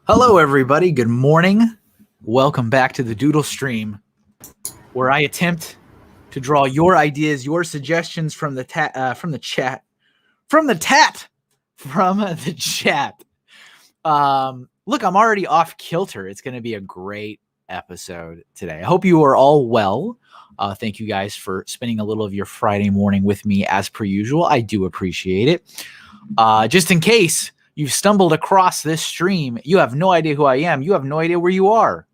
Hello, everybody. Good morning. Welcome back to the Doodle Stream, where I attempt to draw your ideas, your suggestions from the chat. Look, I'm already off kilter. It's going to be a great episode today. I hope you are all well. Thank you guys for spending a little of your Friday morning with me as per usual. I do appreciate it. Just in case you've stumbled across this stream, you have no idea who I am. You have no idea where you are.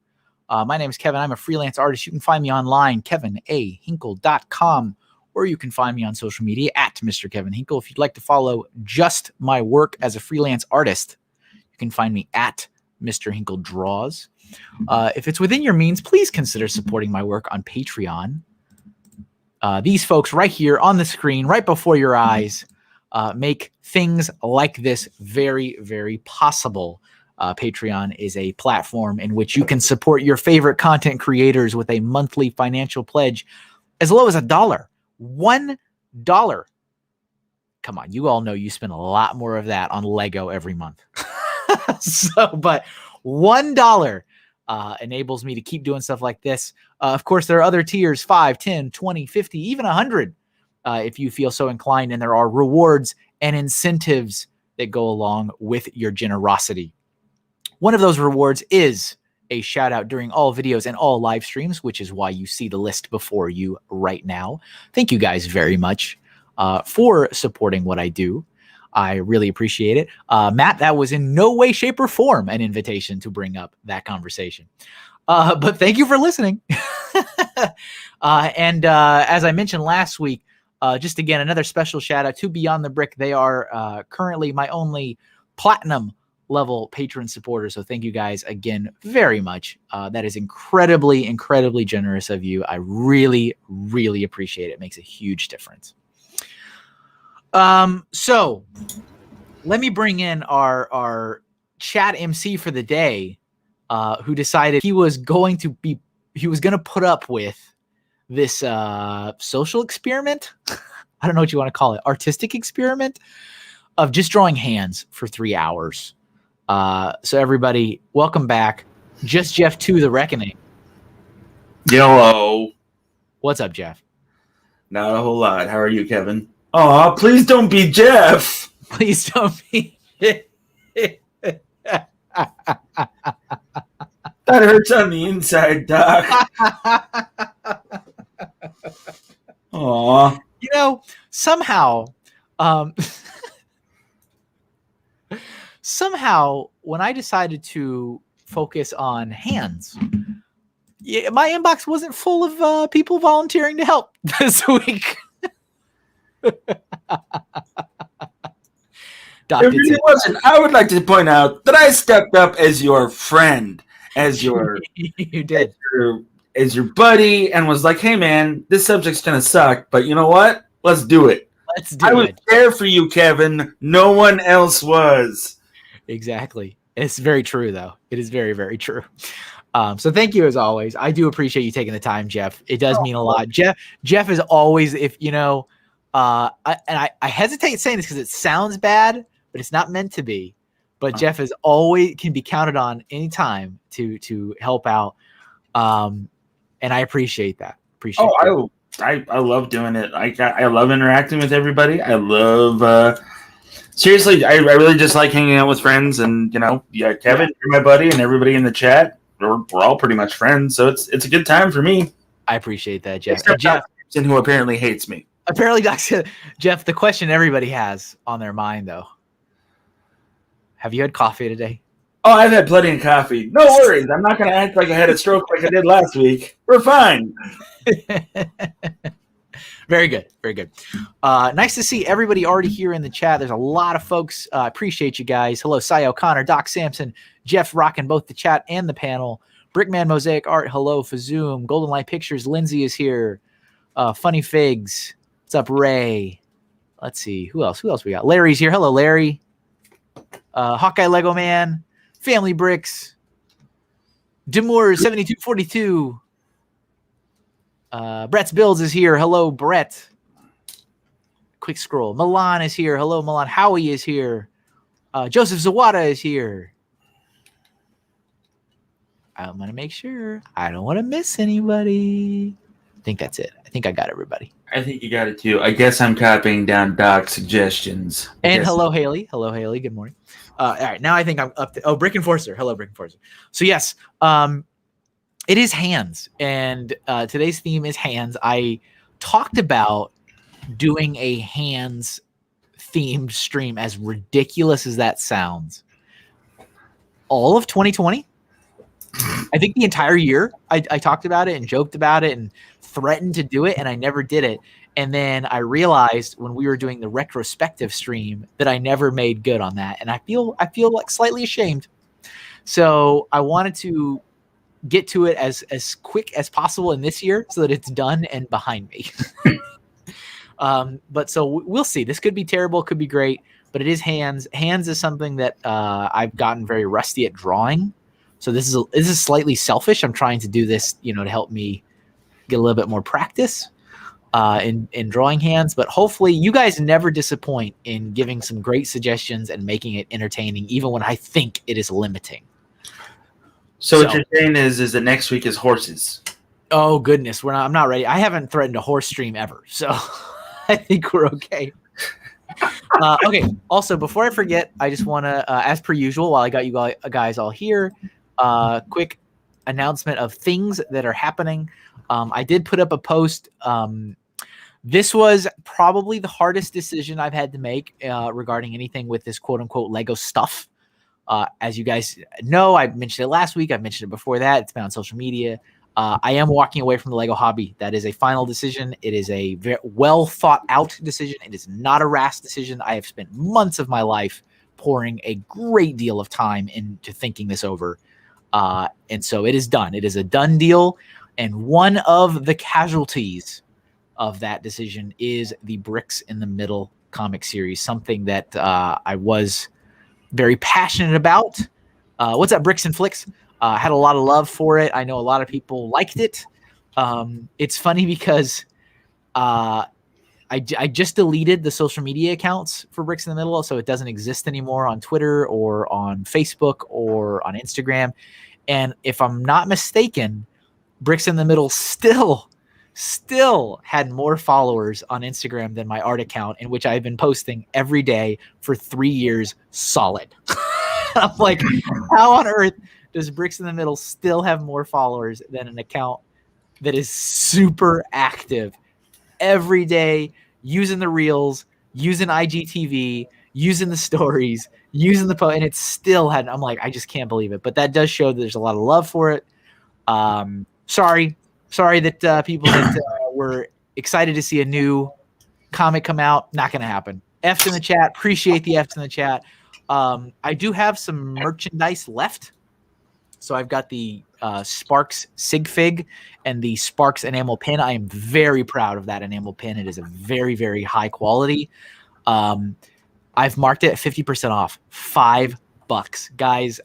My name is Kevin. I'm a freelance artist. You can find me online, KevinAHinkle.com, or you can find me on social media at Mr. Kevin Hinkle. If you'd like to follow just my work as a freelance artist, you can find me at MrHinkleDraws. If it's within your means, please consider supporting my work on Patreon. These folks right here on the screen, right before your eyes, make things like this very, very possible. Patreon is a platform in which you can support your favorite content creators with a monthly financial pledge as low as $1. $1. Come on, you all know you spend a lot more of that on Lego every month. But $1 enables me to keep doing stuff like this. Of course, there are other tiers, 5, 10, 20, 50, even 100. If you feel so inclined, and there are rewards and incentives that go along with your generosity. One of those rewards is a shout out during all videos and all live streams, which is why you see the list before you right now. Thank you guys very much for supporting what I do. I really appreciate it. Matt, that was in no way, shape, or form an invitation to bring up that conversation. But thank you for listening. And as I mentioned last week, just again, another special shout out to Beyond the Brick. They are currently my only platinum level patron supporter. So thank you guys again very much. That is incredibly, incredibly generous of you. I really, really appreciate it. It makes a huge difference. So let me bring in our chat MC for the day, who decided he was going to put up with this social experiment. I don't know what you want to call it. Artistic experiment of just drawing hands for 3 hours. So everybody, welcome back. Just Jeff 2, The Reckoning. Hello. What's up, Jeff? Not a whole lot. How are you, Kevin? Aw, please don't be Jeff. Please don't be. That hurts on the inside, Doc. Aw. You know, somehow, when I decided to focus on hands, my inbox wasn't full of people volunteering to help this week. It really wasn't. I would like to point out that I stepped up as your friend, as your you did. As your buddy, and was like, hey man, this subject's gonna suck, but you know what? Let's do it. I was there for you, Kevin. No one else was. Exactly. It's very true, though. It is very, very true. So thank you as always. I do appreciate you taking the time, Jeff. It does mean a lot. Jeff is always, if you know, I hesitate saying this because it sounds bad, but it's not meant to be. But Jeff is always can be counted on anytime to help out. And I appreciate that. I love doing it. I love interacting with everybody. I love seriously, I really just like hanging out with friends, and yeah, Kevin, you're my buddy, and everybody in the chat, we're all pretty much friends, so it's a good time for me. I appreciate that, Jeff. Except Jeff, who apparently hates me. Apparently, Jeff, the question everybody has on their mind, though. Have you had coffee today? Oh, I've had plenty of coffee. No worries. I'm not going to act like I had a stroke like I did last week. We're fine. Very good. Very good. Nice to see everybody already here in the chat. There's a lot of folks. Appreciate you guys. Hello, Cy O'Connor, Doc Sampson, Jeff rocking both the chat and the panel. Brickman Mosaic Art. Hello, Fazoom. Golden Light Pictures. Lindsay is here. Funny Figs. What's up, Ray? Let's see. Who else we got? Larry's here. Hello, Larry. Hawkeye Lego Man. Family Bricks. Demure 7242. Brett's Builds is here. Hello, Brett. Quick scroll. Milan is here. Hello, Milan. Howie is here. Joseph Zawada is here. I'm going to make sure. I don't want to miss anybody. I think that's it. I think I got everybody. I think you got it too. I guess I'm copying down Doc's suggestions. And hello, Haley. Hello, Haley. Good morning. All right. Now I think I'm up to, Brick Enforcer. Hello, Brick Enforcer. So yes, it is hands. And today's theme is hands. I talked about doing a hands themed stream, as ridiculous as that sounds, all of 2020. I think the entire year I talked about it and joked about it and threatened to do it, and I never did it. And then I realized when we were doing the retrospective stream that I never made good on that, and I feel like slightly ashamed. So I wanted to get to it as quick as possible in this year so that it's done and behind me. But so we'll see. This could be terrible, could be great, but it is hands. Hands is something that I've gotten very rusty at drawing. So this is slightly selfish. I'm trying to do this, to help me get a little bit more practice in drawing hands. But hopefully you guys never disappoint in giving some great suggestions and making it entertaining, even when I think it is limiting. So what you're saying is that next week is horses. Oh goodness, I'm not ready. I haven't threatened a horse stream ever, so I think we're okay. Okay. Also, before I forget, I just want to, as per usual, while I got you guys all here, quick announcement of things that are happening. I did put up a post. This was probably the hardest decision I've had to make regarding anything with this quote unquote Lego stuff. As you guys know, I mentioned it last week. I've mentioned it before that. It's been on social media. I am walking away from the Lego hobby. That is a final decision. It is a very well thought out decision. It is not a rash decision. I have spent months of my life pouring a great deal of time into thinking this over. And so it is done. It is a done deal. And one of the casualties of that decision is the Bricks in the Middle comic series, something that I was very passionate about. What's up, Bricks and Flicks? Had a lot of love for it. I know a lot of people liked it. It's funny because I just deleted the social media accounts for Bricks in the Middle, so it doesn't exist anymore on Twitter or on Facebook or on Instagram. And if I'm not mistaken, Bricks in the Middle still had more followers on Instagram than my art account, in which I've been posting every day for 3 years solid. I'm like, how on earth does Bricks in the Middle still have more followers than an account that is super active every day, using the reels, using IGTV, using the stories, using the post, and it still had, I'm like, I just can't believe it. But that does show that there's a lot of love for it. Sorry that people that were excited to see a new comic come out. Not going to happen. F's in the chat. Appreciate the F's in the chat. I do have some merchandise left. So I've got the Sparks Sig Fig and the Sparks enamel pin. I am very proud of that enamel pin. It is a very, very high quality. I've marked it at 50% off, $5, guys.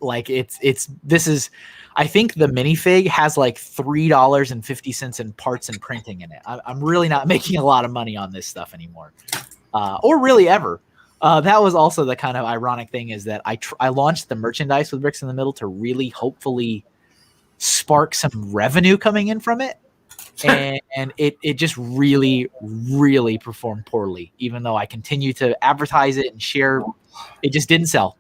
Like this is, I think the minifig has like $3.50 in parts and printing in it. I'm really not making a lot of money on this stuff anymore, or really ever. That was also the kind of ironic thing, is that I launched the merchandise with Bricks in the Middle to really hopefully spark some revenue coming in from it. And it just really, really performed poorly, even though I continue to advertise it and share. It just didn't sell.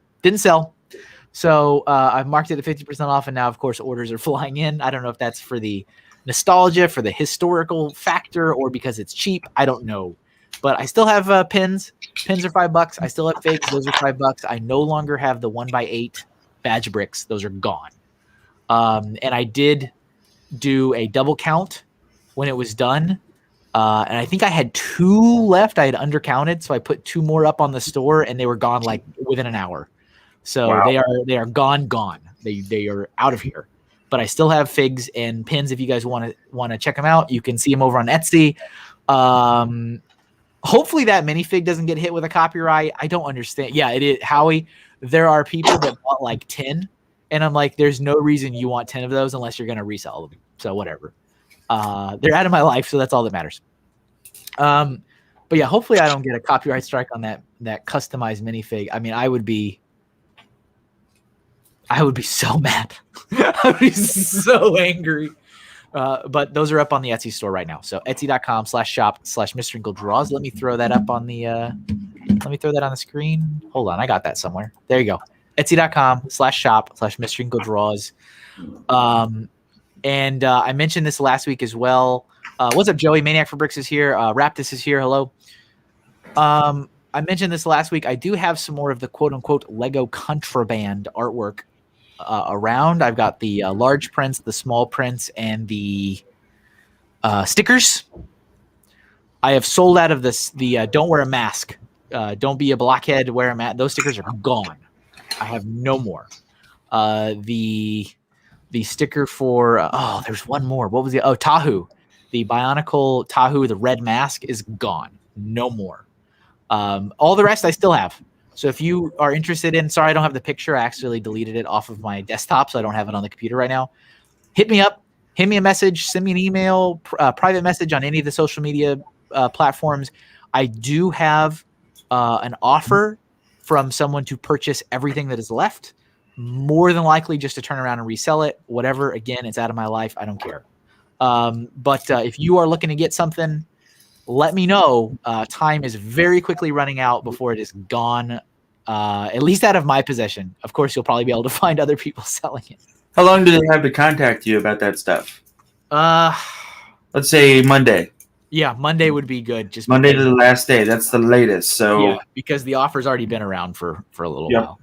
So I've marked it at 50% off, and now, of course, orders are flying in. I don't know if that's for the nostalgia, for the historical factor, or because it's cheap. I don't know. But I still have pins. Pins are $5. I still have figs. Those are $5. I no longer have the 1x8 badge bricks. Those are gone. And I did do a double count when it was done. And I think I had 2 left. I had undercounted, so I put 2 more up on the store, and they were gone like within an hour. So wow. They are gone. They are out of here. But I still have figs and pins. If you guys want to check them out, you can see them over on Etsy. Hopefully that minifig doesn't get hit with a copyright. I don't understand. Yeah, it is, Howie. There are people that bought like 10, and I'm like, there's no reason you want 10 of those unless you're going to resell them. So whatever. They're out of my life, so that's all that matters. But yeah, hopefully I don't get a copyright strike on that customized minifig. I mean, I would be I would be so mad. I would be so angry. But those are up on the Etsy store right now. So etsy.com/shop/MrHinkleDraws. Let me throw that up on the let me throw that on the screen. Hold on, I got that somewhere. There you go. Etsy.com/shop/MrHinkleDraws. And I mentioned this last week as well. What's up, Joey? Maniac for Bricks is here. Raptus is here. Hello. I mentioned this last week. I do have some more of the quote unquote Lego contraband artwork around. I've got the large prints, the small prints, and the stickers. I have sold out of the don't wear a mask. Don't be a blockhead, wear a mask. Those stickers are gone. I have no more. The sticker for there's one more. What was the Tahu? The Bionicle Tahu, the red mask is gone. No more. All the rest I still have. So if you are interested in, sorry, I don't have the picture. I actually deleted it off of my desktop, so I don't have it on the computer right now. Hit me up, hit me a message, send me an email, private message on any of the social media platforms. I do have an offer from someone to purchase everything that is left. More than likely just to turn around and resell it. Whatever, again, it's out of my life. I don't care. But if you are looking to get something, let me know. Time is very quickly running out before it is gone, at least out of my possession. Of course, you'll probably be able to find other people selling it. How long do they have to contact you about that stuff? Let's say Monday. Yeah, Monday would be good. Just Monday to the last day. That's the latest. So yeah, because the offer's already been around for a little while.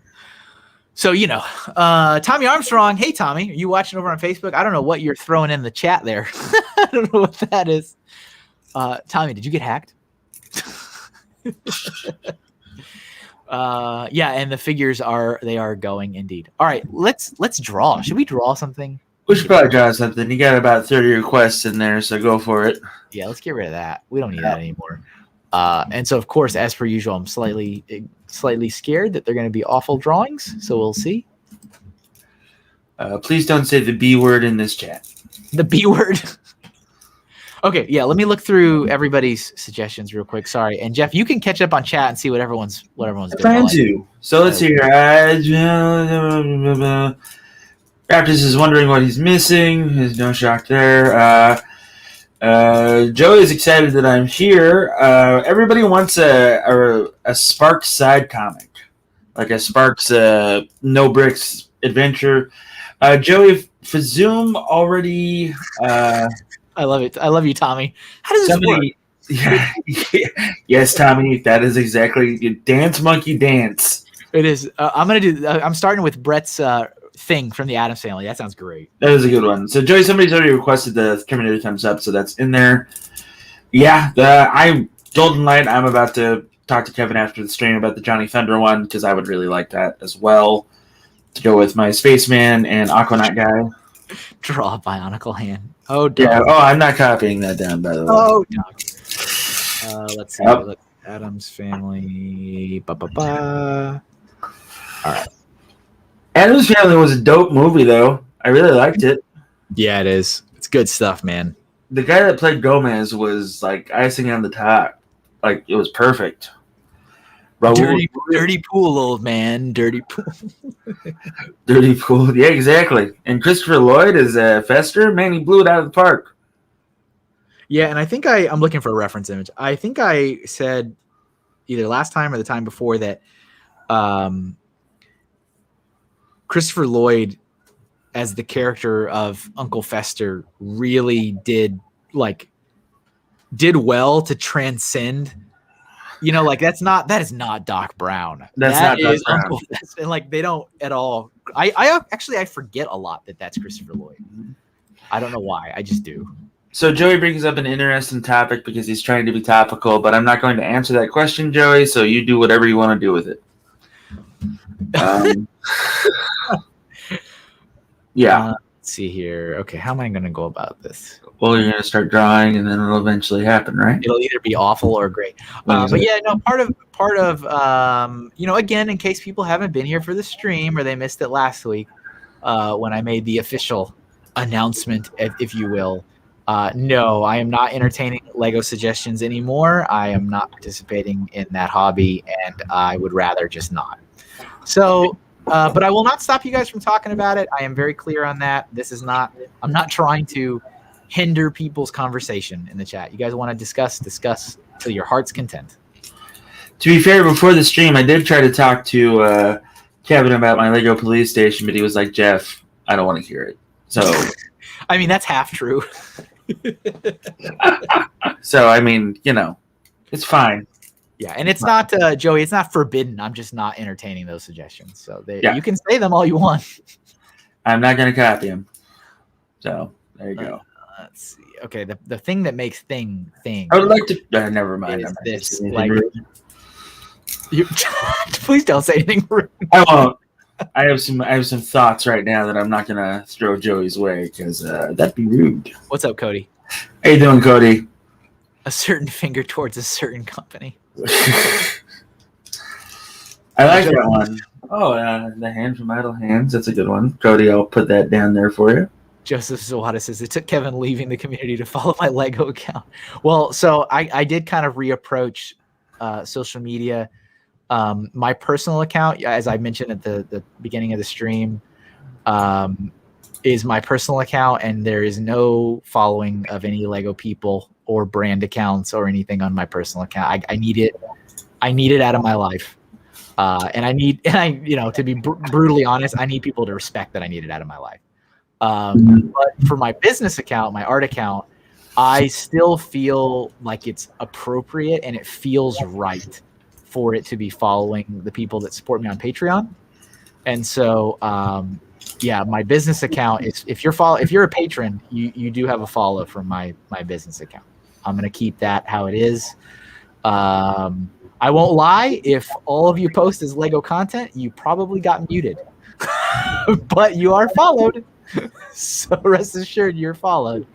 So, Tommy Armstrong. Hey, Tommy, are you watching over on Facebook? I don't know what you're throwing in the chat there. I don't know what that is. Tommy, did you get hacked? Yeah, and the figures are going indeed. All right, let's draw. Should we draw something? We should probably draw something. You got about 30 requests in there, so go for it. Yeah, let's get rid of that. We don't need that anymore. And so, of course, as per usual, I'm slightly scared that they're going to be awful drawings. So we'll see. Please don't say the B word in this chat. The B word. Okay, yeah. Let me look through everybody's suggestions real quick. Sorry, and Jeff, you can catch up on chat and see what everyone's doing. Trying to. So let's see here. Raptors is wondering what he's missing. There's no shock there. Joey is excited that I'm here. Everybody wants a Sparks side comic, like a Sparks No Bricks adventure. Joey Fazoom already. I love it. I love you, Tommy. How does this work? Yeah, yes, Tommy. That is exactly Dance Monkey Dance. It is. I'm starting with Brett's thing from the Addams Family. That sounds great. That was a good one. So, Joey, somebody's already requested the Terminator thumbs up, so that's in there. Yeah, Golden Light. I'm about to talk to Kevin after the stream about the Johnny Thunder one because I would really like that as well to go with my Spaceman and Aquanaut guy. Draw a Bionicle hand. Oh, dog. Yeah. Oh, I'm not copying that down, by the way. Oh, dog. Let's see. Oh. Addams Family. All right. Addams Family was a dope movie, though. I really liked it. Yeah, it is. It's good stuff, man. The guy that played Gomez was like icing on the top. Like, it was perfect. Dirty pool, old man. Dirty pool. Dirty pool. Yeah, exactly. And Christopher Lloyd is Fester. Man, he blew it out of the park. Yeah, and I think I'm looking for a reference image. I think I said either last time or the time before that Christopher Lloyd as the character of Uncle Fester really did well to transcend. That is not Doc Brown. That is Uncle Fester. And they don't at all. I forget a lot that that's Christopher Lloyd. I don't know why. I just do. So Joey brings up an interesting topic because he's trying to be topical, but I'm not going to answer that question, Joey. So you do whatever you want to do with it. Yeah. Let's see here. Okay, how am I going to go about this? Well, you're going to start drawing, and then it'll eventually happen, right? It'll either be awful or great. But yeah, no. Part of again, in case people haven't been here for the stream or they missed it last week, when I made the official announcement, if you will. No, I am not entertaining Lego suggestions anymore. I am not participating in that hobby, and I would rather just not. So But I will not stop you guys from talking about it. I am very clear on that. I'm not trying to hinder people's conversation in the chat. You guys want to discuss till your heart's content. To be fair, before the stream, I did try to talk to Kevin about my Lego police station, but he was like, Jeff, I don't want to hear it. So, I mean, that's half true. So, I mean, it's fine. Yeah, and it's not, Joey, it's not forbidden. I'm just not entertaining those suggestions. So you can say them all you want. I'm not going to copy them. So, there you go. Let's see. Okay, the thing that makes thing. I would like to. Never mind. Is this like? Please don't say anything rude. I won't. I have some thoughts right now that I'm not gonna throw Joey's way because that'd be rude. What's up, Cody? How you doing, Cody? A certain finger towards a certain company. I like that one. Oh, the hand from Idle Hands. That's a good one, Cody. I'll put that down there for you. Joseph Zawada says, it took Kevin leaving the community to follow my Lego account. Well, so I did kind of reapproach social media. My personal account, as I mentioned at the beginning of the stream, is my personal account, and there is no following of any Lego people or brand accounts or anything on my personal account. I need it. I need it out of my life. And to be brutally honest, I need people to respect that I need it out of my life. But for my business account, my art account, I still feel like it's appropriate and it feels right for it to be following the people that support me on Patreon. And so, my business account is, if you're a patron, you do have a follow from my business account. I'm going to keep that how it is. I won't lie. If all of you post as Lego content, you probably got muted, but you are followed. So rest assured you're followed.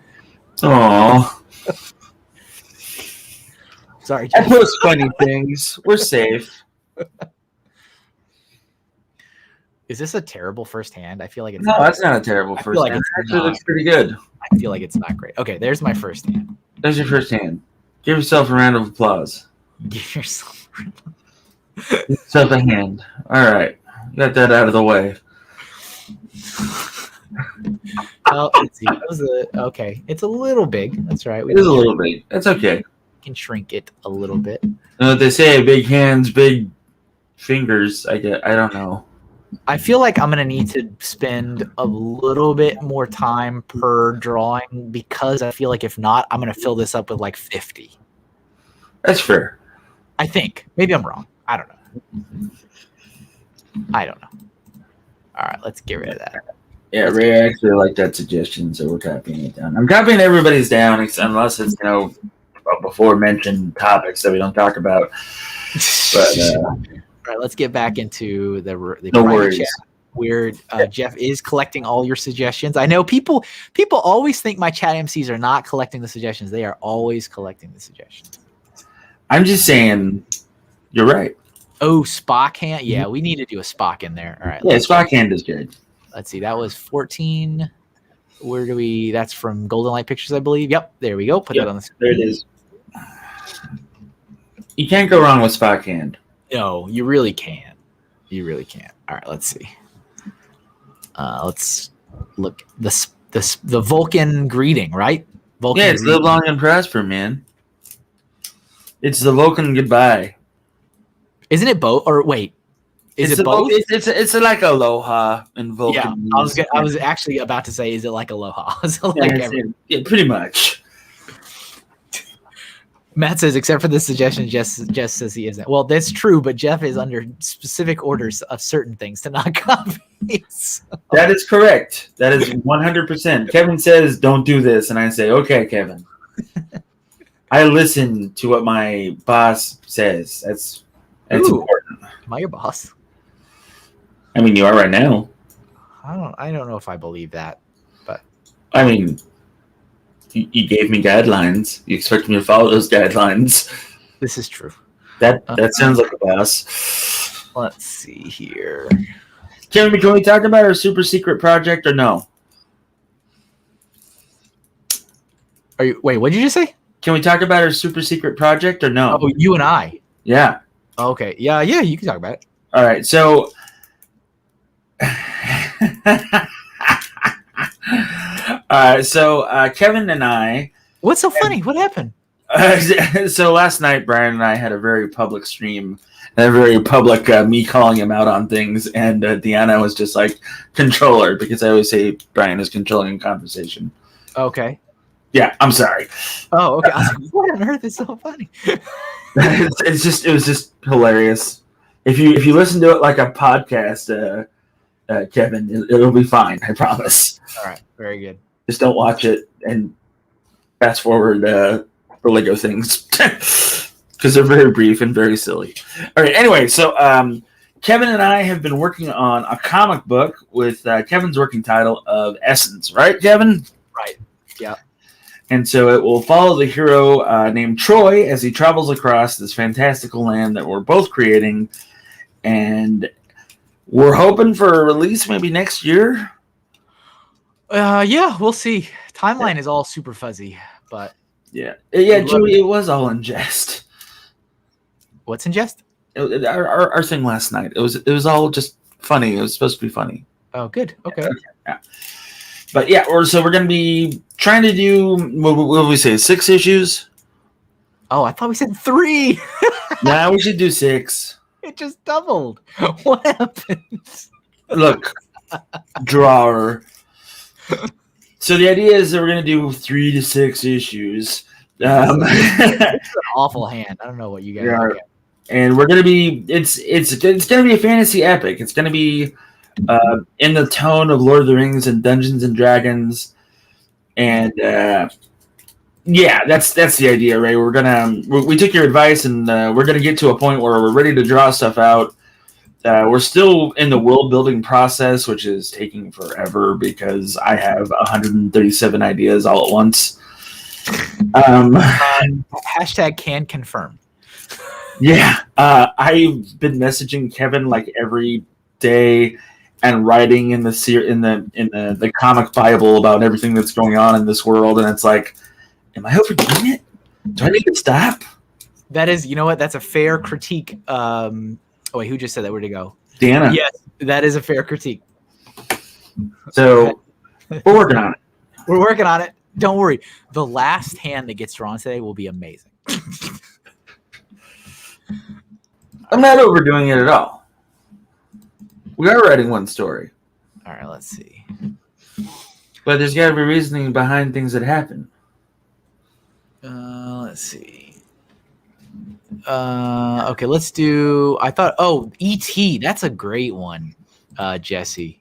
Aww. Sorry, I post funny things. We're safe. Is this a terrible first hand? I feel like it's no, that's not a terrible first hand. It actually looks pretty good. I feel like it's not great. Okay, there's my first hand. There's your first hand. Give yourself a round of applause. Give yourself a hand. All right. Got that out of the way. Well, let's see. Okay. It's a little big. That's right. It is a little big. That's okay. Can shrink it a little bit. You know what they say? Big hands, big fingers. I don't know. I feel like I'm gonna need to spend a little bit more time per drawing, because I feel like if not, I'm gonna fill this up with like 50. That's fair. I think. Maybe I'm wrong. I don't know. All right, let's get rid of that. Yeah, Ray, I actually like that suggestion, so we're copying it down. I'm copying everybody's down, unless it's before mentioned topics that we don't talk about. But all right, let's get back into the no worries. Chat where Jeff is collecting all your suggestions. I know people always think my chat MCs are not collecting the suggestions. They are always collecting the suggestions. I'm just saying, you're right. Oh, Spock hand. Yeah, we need to do a Spock in there. All right. Yeah, Spock hand is good. Let's see. That was 14. Where do we? That's from Golden Light Pictures, I believe. Yep. There we go. Put that on the screen. There it is. You can't go wrong with Spock hand. No, you really can. You really can. All right. Let's see. Let's look. The Vulcan greeting, right? Vulcan. Yeah, it's greeting. live long and prosper, man. It's the Vulcan goodbye. Isn't it both? Or wait, is it both? It's like aloha in Vulcan. Yeah, I was actually about to say, is it like aloha? Yeah, pretty much. Matt says, except for the suggestion, Jeff says he isn't. Well, that's true, but Jeff is under specific orders of certain things to not copy. So. That is correct. That is 100%. Kevin says, don't do this. And I say, okay, Kevin. I listen to what my boss says. That's important. Am I your boss? I mean, you are right now. I don't know if I believe that, but I mean, you gave me guidelines. You expect me to follow those guidelines. This is true. That sounds like a boss. Let's see here. Can we talk about our super secret project or no? Wait, what did you just say? Can we talk about our super secret project or no? Oh, you and I. Yeah. Okay. Yeah, you can talk about it. All right. So So Kevin and I. What's so funny? What happened? So last night, Brian and I had a very public stream, and a very public me calling him out on things, and Deanna was just like controller, because I always say Brian is controlling conversation. Okay. Yeah, I'm sorry. Oh, okay. I was like, what on earth is so funny? It was just hilarious. If you listen to it like a podcast, Kevin, it'll be fine. I promise. All right. Very good. Just don't watch it and fast forward the Lego things, because they're very brief and very silly. All right. Anyway, so Kevin and I have been working on a comic book with Kevin's working title of Essence, right, Kevin? Right. Yeah. And so it will follow the hero named Troy as he travels across this fantastical land that we're both creating. And we're hoping for a release maybe next year. Yeah, we'll see. Timeline is all super fuzzy, but yeah, Joey, it was all in jest. What's in jest? Our thing last night. It was all just funny. It was supposed to be funny. Oh, good. Okay. Yeah. But yeah, we're going to be trying to do, what did we say, 6 issues? Oh, I thought we said 3. Nah, we should do 6. It just doubled. What happened? Look, drawer. So the idea is that we're going to do 3 to 6 issues. It's an awful hand. I don't know what you guys are. And we're going to be, it's going to be a fantasy epic. It's going to be in the tone of Lord of the Rings and Dungeons and Dragons, and yeah, that's the idea, right? We took your advice, and we're gonna get to a point where we're ready to draw stuff out. We're still in the world building process, which is taking forever because I have 137 ideas all at once. Hashtag can confirm. Yeah, I've been messaging Kevin like every day and writing in the comic Bible about everything that's going on in this world, and it's like, am I overdoing it? Do I need to stop? That is, you know what? That's a fair critique. Oh wait, who just said that? Where'd it go? Deanna. Yes, that is a fair critique. So we're working on it. We're working on it. Don't worry. The last hand that gets drawn today will be amazing. I'm not overdoing it at all. We are writing one story. All right, let's see. But there's got to be reasoning behind things that happen. Let's see. Okay, let's do. I thought. Oh, E.T. That's a great one, Jesse.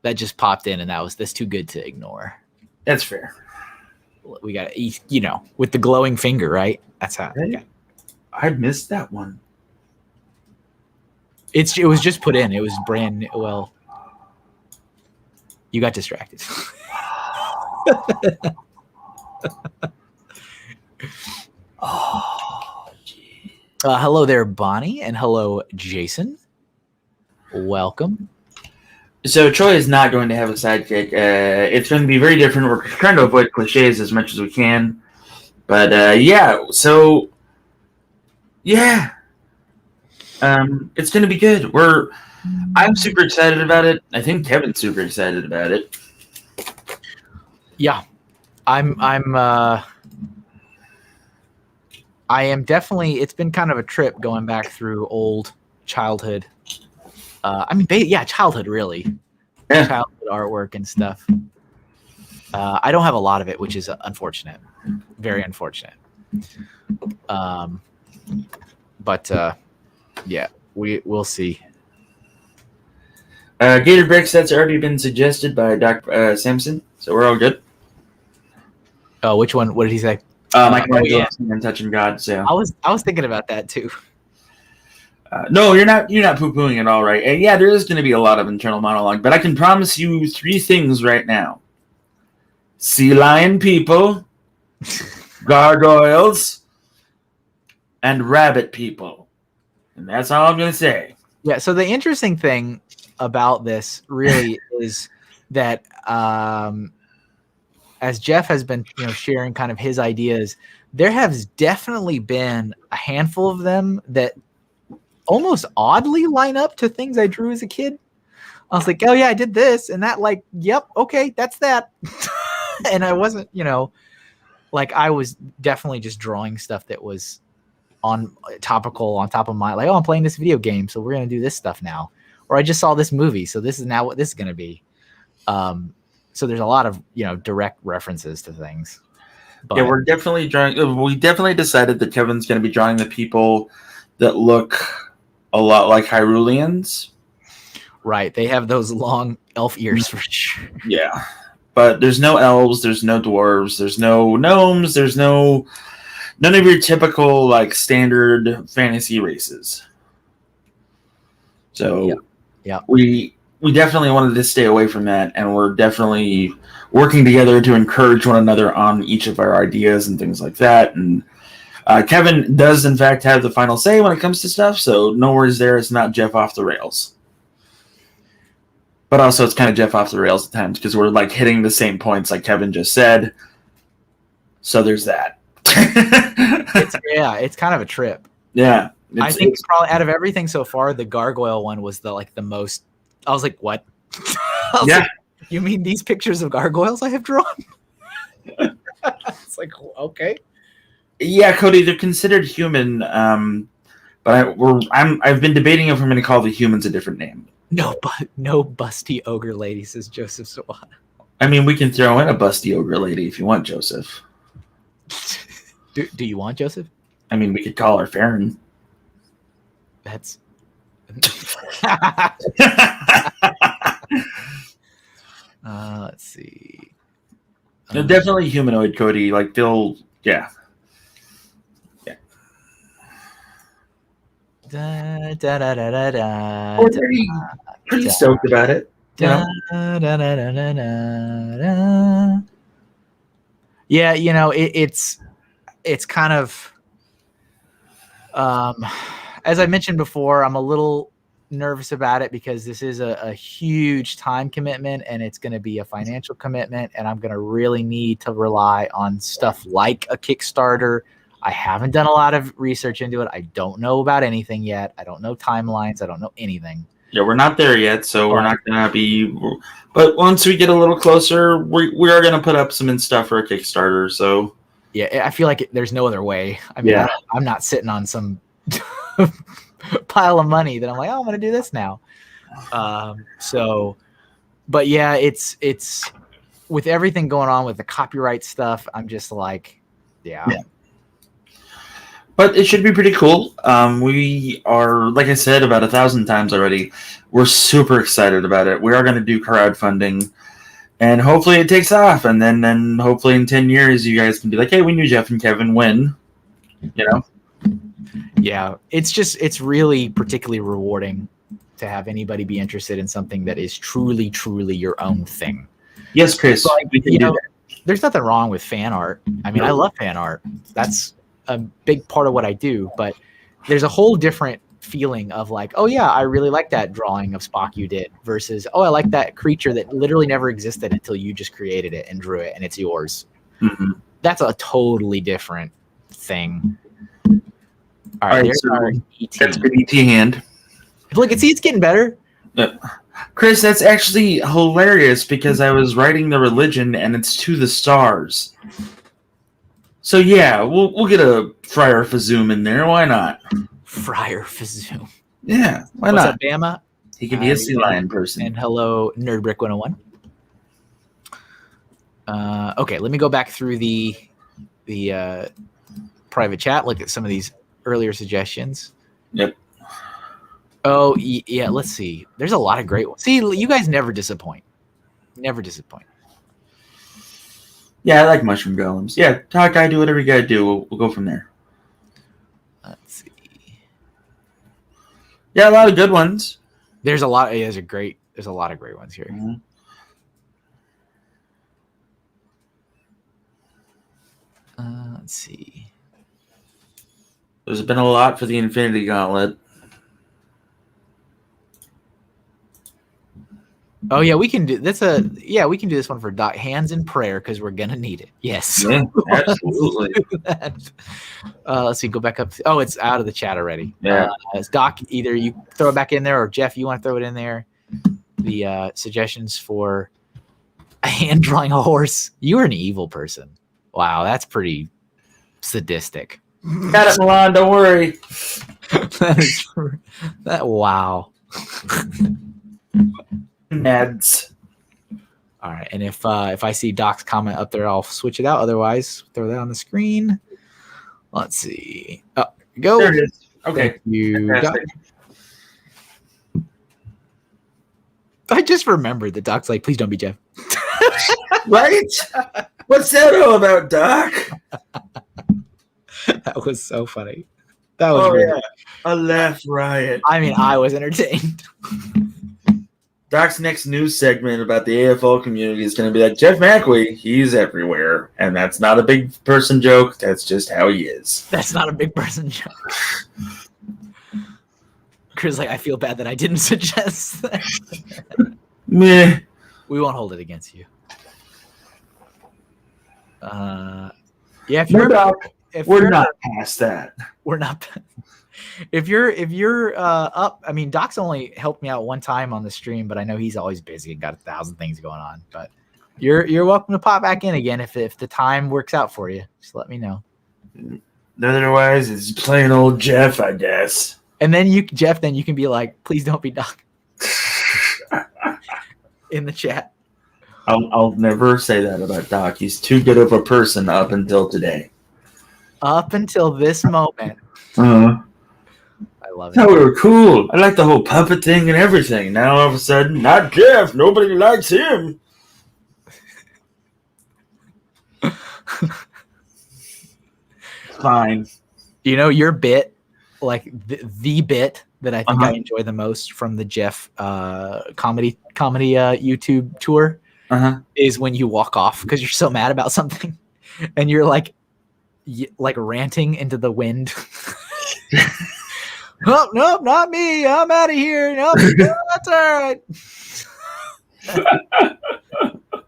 That just popped in, and that's too good to ignore. That's fair. We got with the glowing finger, right? That's how. Hey, I missed that one. It was just put in. It was brand new. Well, you got distracted. Oh, geez. Hello there, Bonnie, and hello, Jason. Welcome. So Troy is not going to have a sidekick. It's going to be very different. We're trying to avoid cliches as much as we can. But yeah, so yeah. It's going to be good. I'm super excited about it. I think Kevin's super excited about it. Yeah, I am definitely. It's been kind of a trip going back through old childhood. Childhood really. Yeah. Childhood artwork and stuff. I don't have a lot of it, which is unfortunate. Very unfortunate. But yeah, we'll see. Gator Bricks, that's already been suggested by Dr. Sampson, so we're all good. Oh, which one? What did he say? Michelangelo and Touching God. So I was thinking about that too. No, you're not poo-pooing at all, right? And yeah, there is going to be a lot of internal monologue, but I can promise you 3 things right now: sea lion people, gargoyles, and rabbit people. And that's all I'm going to say. Yeah, so the interesting thing about this really is that as Jeff has been sharing kind of his ideas, there has definitely been a handful of them that almost oddly line up to things I drew as a kid. I was like, oh yeah, I did this and that. Like, yep, okay, that's that. And I wasn't, like I was definitely just drawing stuff that was topical on top of my, like, oh, I'm playing this video game, so we're gonna do this stuff now. Or I just saw this movie, so this is now what this is gonna be. So there's a lot of direct references to things. But, yeah, we're definitely drawing. We definitely decided that Kevin's going to be drawing the people that look a lot like Hyruleans. Right, they have those long elf ears for sure. Yeah, but there's no elves, there's no dwarves, there's no gnomes, there's none of your typical like standard fantasy races. So yeah, we definitely wanted to stay away from that, and we're definitely working together to encourage one another on each of our ideas and things like that. And Kevin does, in fact, have the final say when it comes to stuff, so no worries there. It's not Jeff off the rails. But also, it's kind of Jeff off the rails at times because we're like hitting the same points like Kevin just said. So there's that. It's kind of a trip. Yeah. I think probably out of everything so far, the gargoyle one was the most. I was like, what? Yeah. Like, you mean these pictures of gargoyles I have drawn? It's like, okay. Yeah, Cody, they're considered human, but I've been debating if I'm going to call the humans a different name. No busty ogre lady, says Joseph Sawada. I mean, we can throw in a busty ogre lady if you want, Joseph. Do you want Joseph? I mean, we could call her Farron. That's. Let's see. They're definitely humanoid, Cody. Like yeah. Da, da, da, da, da, da, We're pretty stoked about it. Da, da, da, da, da, da. Yeah, it's kind of as I mentioned before, I'm a little nervous about it because this is a huge time commitment and it's going to be a financial commitment, and I'm going to really need to rely on stuff like a Kickstarter. I haven't done a lot of research into it. I don't know about anything yet. I don't know timelines. I don't know anything. Yeah, we're not there yet, so we're not going to be. But once we get a little closer, we are going to put up some stuff for a Kickstarter. So yeah, I feel like there's no other way. I mean, yeah. I'm not sitting on some pile of money that I'm like, oh, I'm going to do this now. But yeah, it's with everything going on with the copyright stuff. I'm just like, yeah. But it should be pretty cool. We are, like I said, about 1,000 times already. We're super excited about it. We are going to do crowdfunding, and hopefully it takes off. And then hopefully in 10 years, you guys can be like, hey, we knew Jeff and Kevin win. Yeah, it's really particularly rewarding to have anybody be interested in something that is truly, truly your own thing. Yes, Chris. So, we can do that. There's nothing wrong with fan art. I mean, I love fan art. That's a big part of what I do, but there's a whole different feeling of like, oh yeah, I really like that drawing of Spock you did versus, oh, I like that creature that literally never existed until you just created it and drew it and it's yours. Mm-hmm. That's a totally different thing. All right, there's our ET. That's a good ET hand. Look, it's getting better. Chris, that's actually hilarious because I was writing the religion and it's to the stars. So yeah, we'll get a Friar Fazoom in there. Why not? Friar Fazoom. Yeah, why What's not? up, Bama? He can be a sea lion person. And hello, Nerdbrick 101. Okay, let me go back through the private chat. Look at some of these earlier suggestions. Yep. Oh yeah, let's see. There's a lot of great ones. See, you guys never disappoint. Never disappoint. Yeah, I like mushroom golems. Yeah, talk guy, do whatever you gotta do. We'll go from there. Let's see. Yeah, a lot of good ones. There's a lot. There's a lot of great ones here. Mm-hmm. Let's see. There's been a lot for the Infinity Gauntlet. Oh yeah, we can do we can do this one for Doc. Hands in prayer because we're gonna need it. Yes, yeah, absolutely. Let's see. Go back up. Oh, it's out of the chat already. Yeah, it's Doc. Either you throw it back in there, or Jeff, you want to throw it in there. the suggestions for hand drawing a horse. You are an evil person. Wow, that's pretty sadistic. Got it, Milan. Don't worry. Wow. Nads. All right, and if I see Doc's comment up there, I'll switch it out. Otherwise, throw that on the screen. Let's see. Oh, go. There it is. Okay. Thank you, Doc. I just remembered that Doc's like, please don't be Jeff. Right? What's that all about, Doc? That was so funny. That was really a laugh riot. I mean, I was entertained. Doc's next news segment about the AFL community is going to be like, Jeff McAwee, he's everywhere. And that's not a big person joke. That's just how he is. That's not a big person joke. Chris, like, I feel bad that I didn't suggest that. Meh. We won't hold it against you. Yeah, if No, you're Doc, we're you're not past that. we're not. If you're up, I mean, Doc's only helped me out one time on the stream, but I know he's always busy and got 1,000 things going on. But you're welcome to pop back in again if the time works out for you. Just let me know. Otherwise, it's plain old Jeff, I guess. And then Jeff, then you can be like, please don't be Doc in the chat. I'll never say that about Doc. He's too good of a person up until today. Up until this moment. I love it. That we were cool. I like the whole puppet thing and everything. Now all of a sudden, not Jeff. Nobody likes him. Fine. You know, your bit, like the bit that I think I enjoy the most from the Jeff comedy YouTube tour is when you walk off because you're so mad about something and you're like ranting into the wind. Oh, nope, not me. I'm out of here. Nope, that's all right.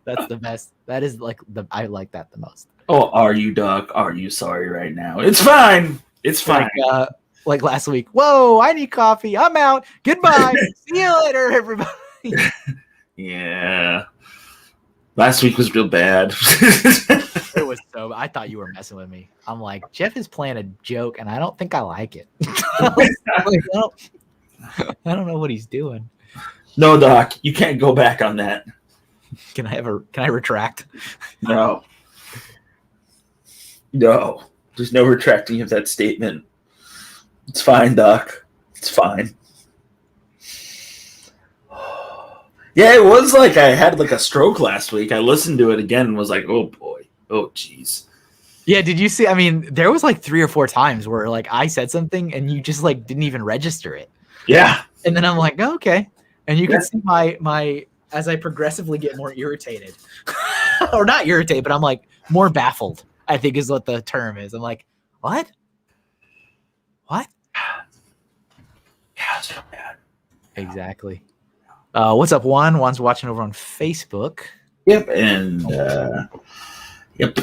That's the best. That is like I like that the most. Oh, are you, Doc? Are you sorry right now? It's fine. It's fine. Like last week. Whoa, I need coffee. I'm out. Goodbye. See you later, everybody. Yeah. Last week was real bad. It was so. I thought you were messing with me. I'm like, Jeff is playing a joke, and I don't think I like it. I don't know what he's doing. No, Doc, you can't go back on that. Can I retract? No. No. There's no retracting of that statement. It's fine, Doc. It's fine. Yeah, it was like I had like a stroke last week. I listened to it again and was like, oh boy. Oh jeez. Yeah, did you see? I mean, there was like 3 or 4 times where like I said something and you just like didn't even register it. Yeah. And then I'm like, oh, okay. And you can see my as I progressively get more irritated. Or not irritated, but I'm like more baffled, I think is what the term is. I'm like, what? What? Yeah, it's so bad. Exactly. What's up, Juan? Juan's watching over on Facebook. Yep, and yep.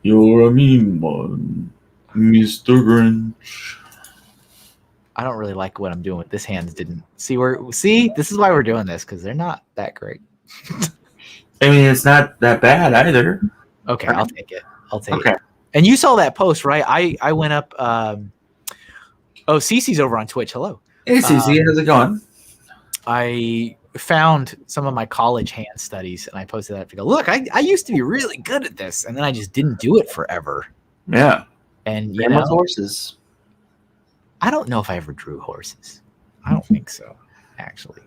You're a mean one, Mr. Grinch. I don't really like what I'm doing with this hand. See, this is why we're doing this, because they're not that great. I mean, it's not that bad either. Okay, I'll take it. It. And you saw that post, right? I went up. Cece's over on Twitch. Hello. Hey, Cece, how's it going? I found some of my college hand studies, and I posted that to go, look, I used to be really good at this, and then I just didn't do it forever. Yeah. And you know, horses. I don't know if I ever drew horses. I don't think so, actually.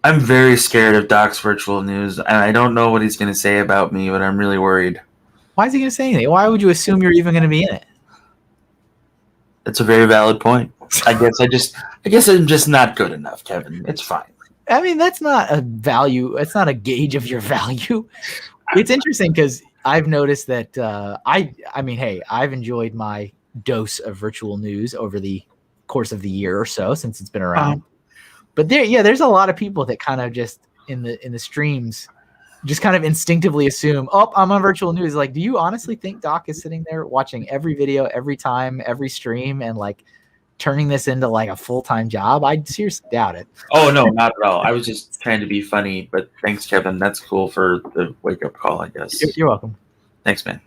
I'm very scared of Doc's virtual news, and I don't know what he's going to say about me, but I'm really worried. Why is he going to say anything? Why would you assume you're even going to be in it? That's a very valid point. I guess I'm just not good enough, Kevin. It's fine. I mean, that's not a value. It's not a gauge of your value. It's interesting because I've noticed that I mean, hey, I've enjoyed my dose of virtual news over the course of the year or so since it's been around. But there's a lot of people that kind of just in the streams just kind of instinctively assume, oh, I'm on virtual news. Like, do you honestly think Doc is sitting there watching every video, every time, every stream, and like turning this into like a full-time job? I seriously doubt it. Oh, no, not at all. I was just trying to be funny, but thanks, Kevin. That's cool for the wake-up call, I guess. You're welcome. Thanks, man.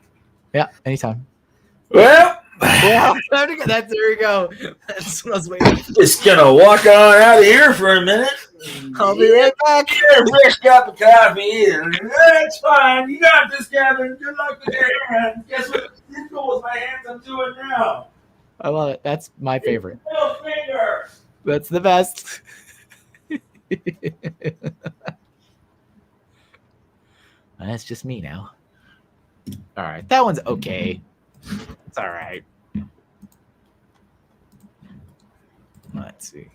Yeah, anytime. Well, There we go. That's what I was waiting for. Just gonna walk on out of here for a minute. I'll be right back. Get a fresh cup of coffee. That's fine. You got this, Kevin. Good luck with your hands. Guess what? It's cool with my hands. I'm doing now. I love it. That's my favorite. Middle finger. That's the best. That's just me now. All right. That one's okay. It's all right. Let's see.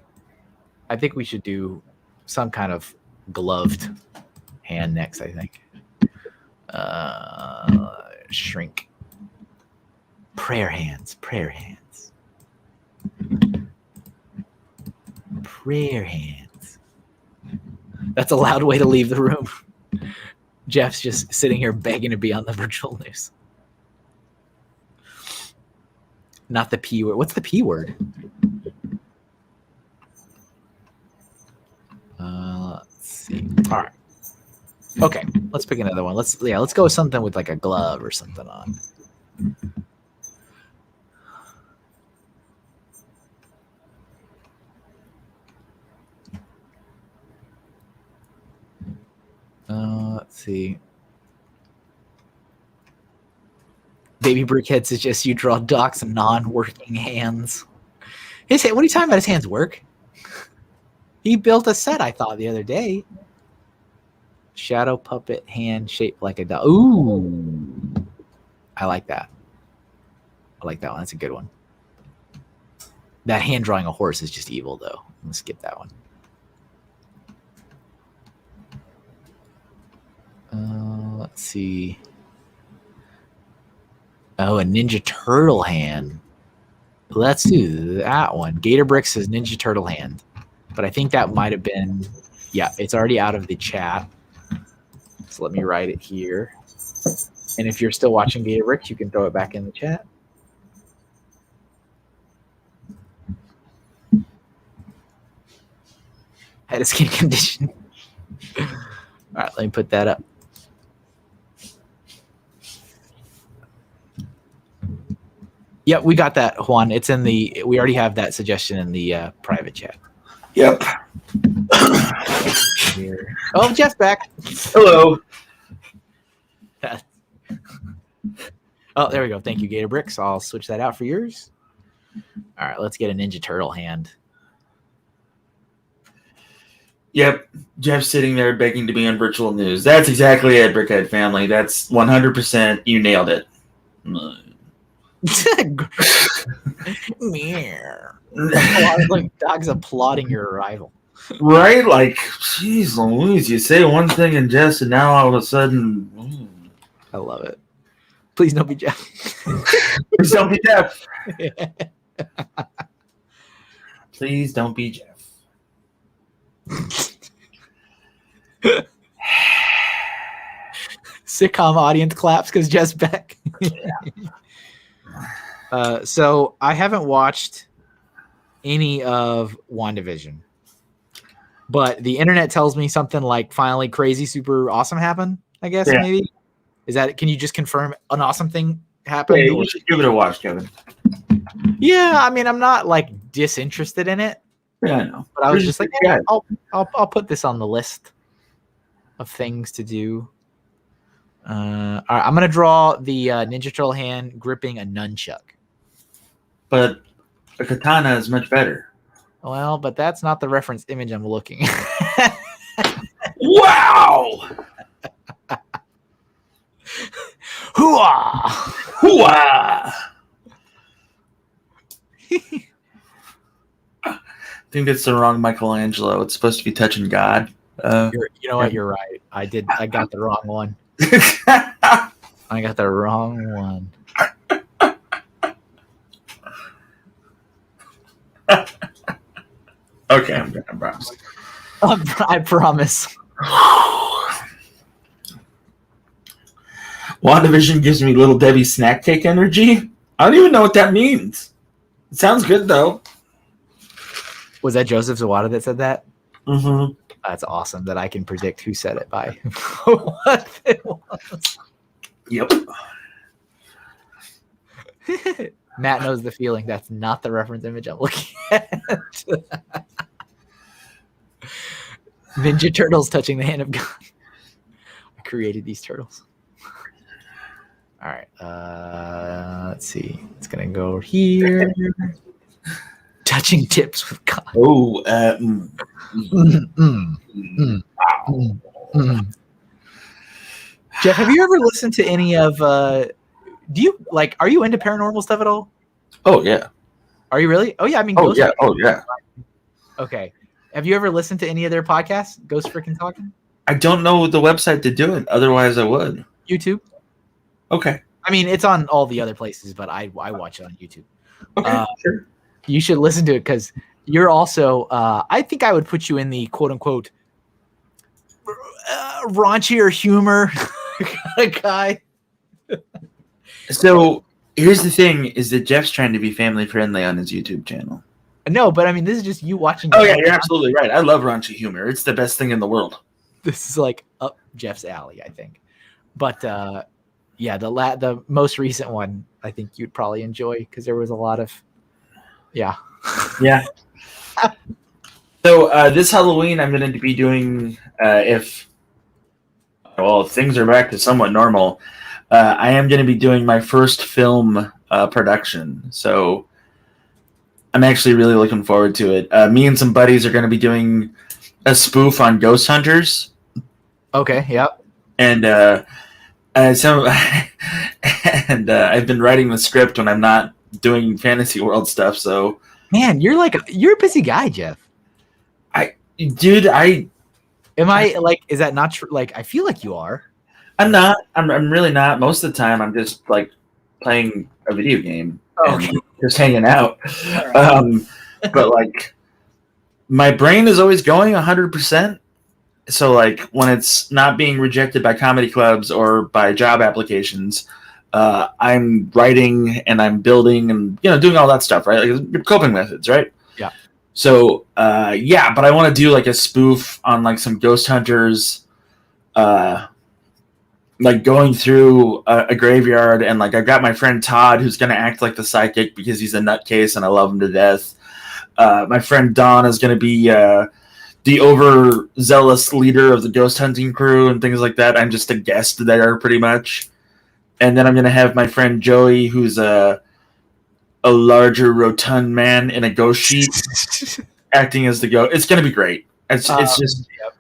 I think we should do some kind of gloved hand next, I think. Shrink. Prayer hands. Prayer hands. Prayer hands. That's a loud way to leave the room. Jeff's just sitting here begging to be on the virtual news. Not the P word. What's the P word? Let's see. All right. Okay. Let's pick another one. Let's go with something with like a glove or something on. Let's see. Baby Brickhead suggests you draw Doc's non-working hands. What are you talking about? His hands work. He built a set, I thought, the other day. Shadow puppet hand shaped like a dog. Ooh. I like that. I like that one. That's a good one. That hand drawing a horse is just evil, though. I'm going to skip that one. Let's see. Oh, a Ninja Turtle hand. Let's do that one. Gator Bricks says Ninja Turtle hand. But I think that might have been... Yeah, it's already out of the chat. So let me write it here. And if you're still watching Gator Bricks, you can throw it back in the chat. Had a skin condition. All right, let me put that up. Yep, we got that, Juan. It's in the. We already have that suggestion in the private chat. Yep. Here. Oh, Jeff's back. Hello. Oh, there we go. Thank you, Gator Bricks. I'll switch that out for yours. All right, let's get a Ninja Turtle hand. Yep. Jeff's sitting there begging to be on virtual news. That's exactly it, Brickhead family. That's 100%. You nailed it. Like dogs applauding your arrival. Right? Like, geez Louise, you say one thing in jest and now all of a sudden... I love it. Please don't be Jeff. Please don't be Jeff. Please don't be Jeff. Sitcom audience claps because Jeff's back. So I haven't watched any of WandaVision, but the internet tells me something like finally crazy super awesome happened. I guess maybe is that. Can you just confirm an awesome thing happened? Yeah, you should give it a watch, Kevin. Yeah, I mean I'm not like disinterested in it. Yeah, I know. But I was just like, yeah, I'll put this on the list of things to do. All right, I'm gonna draw the Ninja Turtle hand gripping a nunchuck. But a katana is much better. Well, but that's not the reference image I'm looking at. Wow! Hooah! Hooah! I think that's the wrong Michelangelo. It's supposed to be touching God. You know what? You're right. I got the wrong one. I got the wrong one. Okay, I'm good. I promise. I promise. WandaVision gives me Little Debbie snack cake energy. I don't even know what that means. It sounds good though. Was that Joseph Zawada that said that? Mm-hmm. That's awesome that I can predict who said it by what it was. Yep. Matt knows the feeling. That's not the reference image I'm looking at. Ninja Turtles touching the hand of God. I created these turtles. All right. Let's see. It's going to go here. Touching tips with God. Oh, Jeff, have you ever listened to any of are you into paranormal stuff at all? Oh yeah. Are you really? Oh yeah, I mean Oh yeah. Oh yeah. Okay. Have you ever listened to any of their podcasts? Ghost Freaking Talking? I don't know the website to do it. Otherwise I would. YouTube. Okay. I mean, it's on all the other places, but I watch it on YouTube. Okay. Sure. You should listen to it because you're also I think I would put you in the quote unquote raunchier humor guy. So here's the thing: is that Jeff's trying to be family friendly on his YouTube channel. No, but I mean, this is just you watching. Oh yeah, you're absolutely right. I love raunchy humor. It's the best thing in the world. This is like up Jeff's alley, I think. But yeah, the most recent one, I think you'd probably enjoy because there was a lot of, yeah. So this Halloween, I'm going to be doing if things are back to somewhat normal. I am going to be doing my first film production. So I'm actually really looking forward to it. Me and some buddies are going to be doing a spoof on ghost hunters. Okay. Yep. And I've been writing the script when I'm not doing fantasy world stuff. So man, you're a busy guy, Jeff. Dude, am I like, is that not true? Like, I feel like you are. I'm not. I'm really not. Most of the time, I'm just like playing a video game. Okay. And just hanging out. Right. But like, my brain is always going 100%. So like, when it's not being rejected by comedy clubs or by job applications, I'm writing and I'm building and doing all that stuff, right? Like coping methods, right? Yeah. So yeah, but I want to do like a spoof on like some ghost hunters, like going through a graveyard, and like I've got my friend Todd who's going to act like the psychic because he's a nutcase and I love him to death. My friend Don is going to be the overzealous leader of the ghost hunting crew and things like that. I'm just a guest there pretty much. And then I'm going to have my friend Joey, who's a larger rotund man in a ghost sheet acting as the ghost. It's going to be great. It's just, yep.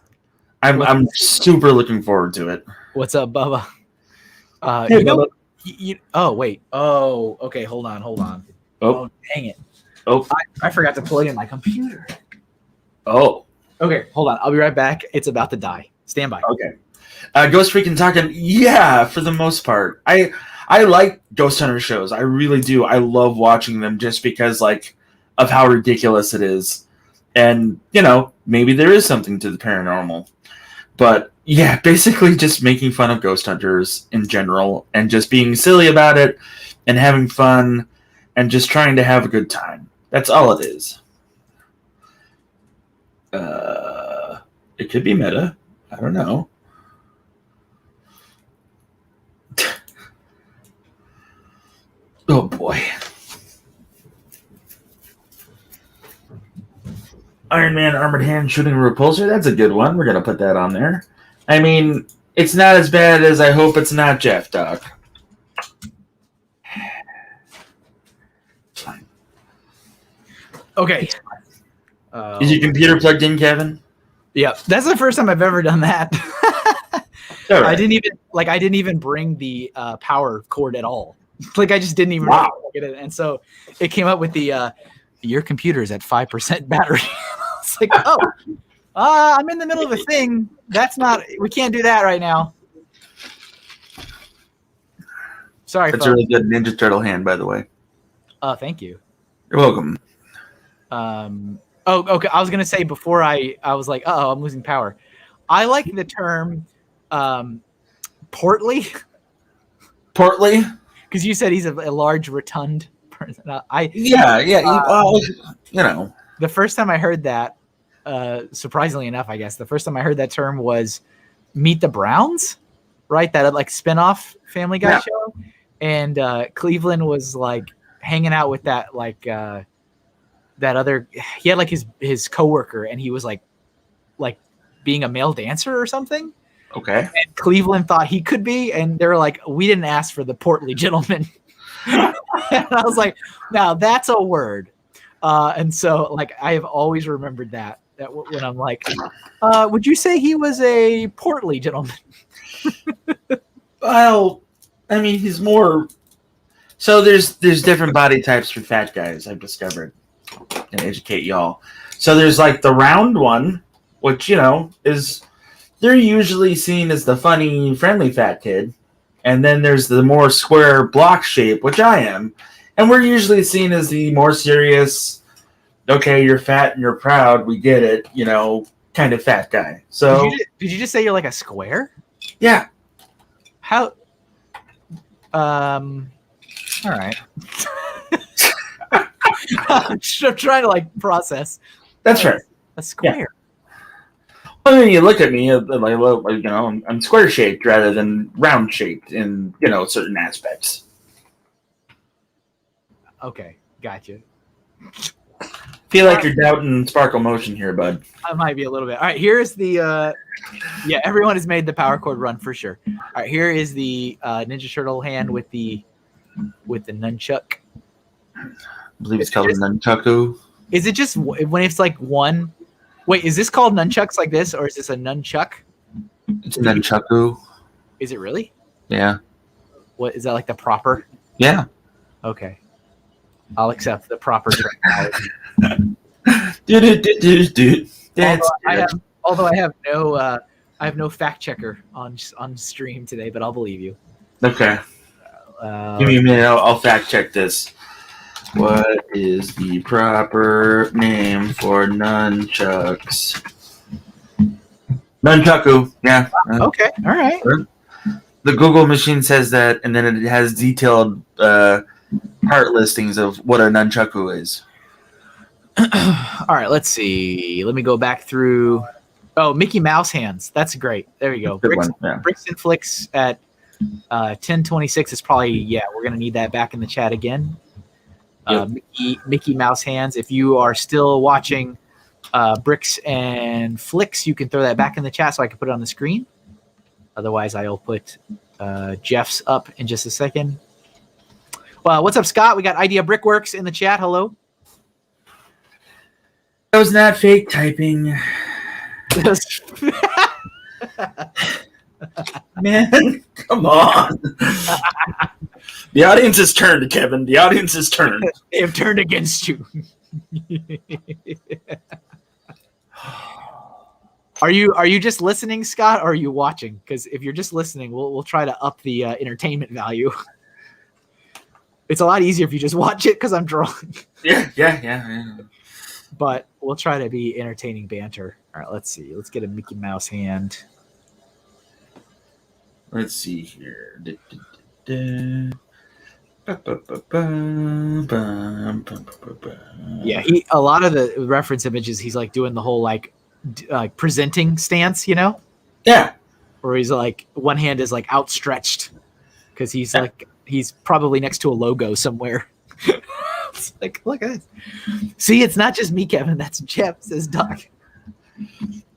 I'm super looking forward to it. What's up, Bubba? Hey, Bubba. Oh, wait. Oh, okay. Hold on. Oh, dang it. Oh, I forgot to plug in my computer. Oh. Okay, hold on. I'll be right back. It's about to die. Stand by. Okay. Ghost Freaking Talking. Yeah, for the most part. I like Ghost Hunter shows. I really do. I love watching them just because like of how ridiculous it is. And, maybe there is something to the paranormal. But yeah, basically just making fun of ghost hunters in general and just being silly about it and having fun and just trying to have a good time. That's all it is. It could be meta. I don't know. Oh boy. Iron Man armored hand shooting a repulsor. That's a good one. We're going to put that on there. I mean, it's not as bad as I hope it's not, Jeff, Doc. Fine. Okay. Is your computer plugged in, Kevin? Yeah, that's the first time I've ever done that. All right. I didn't even bring the power cord at all. Like I just didn't even Wow. get it, and so it came up with the your computer is at 5% battery. It's like, oh, I'm in the middle of a thing. We can't do that right now. Sorry, That's folks. a really good Ninja Turtle hand, by the way. Thank you. You're welcome. Oh, okay. I was gonna say before I was like, I'm losing power. I like the term portly. Portly? Because you said he's a large, rotund person. Yeah. the first time I heard that, surprisingly enough, I guess the first time I heard that term was Meet the Browns, right? That like spinoff Family Guy show, and Cleveland was like hanging out with that that other. He had like his coworker, and he was like being a male dancer or something. Okay. And Cleveland thought he could be, and they were like, "We didn't ask for the portly gentleman." And I was like, "Now that's a word." And so, like, I have always remembered that when I'm like, "Would you say he was a portly gentleman?" Well, I mean, he's more. So there's different body types for fat guys. I've discovered. And educate y'all. So there's like the round one, which is they're usually seen as the funny, friendly fat kid, and then there's the more square block shape, which I am, and we're usually seen as the more serious. Okay, you're fat and you're proud. We get it, kind of fat guy. So did you just say you're like a square? Yeah. How? All right. I'm trying to like process. That's right. A square. Yeah. Well, then you look at me, I'm square shaped rather than round shaped in certain aspects. Okay, gotcha. Feel like you're doubting sparkle motion here, bud. I might be a little bit. All right, here's the everyone has made the power chord run for sure. All right, here is the Ninja Turtle hand with the nunchuck. I believe it's called a nunchaku. Is it just when it's like one? Wait, is this called nunchucks like this, or is this a nunchuck? It's a nunchaku. Is it really? Yeah. What is that, like the proper? Yeah. Okay. I'll accept the proper terminology. Although I have no fact checker on stream today, but I'll believe you. Okay. Give me a minute. I'll fact check this. What is the proper name for nunchucks? Nunchaku. Yeah. Okay. All right. The Google machine says that, and then it has detailed part listings of what a nunchaku is. All right. Let's see. Let me go back through. Oh, Mickey Mouse hands. That's great. There you go. Bricks and Flicks at 10:26 is probably, we're going to need that back in the chat again. Yep. Mickey Mouse hands. If you are still watching Bricks and Flicks, you can throw that back in the chat so I can put it on the screen. Otherwise, I'll put Jeff's up in just a second. Well, what's up, Scott? We got Idea Brickworks in the chat. Hello. That was not fake typing. Man, come on. The audience has turned, Kevin. The audience has turned. They have turned against you. Are you just listening, Scott, or are you watching? Because if you're just listening, we'll try to up the entertainment value. It's a lot easier if you just watch it because I'm drawing. Yeah. But we'll try to be entertaining banter. All right, let's see. Let's get a Mickey Mouse hand. Let's see here. Yeah, a lot of the reference images, he's like doing the whole like presenting stance, Yeah. Where he's like one hand is like outstretched because he's like he's probably next to a logo somewhere. It's like, look at this. See, it's not just me, Kevin. That's Jeff, says Doc.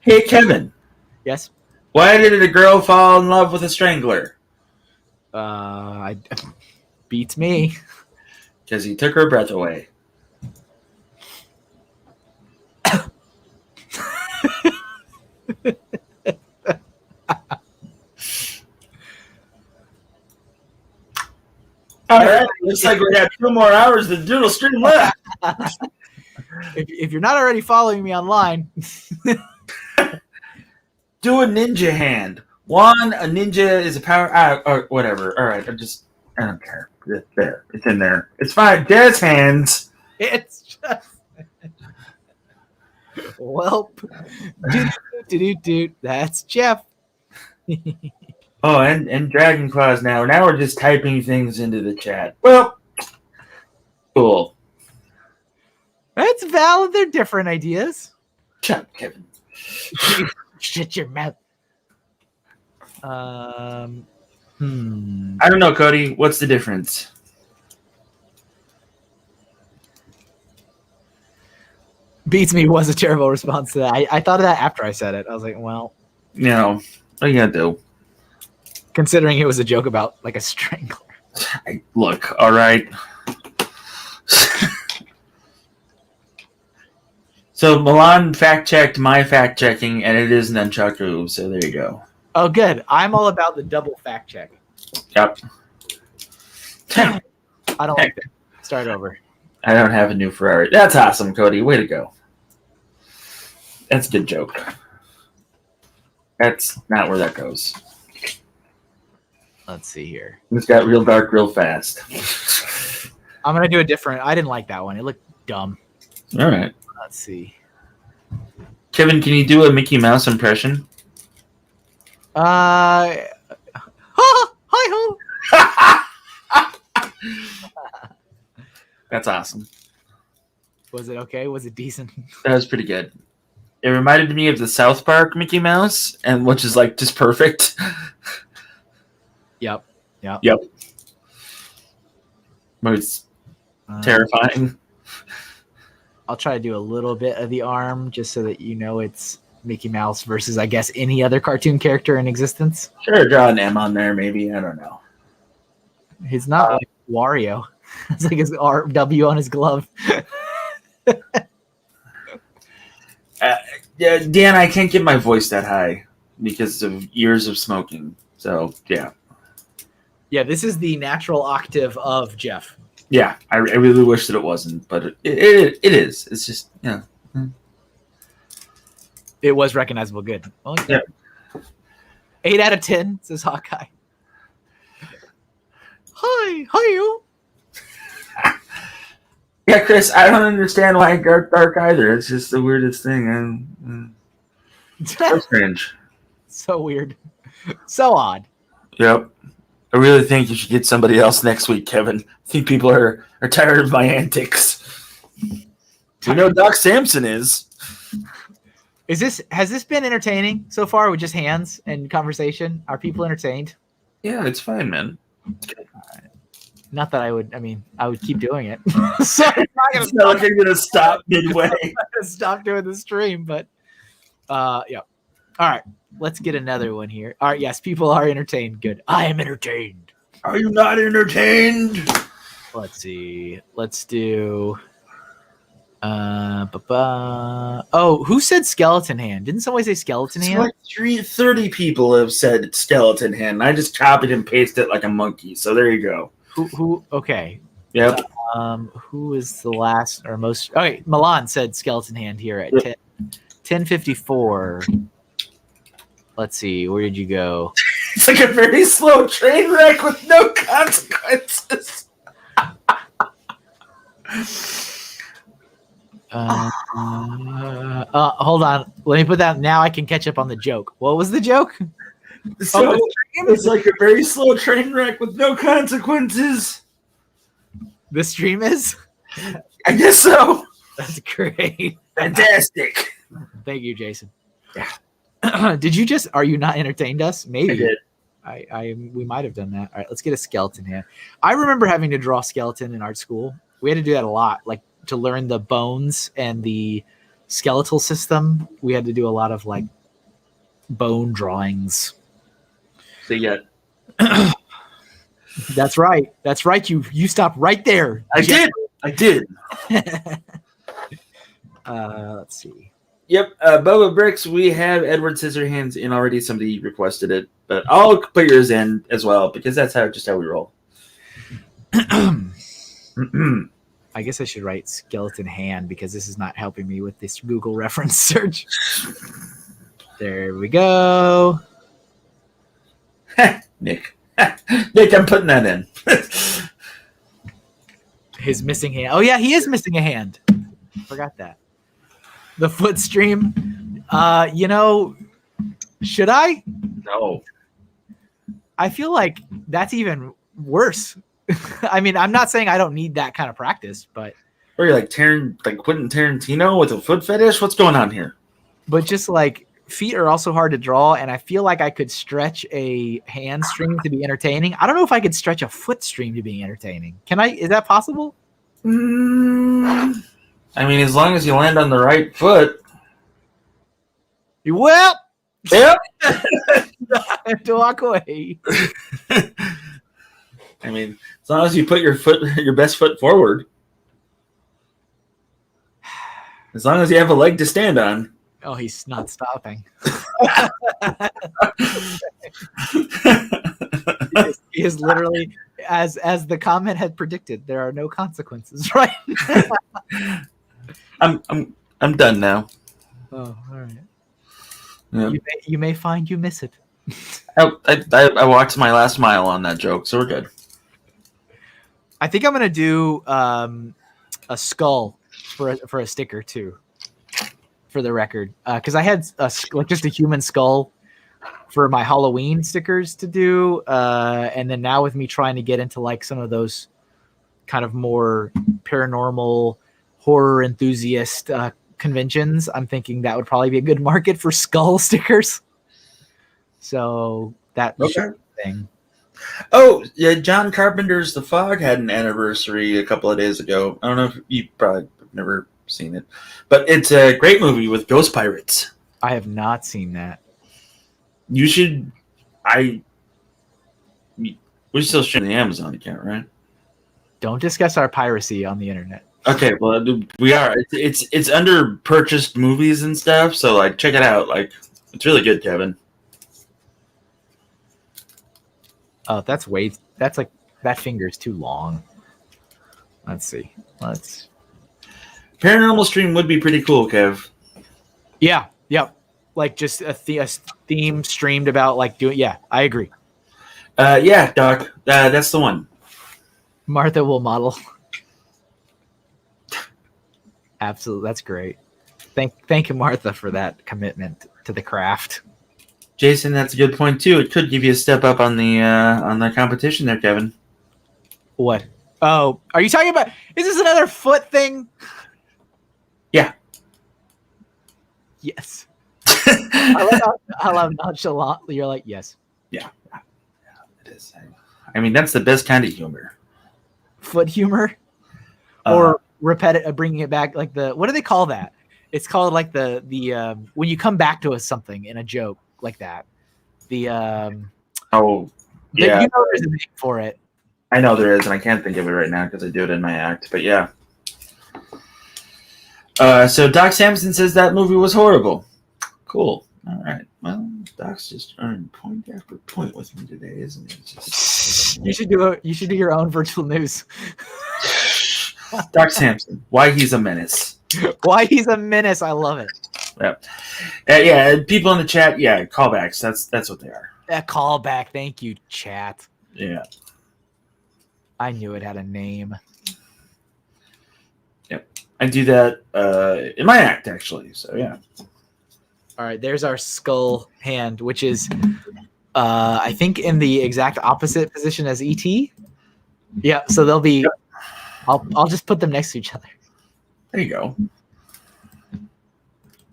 Hey, Kevin. Yes. Why did a girl fall in love with a strangler? Beats me. Because he took her breath away. All right, looks like we got 2 more hours of the doodle stream left. If you're not already following me online, do a ninja hand. One, a ninja is a power, or whatever. All right, I don't care. It's there. It's in there. It's fine. Jazz hands. It's just. Welp. Do. That's Jeff. Oh, and Dragon Claws now. Now we're just typing things into the chat. Well, cool. That's valid. They're different ideas. Shut up, Kevin. Shut your mouth. I don't know, Cody. What's the difference? Beats me was a terrible response to that. I thought of that after I said it. I was like, well, What are you gonna do? Considering it was a joke about like a strangler. Look, all right. So Milan fact-checked my fact-checking, and it is nunchaku, so there you go. Oh, good. I'm all about the double fact check. Yep. I don't like that. Start over. I don't have a new Ferrari. That's awesome, Cody. Way to go. That's a good joke. That's not where that goes. Let's see here. It's got real dark real fast. I'm going to do a different. I didn't like that one. It looked dumb. All right. Let's see. Kevin, can you do a Mickey Mouse impression? Hi-ho. That's awesome. Was it okay? Was it decent? That was pretty good. It reminded me of the South Park Mickey Mouse, and which is like just perfect. Yep. But it's terrifying. I'll try to do a little bit of the arm just so that you know it's Mickey Mouse versus, I guess, any other cartoon character in existence. Sure, draw an M on there, maybe. I don't know. He's not like Wario. It's like his W on his glove. Yeah, Dan, I can't get my voice that high because of years of smoking. So, yeah. Yeah, this is the natural octave of Jeff. Yeah, I really wish that it wasn't, but it is. It's just, It was recognizable. Good. Well, yeah. 8 out of 10, says Hawkeye. Hi. Yeah, Chris, I don't understand why it got dark either. It's just the weirdest thing. So strange. So weird. So odd. Yep. I really think you should get somebody else next week, Kevin. I think people are tired of my antics. We know Doc Samson is. Has this been entertaining so far with just hands and conversation? Are people entertained? Yeah, it's fine, man. Not that I would keep doing it. So It's not like I'm going to stop midway. I'm not gonna stop doing the stream, but yeah. All right, let's get another one here. All right, yes, people are entertained. Good. I am entertained. Are you not entertained? Let's see. Let's do. Oh, who said skeleton hand? Didn't somebody say skeleton hand? Like 30 people have said skeleton hand. I just copied and pasted it like a monkey. So there you go. Who? Okay. Yep. Who is the last or most? Okay, Milan said skeleton hand here at 10:54. Let's see. Where did you go? It's like a very slow train wreck with no consequences. Hold on. Let me put that. Now I can catch up on the joke. What was the joke? So it's like a very slow train wreck with no consequences. The stream is? I guess so. That's great. Fantastic. Thank you, Jason. Yeah. Did you just? Are you not entertained us? Maybe. I did. We might have done that. All right, let's get a skeleton hand. I remember having to draw skeleton in art school. We had to do that a lot, like to learn the bones and the skeletal system. We had to do a lot of like bone drawings. So yeah. That's right. That's right. You stopped right there. I did. Let's see. Yep, Boba Bricks, we have Edward Scissorhands in already. Somebody requested it, but I'll put yours in as well because that's how we roll. I guess I should write skeleton hand because this is not helping me with this Google reference search. There we go. Nick, I'm putting that in. His missing hand. Oh yeah, he is missing a hand. Forgot that. The foot stream. Should I? No. I feel like that's even worse. I mean, I'm not saying I don't need that kind of practice, but Or are you like Quentin Tarantino with a foot fetish? What's going on here? But just like feet are also hard to draw, and I feel like I could stretch a hand stream to be entertaining. I don't know if I could stretch a foot stream to be entertaining. Can I? Is that possible? I mean, as long as you land on the right foot. Well, Yep. to walk away. I mean, as long as you put your best foot forward. As long as you have a leg to stand on. Oh, he's not stopping. he is literally, as the comment had predicted, there are no consequences, right? I'm done now. Oh, all right. Yeah. You may find you miss it. I watched my last mile on that joke, so we're good. I think I'm gonna do a skull for a sticker too, for the record, because I had just a human skull for my Halloween stickers to do, and then now with me trying to get into like some of those kind of more paranormal horror enthusiast conventions, I'm thinking that would probably be a good market for skull stickers. So that thing. Oh, yeah, John Carpenter's The Fog had an anniversary a couple of days ago. I don't know if you probably have never seen it, but it's a great movie with ghost pirates. I have not seen that. You should. We're still streaming the Amazon account, right? Don't discuss our piracy on the internet. Okay, well, we are. It's under purchased movies and stuff, so like check it out. Like, it's really good, Kevin. Oh, that's like that finger's too long. Let's see. Paranormal stream would be pretty cool, Kev. Yeah. Yep. Like just a theme streamed about like doing. Yeah, I agree. Yeah, Doc. That's the one. Martha will model. Absolutely, that's great. Thank you, Martha, for that commitment to the craft. Jason, that's a good point too. It could give you a step up on the competition there, Kevin. What? Oh, are you talking about? Is this another foot thing? Yeah. Yes. I love nonchalant. You're like, yes. Yeah, it is. I mean, that's the best kind of humor. Foot humor, or repetitive, bringing it back. Like what do they call that? It's called like the when you come back to something in a joke. Like that, you know, there's a name for it. I know there is, and I can't think of it right now because I do it in my act. But yeah. So Doc Samson says that movie was horrible. Cool. All right. Well, Doc's just earned point after point with me today, isn't he? You should do your own virtual news. Doc Samson, why he's a menace. Why he's a menace. I love it. Yeah, people in the chat, yeah, callbacks. That's what they are. A callback. Thank you, chat. Yeah. I knew it had a name. Yep. I do that in my act, actually. So, yeah. All right, there's our skull hand, which is, I think, in the exact opposite position as ET. Yeah, so they'll be... Yep. I'll just put them next to each other. There you go.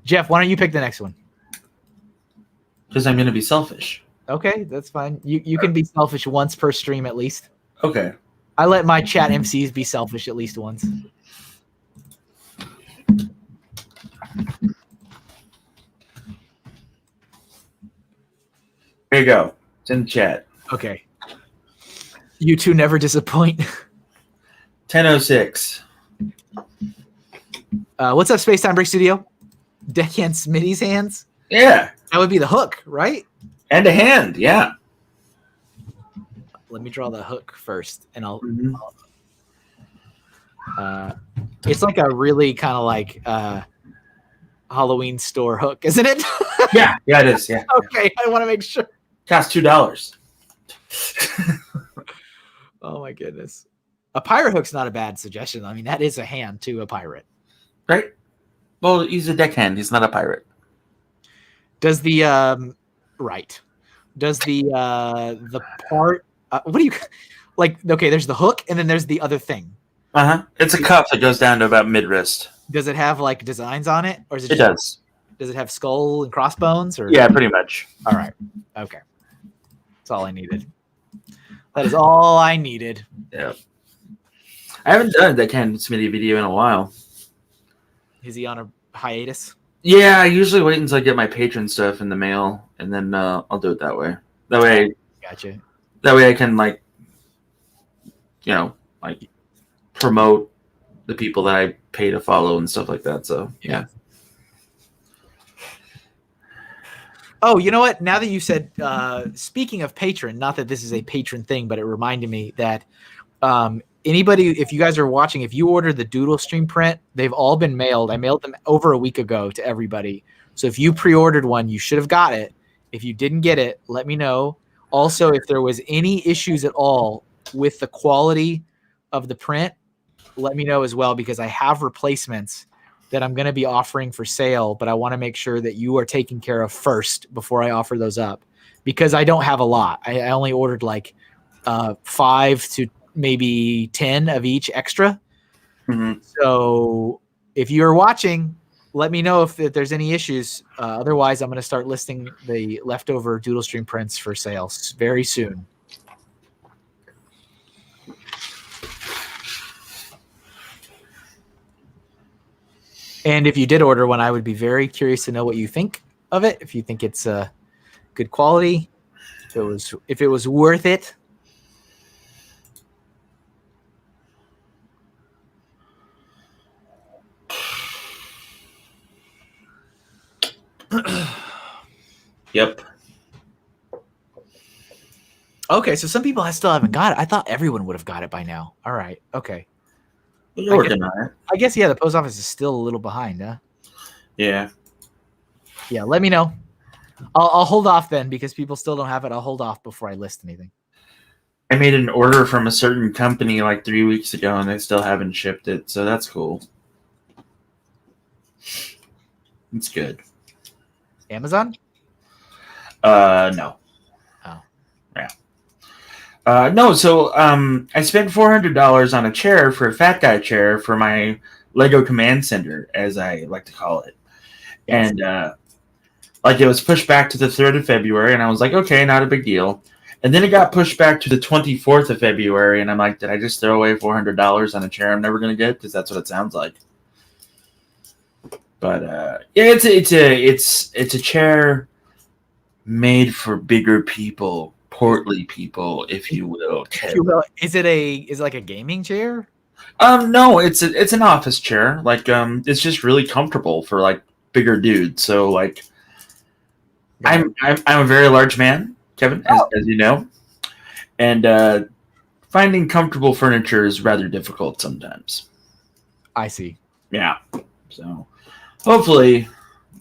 Jeff, why don't you pick the next one? Because I'm going to be selfish. Okay, that's fine. You can be selfish once per stream at least. Okay. I let my chat MCs be selfish at least once. There you go. It's in the chat. Okay. You two never disappoint. 10:06. What's up, Spacetime Break Studio? Deckhand Smitty's hands? Yeah. That would be the hook, right? And a hand, yeah. Let me draw the hook first, and I'll it's like a really kind of like Halloween store hook, isn't it? Yeah, it is. Yeah. Okay, I want to make sure. Costs $2. Oh my goodness. A pirate hook's not a bad suggestion. I mean, that is a hand to a pirate. Right? Well, he's a deckhand. He's not a pirate. Does the part what do you like? Okay, there's the hook and then there's the other thing. It's a cuff that goes down to about mid wrist. Does it have like designs on it, or is it? It does. Does it have skull and crossbones? Or yeah, pretty much. All right. Okay. That's all I needed. That is all I needed. Yeah. I haven't done that kind of Smitty video in a while. Is he on a hiatus? Yeah, I usually wait until I get my patron stuff in the mail, and then I'll do it that way. That way, Gotcha. That way I can promote the people that I pay to follow and stuff like that. So yeah. Oh, you know what? Now that you said, speaking of patron, not that this is a patron thing, but it reminded me that anybody, if you guys are watching, if you order the Doodle Stream print, they've all been mailed. I mailed them over a week ago to everybody. So if you pre-ordered one, you should have got it. If you didn't get it, let me know. Also, if there was any issues at all with the quality of the print, let me know as well, because I have replacements that I'm going to be offering for sale, but I want to make sure that you are taken care of first before I offer those up, because I don't have a lot. I only ordered like 5 to maybe 10 of each extra. Mm-hmm. So if you're watching, let me know if there's any issues. Otherwise, I'm going to start listing the leftover Doodle Stream prints for sales very soon. And if you did order one, I would be very curious to know what you think of it. If you think it's good quality, if it was worth it. Yep. Okay, so some people still haven't got it. I thought everyone would have got it by now. All right. Okay. You're working on it. I guess, yeah, the post office is still a little behind, huh? Yeah. Yeah, let me know. I'll hold off then, because people still don't have it. I'll hold off before I list anything. I made an order from a certain company like 3 weeks ago, and they still haven't shipped it, so that's cool. It's good. Amazon? No. Oh. Yeah. No, so I spent $400 on a chair for a fat guy chair for my Lego Command Center, as I like to call it. Yes. And it was pushed back to the 3rd of February, and I was like, okay, not a big deal. And then it got pushed back to the 24th of February, and I'm like, did I just throw away $400 on a chair I'm never going to get? Because that's what it sounds like. But yeah, it's a chair made for bigger people, portly people, if you will. Is it like a gaming chair? No, it's an office chair. It's just really comfortable for like bigger dudes. So like, I'm a very large man, Kevin, as you know, and finding comfortable furniture is rather difficult sometimes. I see. Yeah. So hopefully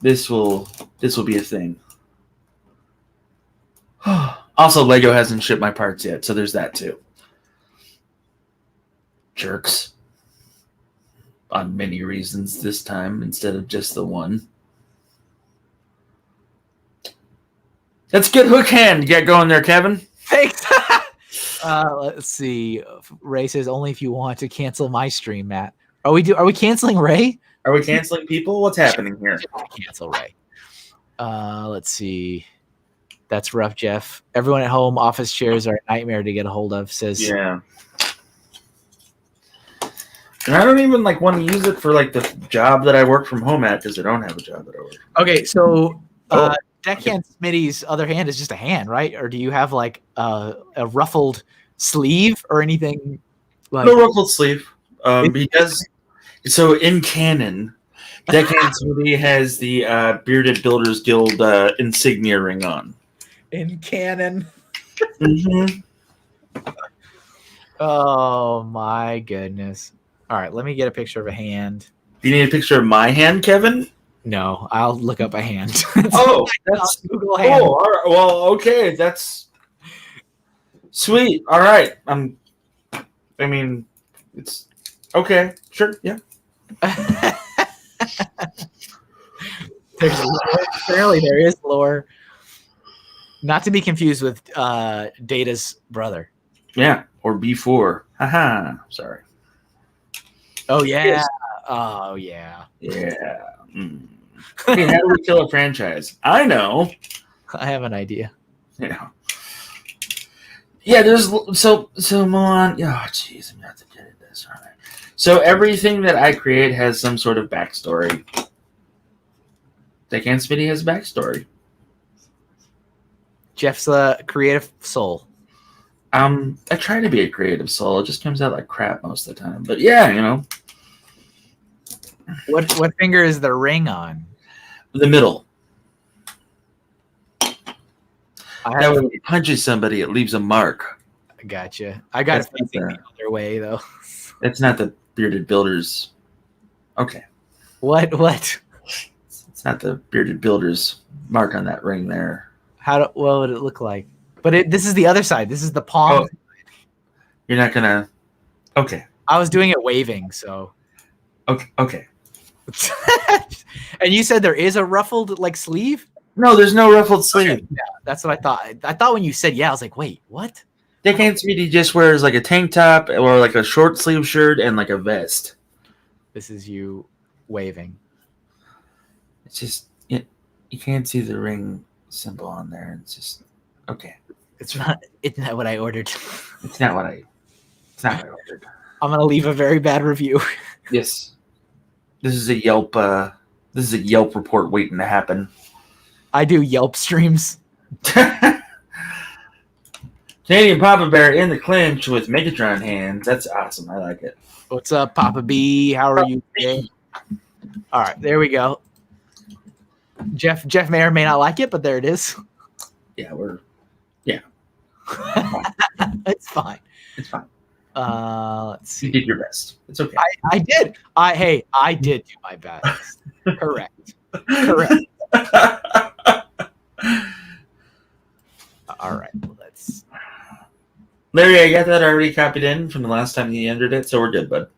this will be a thing. Also, Lego hasn't shipped my parts yet, so there's that too. Jerks. On many reasons this time instead of just the one. That's a good hook hand you got going there, Kevin. Thanks. Let's see. Ray says only if you want to cancel my stream, Matt. Are we canceling Ray? Are we canceling people? What's happening here? Cancel Ray. Let's see. That's rough, Jeff. Everyone at home, office chairs are a nightmare to get a hold of, says. Yeah. And I don't even want to use it for the job that I work from home at, because I don't have a job that I work from. Okay, so Deckhand Smitty's other hand is just a hand, right? Or do you have a ruffled sleeve or anything? No ruffled sleeve. Because so in canon, Deckhand Smitty has the Bearded Builders Guild insignia ring on. In canon. Mm-hmm. Oh my goodness. All right, let me get a picture of a hand. Do you need a picture of my hand, Kevin? No, I'll look up a hand. Oh, that's Google hand. All right. Well, okay, that's sweet. All right. It's okay. Sure. Yeah. There's lore. Apparently there is lore. Not to be confused with Data's brother. Yeah, or B4. Haha. Sorry. Oh yeah. Yes. Oh yeah. Yeah. Mm. Hey, how do we kill a franchise? I know. I have an idea. Yeah. Yeah, there's so Milan. Oh, jeez, I'm gonna have to get into this. All right. So everything that I create has some sort of backstory. Deckhand Smitty has a backstory. Jeff's a creative soul. I try to be a creative soul. It just comes out like crap most of the time. But yeah, you know, What finger is the ring on? the middle. I That way, when he punches somebody, it leaves a mark. gotcha. I got it That's not facing the- the other way though. That's not the bearded builders. Okay, What? it's not the bearded builders mark on that ring there. What would it look like? But this is the other side. This is the palm. Oh, you're not gonna. Okay. I was doing it waving, so. Okay. And you said there is a ruffled like sleeve? No, there's no ruffled sleeve. Okay, yeah, that's what I thought. I thought when you said I was like, wait, what? Deckhand Smitty just wears like a tank top or like a short sleeve shirt and like a vest. This is you waving. It's just you can't see the ring symbol on there. It's just okay. It's not what I ordered. It's not what I ordered. I'm gonna leave a very bad review. Yes. This is a Yelp report waiting to happen. I do Yelp streams. Canadian Papa Bear in the clinch with Megatron hands. That's awesome. I like it. What's up, Papa B? How are you today? All right, there we go. Jeff may or may not like it, but there it is. Yeah, It's fine. it's fine. Let's see. You did your best. It's okay. I did. I did do my best. Correct. All right, let's. Larry, I got that already copied in from the last time he entered it, so we're good, bud.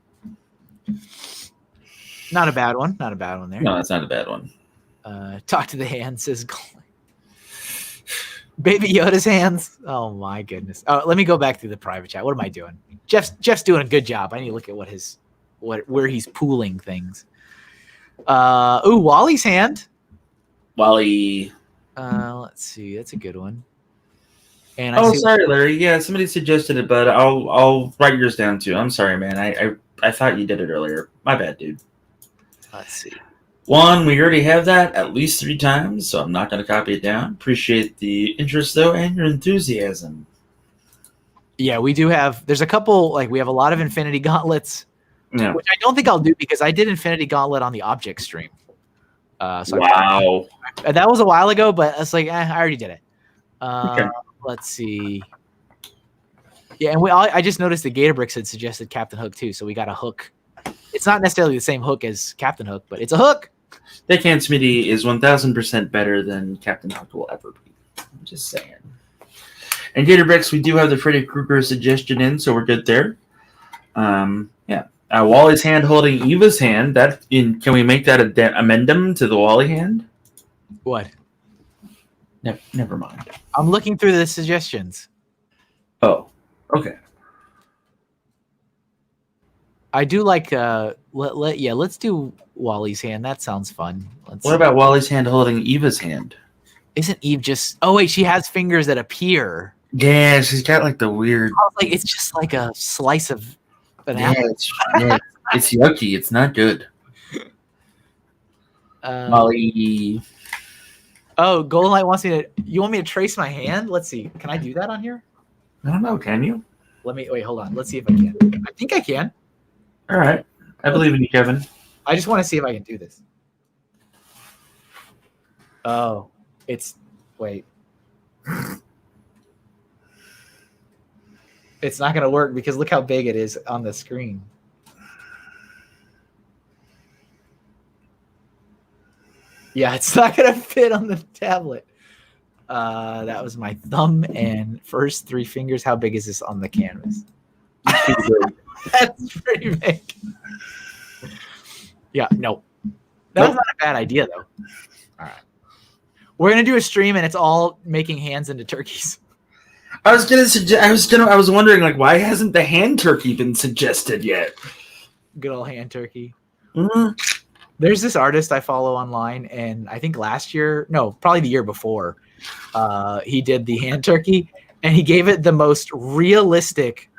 Not a bad one. Not a bad one there. No, that's not a bad one. Talk to the hand, says Golden. Baby Yoda's hands. Oh my goodness. Oh, let me go back through the private chat. What am I doing? Jeff's doing a good job. I need to look at where he's pooling things. Wally's hand. Wally. Let's see. That's a good one. And Sorry, Larry. Yeah, somebody suggested it, but I'll write yours down too. I'm sorry, man. I thought you did it earlier. My bad, dude. Let's see. One, we already have that at least 3 times, so I'm not going to copy it down. Appreciate the interest, though, and your enthusiasm. Yeah, we do have. There's a couple. Like we have a lot of Infinity Gauntlets, Yeah. which I don't think I'll do because I did Infinity Gauntlet on the Object stream. So Wow. that was a while ago, but it's like I already did it. Okay. Let's see. Yeah, and I just noticed that Gator Bricks had suggested Captain Hook too, so we got a hook. It's not necessarily the same hook as Captain Hook, but it's a hook. Deckhand Smitty is 1,000% better than Captain Hook will ever be. I'm just saying. And Gator Bricks, we do have the Freddy Krueger suggestion in, so we're good there. Yeah. Wally's hand holding Eva's hand. Can we make that amendum to the Wally hand? What? Never mind. I'm looking through the suggestions. Oh, okay. I do like let's do Wally's hand. That sounds fun. What about Wally's hand holding Eva's hand? Isn't Eve just? Oh wait, she has fingers that appear. Yeah, she's got like the weird. I was like, it's just like a slice of an apple. It's yucky. It's not good. Molly. Oh, Golden Light wants me to. You want me to trace my hand? Let's see. Can I do that on here? I don't know. Can you? Wait. Hold on. Let's see if I can. I think I can. All right. I believe in you, Kevin. I just want to see if I can do this. Oh, wait. It's not going to work because look how big it is on the screen. Yeah, it's not going to fit on the tablet. That was my thumb and first 3 fingers. How big is this on the canvas? That's pretty big. Yeah, no. That was not a bad idea, though. All right. We're going to do a stream, and it's all making hands into turkeys. I was wondering, like, why hasn't the hand turkey been suggested yet? Good old hand turkey. Mm. There's this artist I follow online, and I think probably the year before, he did the hand turkey, and he gave it the most realistic,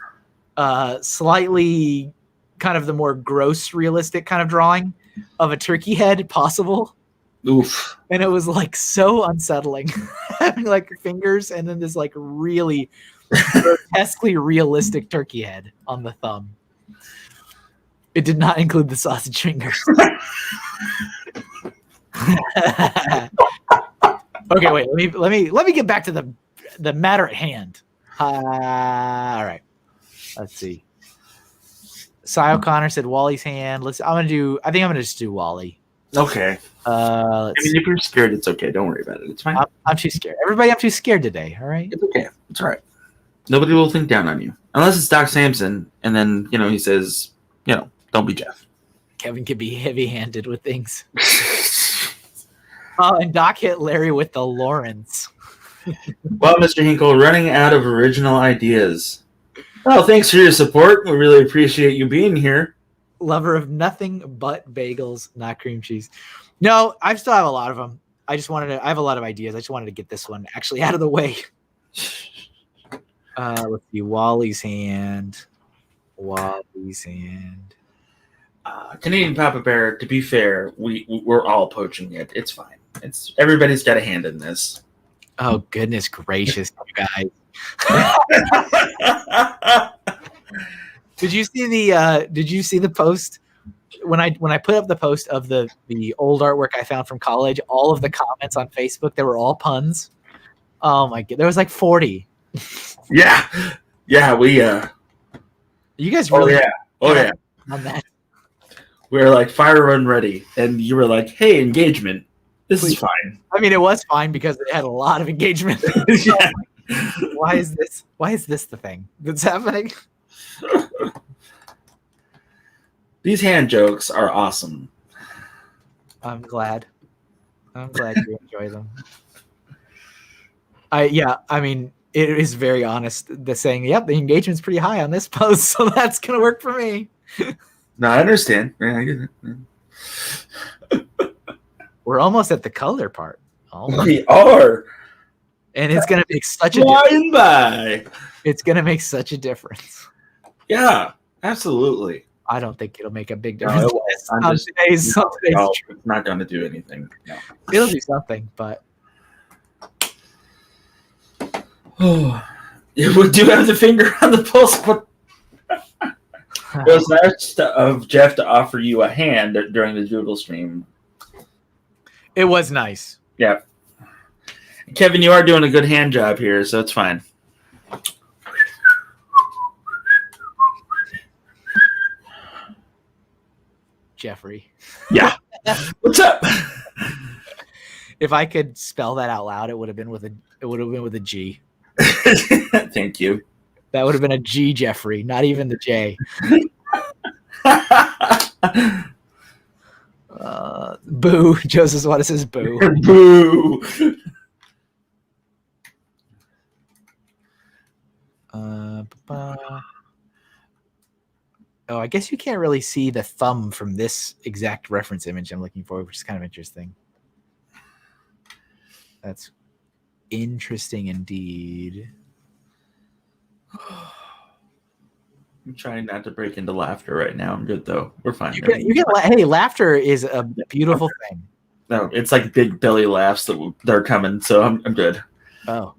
slightly kind of the more gross realistic kind of drawing of a turkey head possible. Oof. And it was like so unsettling having like fingers and then this like really grotesquely realistic turkey head on the thumb. It did not include the sausage fingers. Okay, wait. Let me get back to the matter at hand. All right. Let's see. Cy O'Connor said Wally's hand. I think I'm gonna just do Wally. Okay. If you're scared, it's okay. Don't worry about it. It's fine. I'm too scared. Everybody, I'm too scared today. All right. It's okay. It's all right. Nobody will think down on you unless it's Doc Samson, and then he says, don't be Jeff. Kevin can be heavy-handed with things. Oh, and Doc hit Larry with the Lawrence. Well, Mr. Hinkle, running out of original ideas. Well, thanks for your support. We really appreciate you being here. Lover of nothing but bagels, not cream cheese. No, I still have a lot of them. I have a lot of ideas. I just wanted to get this one actually out of the way. Let's see. Wally's hand. Canadian Papa Bear, to be fair, we're all poaching it. It's fine. Everybody's got a hand in this. Oh, goodness gracious, you guys. Did you see the post when I put up the post of the old artwork I found from college? All of the comments on Facebook, they were all puns. Oh my god, there was like 40. Yeah. You guys really? Oh yeah. On that. We were like fire run ready, and you were like, "Hey, engagement. This is fine." I mean, it was fine because it had a lot of engagement. Yeah. Why is this the thing that's happening? These hand jokes are awesome. I'm glad you enjoy them. I mean, it is very honest. The saying, "Yep, the engagement's pretty high on this post, so that's gonna work for me." No, I understand. Yeah, I get it. We're almost at the color part. We are, and it's gonna make such a flying by. It's gonna make such a difference. Yeah, absolutely. I don't think it'll make a big difference. No, it's not going to do anything. No. It'll do something, but we do have the finger on the pulse. But it was nice of Jeff to offer you a hand during the Doodle stream. It was nice. Yeah. Kevin, you are doing a good hand job here, so it's fine. Jeffrey. Yeah. What's up? If I could spell that out loud, it would have been with a G. Thank you. That would have been a G, Jeffrey, not even the J. Boo. Joseph Swada says boo. Boo. Oh, I guess you can't really see the thumb from this exact reference image I'm looking for, which is kind of interesting. That's interesting indeed. I'm trying not to break into laughter right now. I'm good though. We're fine. Hey, laughter is a beautiful thing. No, it's like big belly laughs that are coming, so I'm good. Oh.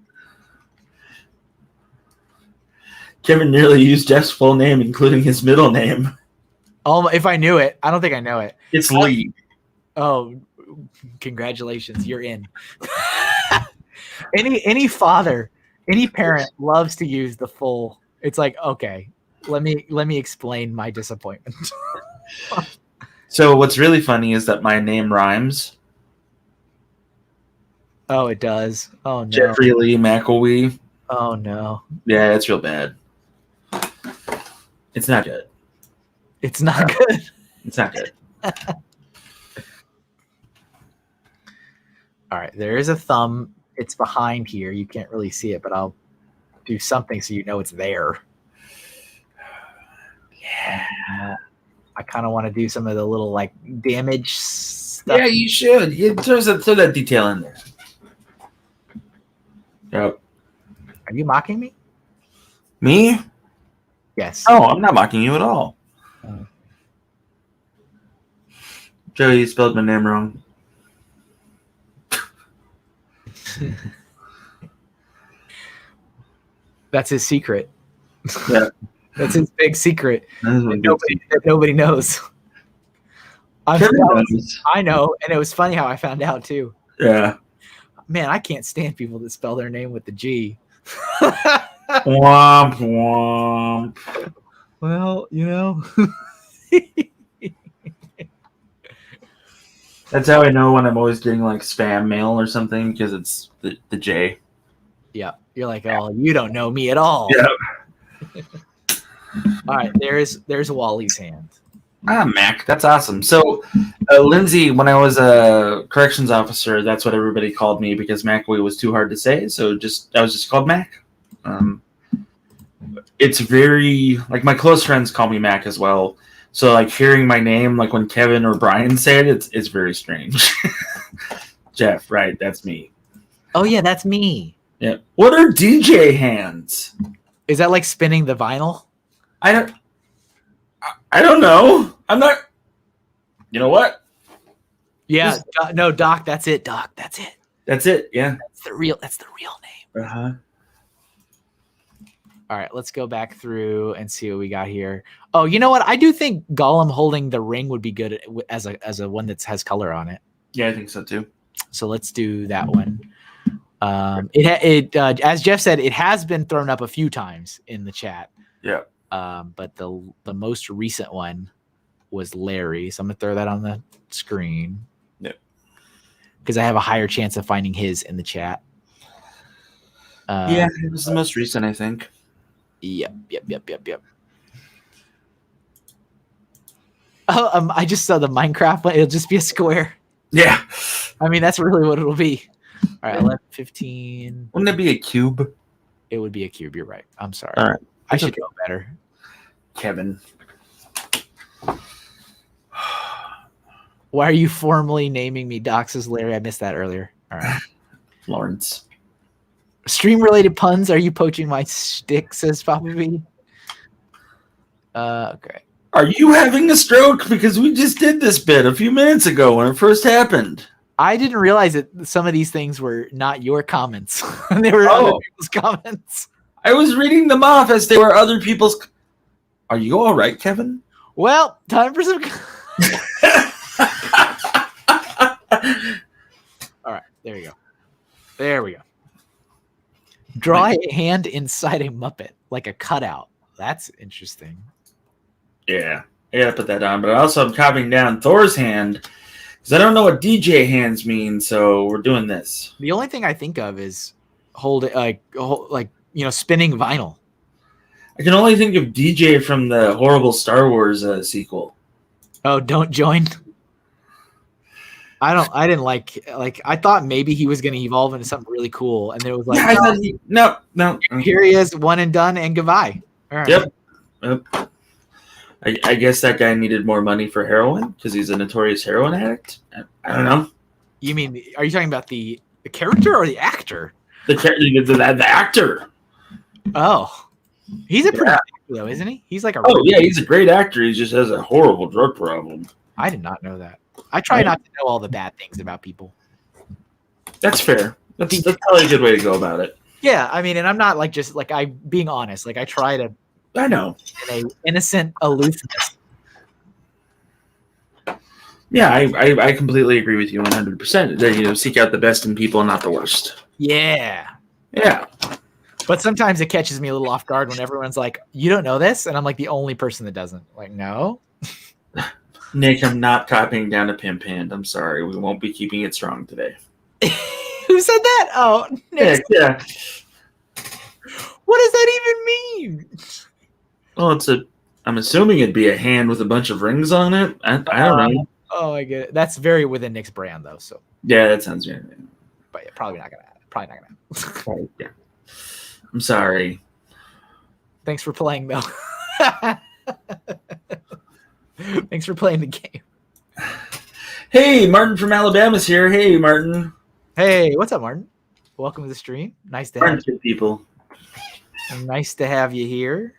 Kevin nearly used Jeff's full name, including his middle name. Oh, if I knew it. I don't think I know it. It's Lee. Oh, congratulations. You're in. Any father, any parent loves to use the full. It's like, okay, let me explain my disappointment. So what's really funny is that my name rhymes. Oh, it does. Oh no. Jeffrey Lee McElwee. Oh no. Yeah, it's real bad. It's not good. It's not good. It's not good. All right, there is a thumb. It's behind here. You can't really see it, but I'll do something so you know it's there. Yeah. I kind of want to do some of the little like damage stuff. Yeah, you should. Throw that detail in there. Yep. Are you mocking me? Me? Yes. Oh, I'm not mocking you at all. Joe, you spelled my name wrong. That's his secret. Yeah. That's his big secret that nobody knows. I know, and it was funny how I found out too. Yeah. Man, I can't stand people that spell their name with the G. Womp womp. Well, That's how I know when I'm always getting like spam mail or something, because it's the J. Yeah, you're like, oh, you don't know me at all. Yeah. All right, there's Wally's hand. Mac, that's awesome. So, Lindsay, when I was a corrections officer, that's what everybody called me because McAwee was too hard to say. So I was just called Mac. It's very like my close friends call me Mac as well. So like hearing my name, like when Kevin or Brian say it, it's very strange. Jeff, right? That's me. Oh yeah, that's me. Yeah. What are DJ hands? Is that like spinning the vinyl? I don't know. I'm not. You know what? Yeah. No, Doc. That's it. Doc. That's it. That's it. Yeah. That's the real name. Uh-huh. All right, let's go back through and see what we got here. Oh, you know what? I do think Gollum holding the ring would be good as a one that has color on it. Yeah, I think so too. So let's do that one. As Jeff said, it has been thrown up a few times in the chat. Yeah. But the most recent one was Larry. So I'm gonna throw that on the screen. Yep. Because I have a higher chance of finding his in the chat. Yeah, it was the most recent, I think. Yep. Oh, I just saw the Minecraft one. It'll just be a square. Yeah. I mean, that's really what it'll be. All right, 11, 15. Wouldn't it be a cube? It would be a cube. You're right. I'm sorry. All right. I should know better. Kevin. Why are you formally naming me Dox's Larry? I missed that earlier. All right. Lawrence. Stream-related puns. Are you poaching my stick, says Papa B. Okay. Are you having a stroke? Because we just did this bit a few minutes ago when it first happened. I didn't realize that some of these things were not your comments. They were other people's comments. I was reading them off as they were other people's. Are you all right, Kevin? Well, time for some. All right. There you go. There we go. Draw a hand inside a Muppet, like a cutout. That's interesting. Yeah, I gotta put that on. But also, I'm copying down Thor's hand because I don't know what DJ hands mean. So we're doing this. The only thing I think of is spinning vinyl. I can only think of DJ from the horrible Star Wars sequel. Oh, don't join. I didn't like I thought maybe he was going to evolve into something really cool, and then it was like, no. Here he is, one and done, and goodbye. All right. Yep. I guess that guy needed more money for heroin because he's a notorious heroin addict. I don't know. You mean, are you talking about the character or the actor? The actor. Oh, he's a pretty actor though, isn't he? He's like a. Oh yeah, he's a great actor. He just has a horrible drug problem. I did not know that. I try not to know all the bad things about people. That's fair. That's probably a good way to go about it. Yeah, I mean, and I'm not like just like being honest. Like I try to. I know. In a innocent aloofness. Yeah, I completely agree with you 100%. That seek out the best in people, not the worst. Yeah. Yeah. But sometimes it catches me a little off guard when everyone's like, "You don't know this," and I'm like the only person that doesn't. Like, no. Nick, I'm not copying down a pimp hand. I'm sorry. We won't be keeping it strong today. Who said that? Oh, Nick. Yeah. What does that even mean? Well, I'm assuming it'd be a hand with a bunch of rings on it. I don't know. Oh, I get it. That's very within Nick's brand, though. So yeah, that sounds right. But yeah, probably not gonna. Yeah. I'm sorry. Thanks for playing, though. Thanks for playing the game. Hey, Martin from Alabama's here. Hey, Martin. Hey, what's up, Martin? Welcome to the stream. Nice to have you. People. Nice to have you here.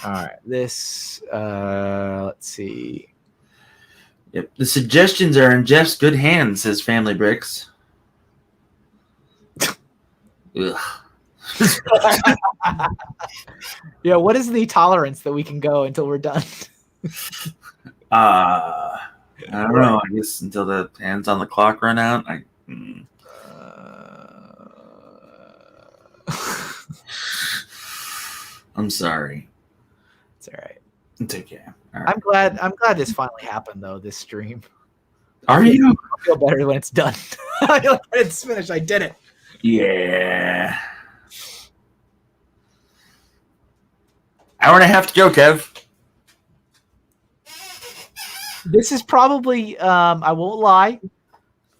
All right, this. Let's see. Yep, the suggestions are in Jeff's good hands, says Family Bricks. Ugh. Yeah, what is the tolerance that we can go until we're done? I don't know. I guess until the hands on the clock run out. I'm sorry. It's all right. It's okay. All right. I'm glad this finally happened though. This stream. Are you? I feel better when it's done. I feel like when it's finished. I did it. Yeah. Hour and a half to go, Kev. This is probably, I won't lie,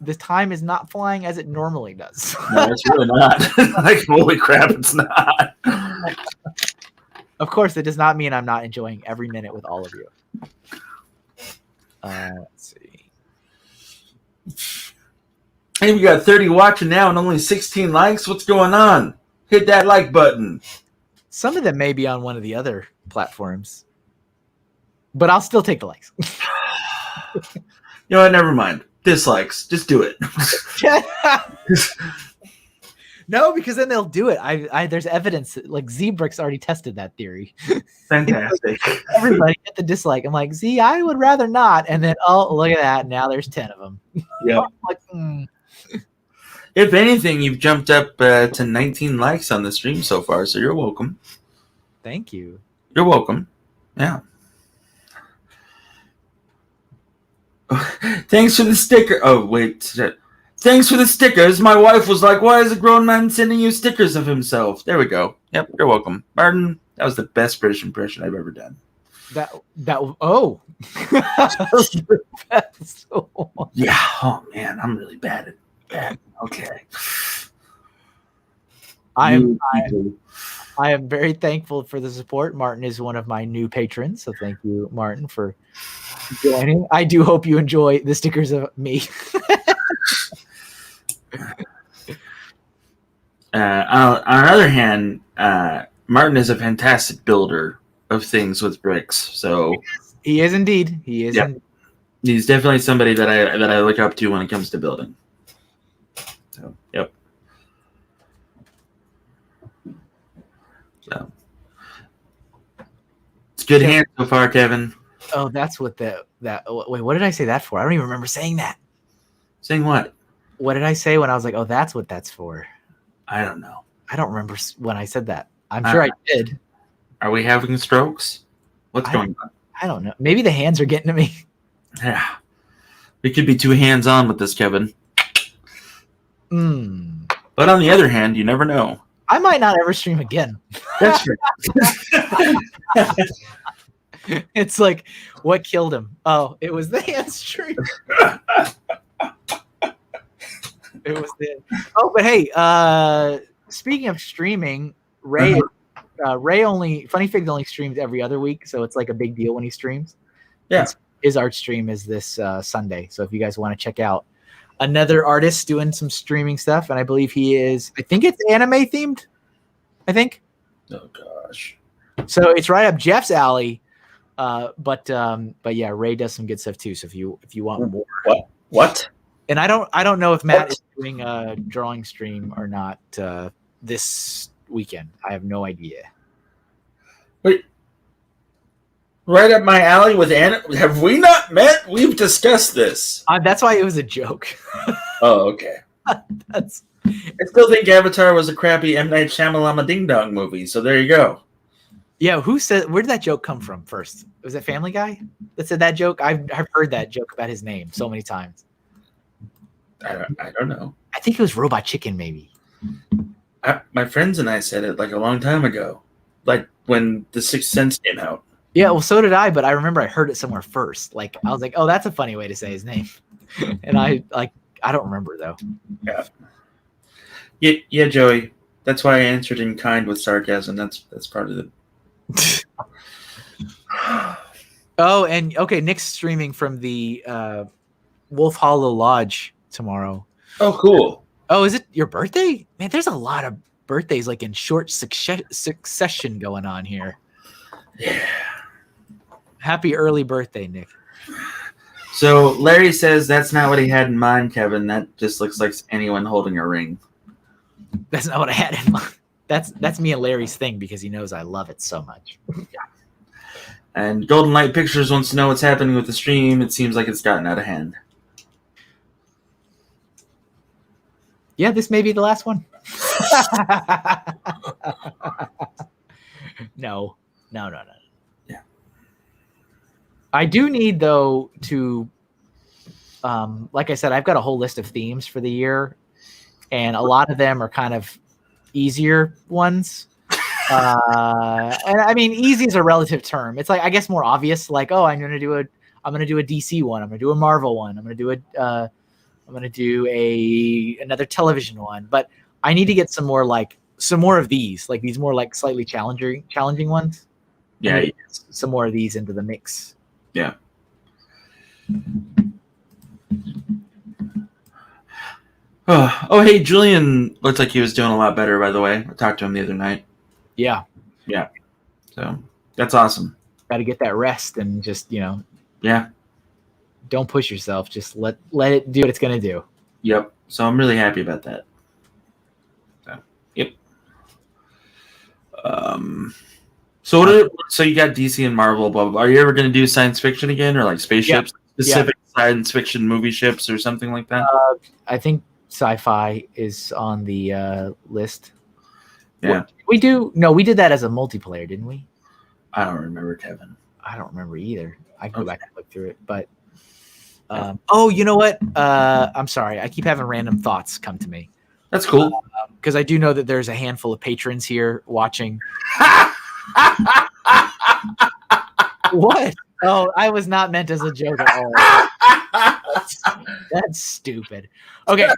the time is not flying as it normally does. No, it's really not. Like, holy crap, it's not. Of course, it does not mean I'm not enjoying every minute with all of you. Let's see. Hey, we got 30 watching now and only 16 likes. What's going on? Hit that like button. Some of them may be on one of the other platforms, but I'll still take the likes. You know what? Never mind. Dislikes. Just do it. No, because then they'll do it. There's evidence that, like, Z-Bricks already tested that theory. Fantastic. Everybody get the dislike. I'm like, Z, I would rather not. And then, oh, look at that. Now there's 10 of them. Yep. Like, If anything, you've jumped up to 19 likes on the stream so far, so you're welcome. Thank you. You're welcome. Yeah. Thanks for the sticker. Oh, wait. Thanks for the stickers. My wife was like, why is a grown man sending you stickers of himself? There we go. Yep, you're welcome. Martin, that was the best British impression I've ever done. Oh. Yeah. Oh, man. I'm really bad at that. Okay. I am very thankful for the support. Martin is one of my new patrons, so thank you, Martin, for joining. I do hope you enjoy the stickers of me. On the other hand, Martin is a fantastic builder of things with bricks. So he is indeed. He is. Yep. He's definitely somebody that I look up to when it comes to building. So, yep. So it's good hand so far, Kevin. Oh, that's what wait, what did I say that for? I don't even remember saying that. Saying what? What did I say when I was like, oh, that's what that's for? I don't know. I don't remember when I said that. I'm sure I did. Are we having strokes? What's going on? I don't know. Maybe the hands are getting to me. Yeah. We could be too hands-on with this, Kevin. But on the other hand, you never know. I might not ever stream again. That's true. It's like, what killed him? Oh, it was the hand stream. It was the. Oh, but hey, speaking of streaming, Ray Funny Fig only streams every other week, so it's like a big deal when he streams. Yeah. His art stream is this Sunday, so if you guys want to check out another artist doing some streaming stuff, and I believe I think it's anime themed. I think. Oh gosh. So it's right up Jeff's alley, but yeah, Ray does some good stuff too. So if you want more, what? And I don't know if Matt is doing a drawing stream or not this weekend. I have no idea. Wait. Right up my alley with Anna. Have we not met? We've discussed this. That's why it was a joke. Oh, okay. I still think Avatar was a crappy M. Night Shyamalan Ding Dong movie, so there you go. Yeah, where did that joke come from first? Was it Family Guy that said that joke? I've heard that joke about his name so many times. I don't know. I think it was Robot Chicken, maybe. My friends and I said it like a long time ago, like when The Sixth Sense came out. Yeah, well, so did I, but I remember I heard it somewhere first. Like, I was like, oh, that's a funny way to say his name. And I don't remember, though. Yeah, Joey. That's why I answered in kind with sarcasm. That's part of it. Oh, and okay, Nick's streaming from the Wolf Hollow Lodge tomorrow. Oh, cool. Oh, is it your birthday? Man, there's a lot of birthdays like in short succession going on here. Yeah. Happy early birthday, Nick. So Larry says that's not what he had in mind, Kevin. That just looks like anyone holding a ring. That's not what I had in mind. That's me and Larry's thing because he knows I love it so much. Yeah. And Golden Light Pictures wants to know what's happening with the stream. It seems like it's gotten out of hand. Yeah, this may be the last one. No. Yeah. I do need, though, to, like I said, I've got a whole list of themes for the year, and a lot of them are kind of easier ones. And I mean, easy is a relative term. It's like, I guess, more obvious. Like, oh, I'm gonna do a DC one. I'm gonna do a Marvel one. I'm gonna do another television one. But I need to get some more of these, like these more like slightly challenging ones. Yeah, some more of these into the mix. Yeah. Oh, hey, Julian looked like he was doing a lot better, by the way. I talked to him the other night. Yeah. So that's awesome. Got to get that rest and just, Yeah. Don't push yourself. Just let it do what it's going to do. Yep. So I'm really happy about that. So, yep. So you got DC and Marvel, blah, blah, blah. Are you ever going to do science fiction again, or like spaceships, specific science fiction movie ships, or something like that? I think sci-fi is on the list. Yeah. We did that as a multiplayer, didn't we? I don't remember, Kevin. I don't remember either. I can go back and look through it, but oh, you know what? I'm sorry. I keep having random thoughts come to me. That's cool. Because I do know that there's a handful of patrons here watching. What? Oh, I was not meant as a joke at all. That's stupid. Okay,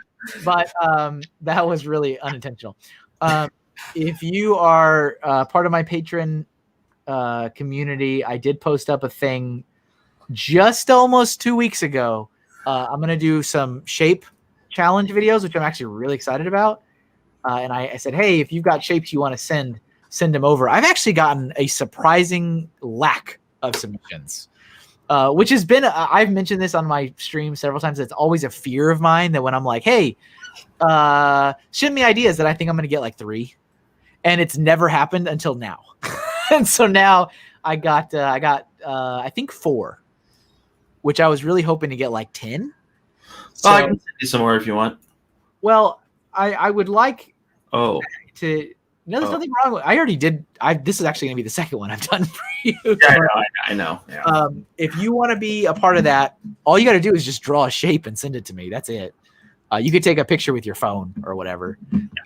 but that was really unintentional. If you are part of my patron community, I did post up a thing just almost 2 weeks ago. I'm going to do some shape challenge videos, which I'm actually really excited about. And I said, hey, if you've got shapes you want to send them over. I've actually gotten a surprising lack of submissions, which has been, I've mentioned this on my stream several times. It's always a fear of mine that when I'm like, hey, send me ideas, that I think I'm going to get like 3. And it's never happened until now. And so now I got I think 4, which I was really hoping to get like 10. So, I can send you some more if you want. Well, I would like to. No, there's nothing wrong with. I already did. This is actually going to be the second one I've done for you. Yeah, I know. Yeah. If you want to be a part of that, all you got to do is just draw a shape and send it to me. That's it. You could take a picture with your phone or whatever.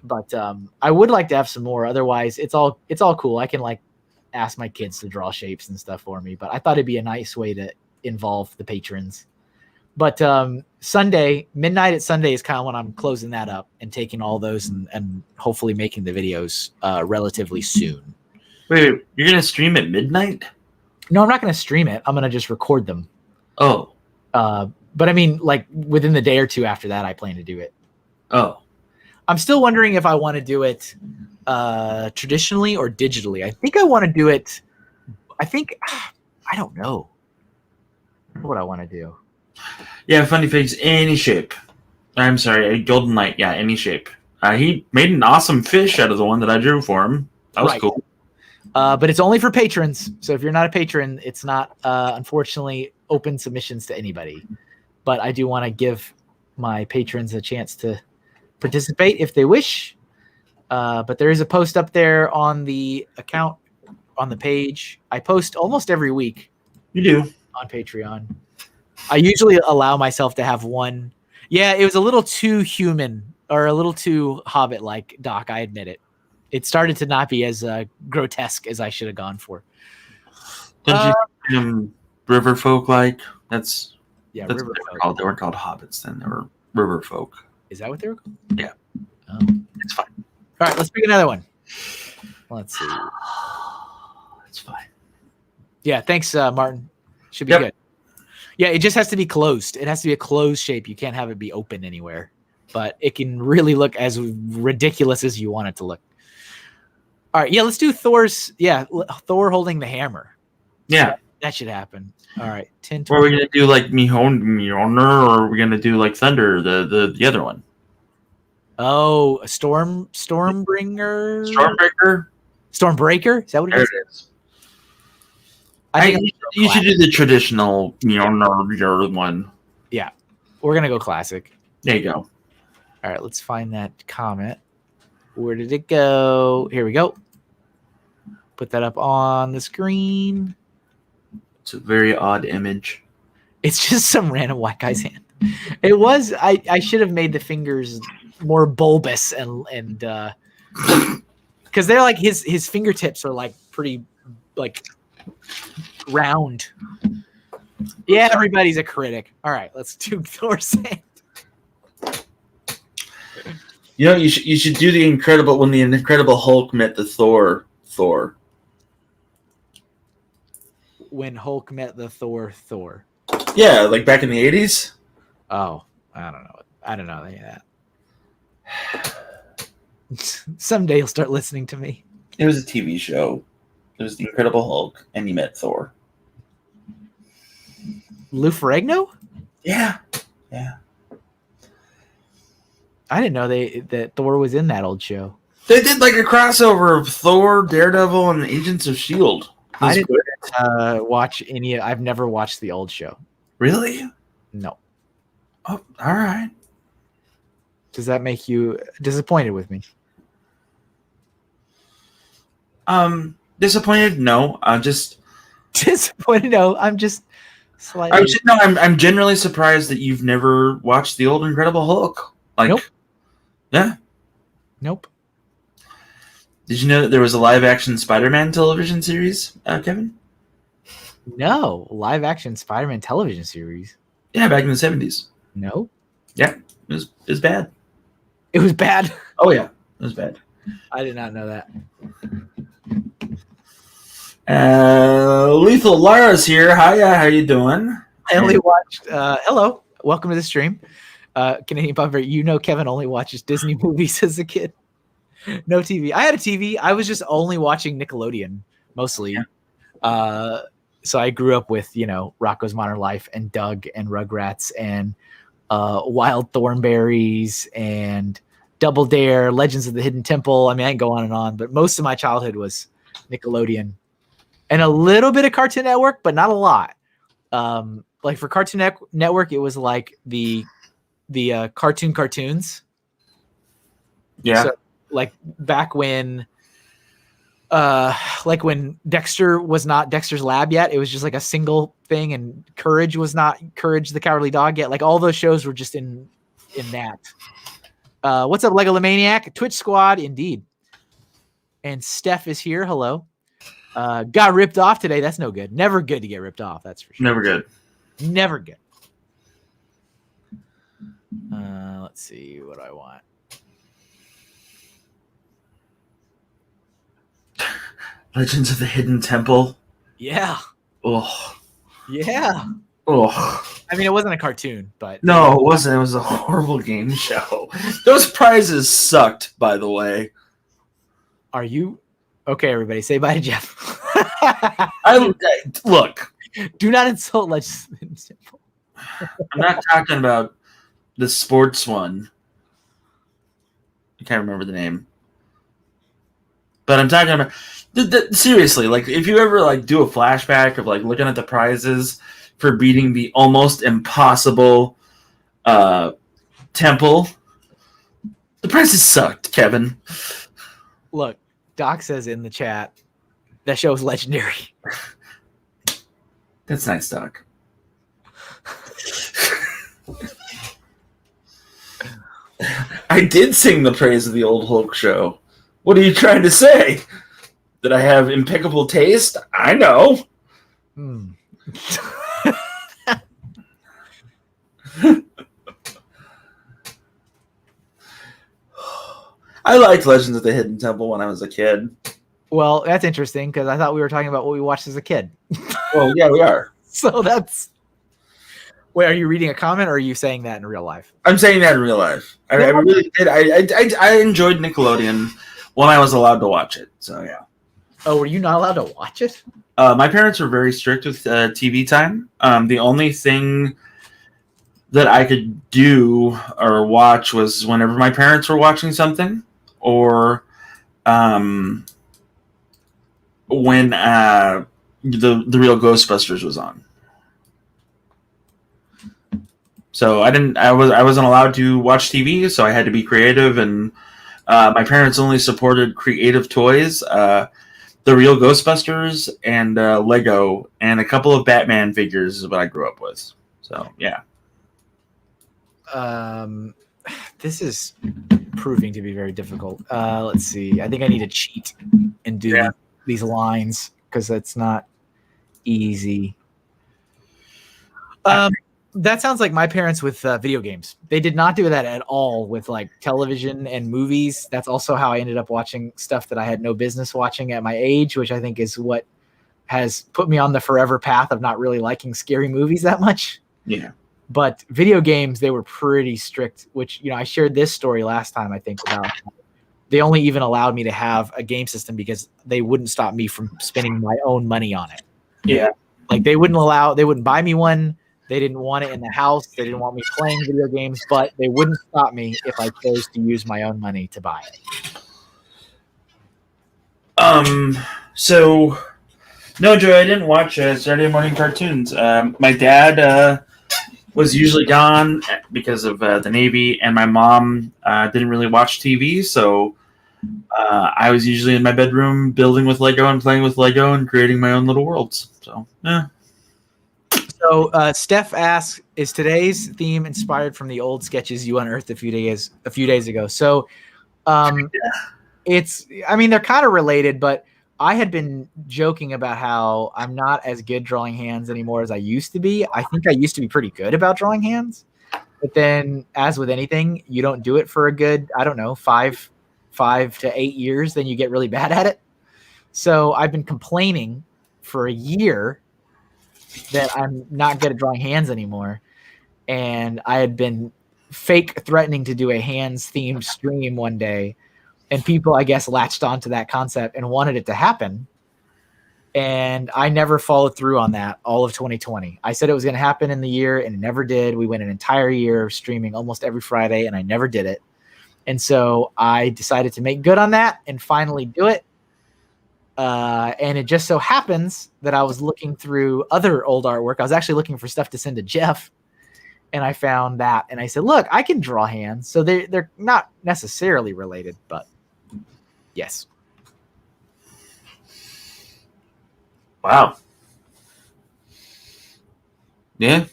But I would like to have some more. Otherwise, it's all cool. I can like ask my kids to draw shapes and stuff for me. But I thought it'd be a nice way to involve the patrons. But Sunday, midnight at Sunday is kind of when I'm closing that up and taking all those and hopefully making the videos relatively soon. Wait, you're going to stream at midnight? No, I'm not going to stream it. I'm going to just record them. Oh. But I mean, like within the day or two after that, I plan to do it. Oh. I'm still wondering if I want to do it traditionally or digitally. I think I want to do it. I don't know what I want to do. Yeah, Funny Figs, any shape. I'm sorry, a Golden Knight, yeah, any shape. He made an awesome fish out of the one that I drew for him. That was cool. But it's only for patrons. So if you're not a patron, it's not, unfortunately, open submissions to anybody. But I do want to give my patrons a chance to participate if they wish. But there is a post up there on the account, on the page. I post almost every week. You do. On Patreon. I usually allow myself to have one. Yeah, it was a little too human or a little too Hobbit-like, Doc. I admit it. It started to not be as grotesque as I should have gone for. Don't you river folk like? That's river folk. They weren't called hobbits then. They were river folk. Is that what they were called? Yeah. Oh. It's fine. All right, let's pick another one. Let's see. It's fine. Yeah, thanks, Martin. Should be good. Yeah, it just has to be closed. It has to be a closed shape. You can't have it be open anywhere. But it can really look as ridiculous as you want it to look. All right, yeah, let's do Thor's. Yeah, Thor holding the hammer. Yeah, that should happen. All right, 10. Or are we gonna do like Mjolnir, or are we gonna do like Thunder, the other one? Oh, a Stormbreaker. Stormbreaker. Is that what it is? There it is. I think you should do the traditional Mjolnir one. Yeah, we're gonna go classic. There you go. All right, let's find that comment. Where did it go? Here we go. Put that up on the screen. It's a very odd image. It's just some random white guy's hand. It was. I should have made the fingers more bulbous and because they're like his fingertips are like pretty like round. Yeah, everybody's a critic. All right, let's do Thor's hand. You know, you should do the Incredible when the Incredible Hulk met the Thor. When Hulk met the Thor. Yeah, like back in the 80s. Oh, I don't know any of that. Someday you'll start listening to me. It was a TV show. It was the Incredible Hulk, and he met Thor. Lou Ferrigno? Yeah. I didn't know that Thor was in that old show. They did like a crossover of Thor, Daredevil, and Agents of S.H.I.E.L.D. I didn't watch any. I've never watched the old show. Really? No. Oh, all right. Does that make you disappointed with me? Disappointed? No. I'm just disappointed. No, I'm just slightly. I'm generally surprised that you've never watched the old Incredible Hulk. Like, nope. Yeah. Nope. Did you know that there was a live-action Spider-Man television series, Kevin? No, live-action Spider-Man television series. Yeah, back in the 70s. No. Yeah, it was bad. It was bad. Oh yeah, it was bad. I did not know that. Lethal Lara's here. Hiya, how you doing? I only watched. Hello, welcome to the stream. Canadian Bumper, Kevin only watches Disney movies as a kid. No TV. I had a TV. I was just only watching Nickelodeon mostly. Yeah. So I grew up with, Rocko's Modern Life and Doug and Rugrats and Wild Thornberries and Double Dare, Legends of the Hidden Temple. I mean, I can go on and on, but most of my childhood was Nickelodeon and a little bit of Cartoon Network, but not a lot. Like for Cartoon Network, it was like the cartoons. Yeah. So, like back when when Dexter was not Dexter's Lab yet, it was just like a single thing, and Courage was not Courage the Cowardly Dog yet. Like all those shows were just in that. What's up, Legomaniac? Twitch Squad, indeed. And Steph is here. Hello. Got ripped off today. That's no good. Never good to get ripped off. That's for sure. Never good. Never good. Let's see what I want. Legends of the Hidden Temple. Yeah. Oh. Yeah. Oh. I mean, it wasn't a cartoon, but no, it wasn't. It was a horrible game show. Those prizes sucked, by the way. Are you okay? Everybody, say bye to Jeff. Look. Do not insult Legends of the Hidden Temple. I'm not talking about the sports one. I can't remember the name. But I'm talking about seriously, like if you ever like do a flashback of like looking at the prizes for beating the almost impossible temple, the prizes sucked, Kevin. Look, Doc says in the chat that show is legendary. That's nice, Doc. I did sing the praise of the old Hulk show. What are you trying to say? That I have impeccable taste? I know. I liked Legends of the Hidden Temple when I was a kid. Well, that's interesting because I thought we were talking about what we watched as a kid. Well, yeah, we are. So that's. Wait, are you reading a comment or are you saying that in real life? I'm saying that in real life. I really did. I enjoyed Nickelodeon when I was allowed to watch it. So yeah. Oh, were you not allowed to watch it? My parents were very strict with TV time. The only thing that I could do or watch was whenever my parents were watching something, or when the real Ghostbusters was on. So I wasn't allowed to watch TV, so I had to be creative, and my parents only supported creative toys, the real Ghostbusters and Lego, and a couple of Batman figures is what I grew up with. So yeah. This is proving to be very difficult. Let's see. I think I need to cheat and do these lines because that's not easy. That sounds like my parents with video games. They did not do that at all with like television and movies. That's also how I ended up watching stuff that I had no business watching at my age, which I think is what has put me on the forever path of not really liking scary movies that much. Yeah. But video games, they were pretty strict, which, you know, I shared this story last time, I think, about they only even allowed me to have a game system because they wouldn't stop me from spending my own money on it. Yeah. Like they wouldn't buy me one. They didn't want it in the house. They didn't want me playing video games, but they wouldn't stop me if I chose to use my own money to buy it. So, no, Joe, I didn't watch Saturday morning cartoons. My dad was usually gone because of the Navy, and my mom didn't really watch TV, so I was usually in my bedroom building with Lego and playing with Lego and creating my own little worlds. So, yeah. So Steph asks, "Is today's theme inspired from the old sketches you unearthed a few days ago?" So, it's. I mean, they're kind of related, but I had been joking about how I'm not as good drawing hands anymore as I used to be. I think I used to be pretty good about drawing hands, but then, as with anything, you don't do it for a good, I don't know, 5 to 8 years, then you get really bad at it. So I've been complaining for a year that I'm not good at drawing hands anymore. And I had been fake threatening to do a hands themed stream one day. And people, I guess, latched onto that concept and wanted it to happen. And I never followed through on that all of 2020. I said it was going to happen in the year and it never did. We went an entire year streaming almost every Friday and I never did it. And so I decided to make good on that and finally do it. And it just so happens that I was looking through other old artwork. I was actually looking for stuff to send to Jeff, and I found that. And I said, look, I can draw hands. So they're not necessarily related, but yes. Wow. Yeah.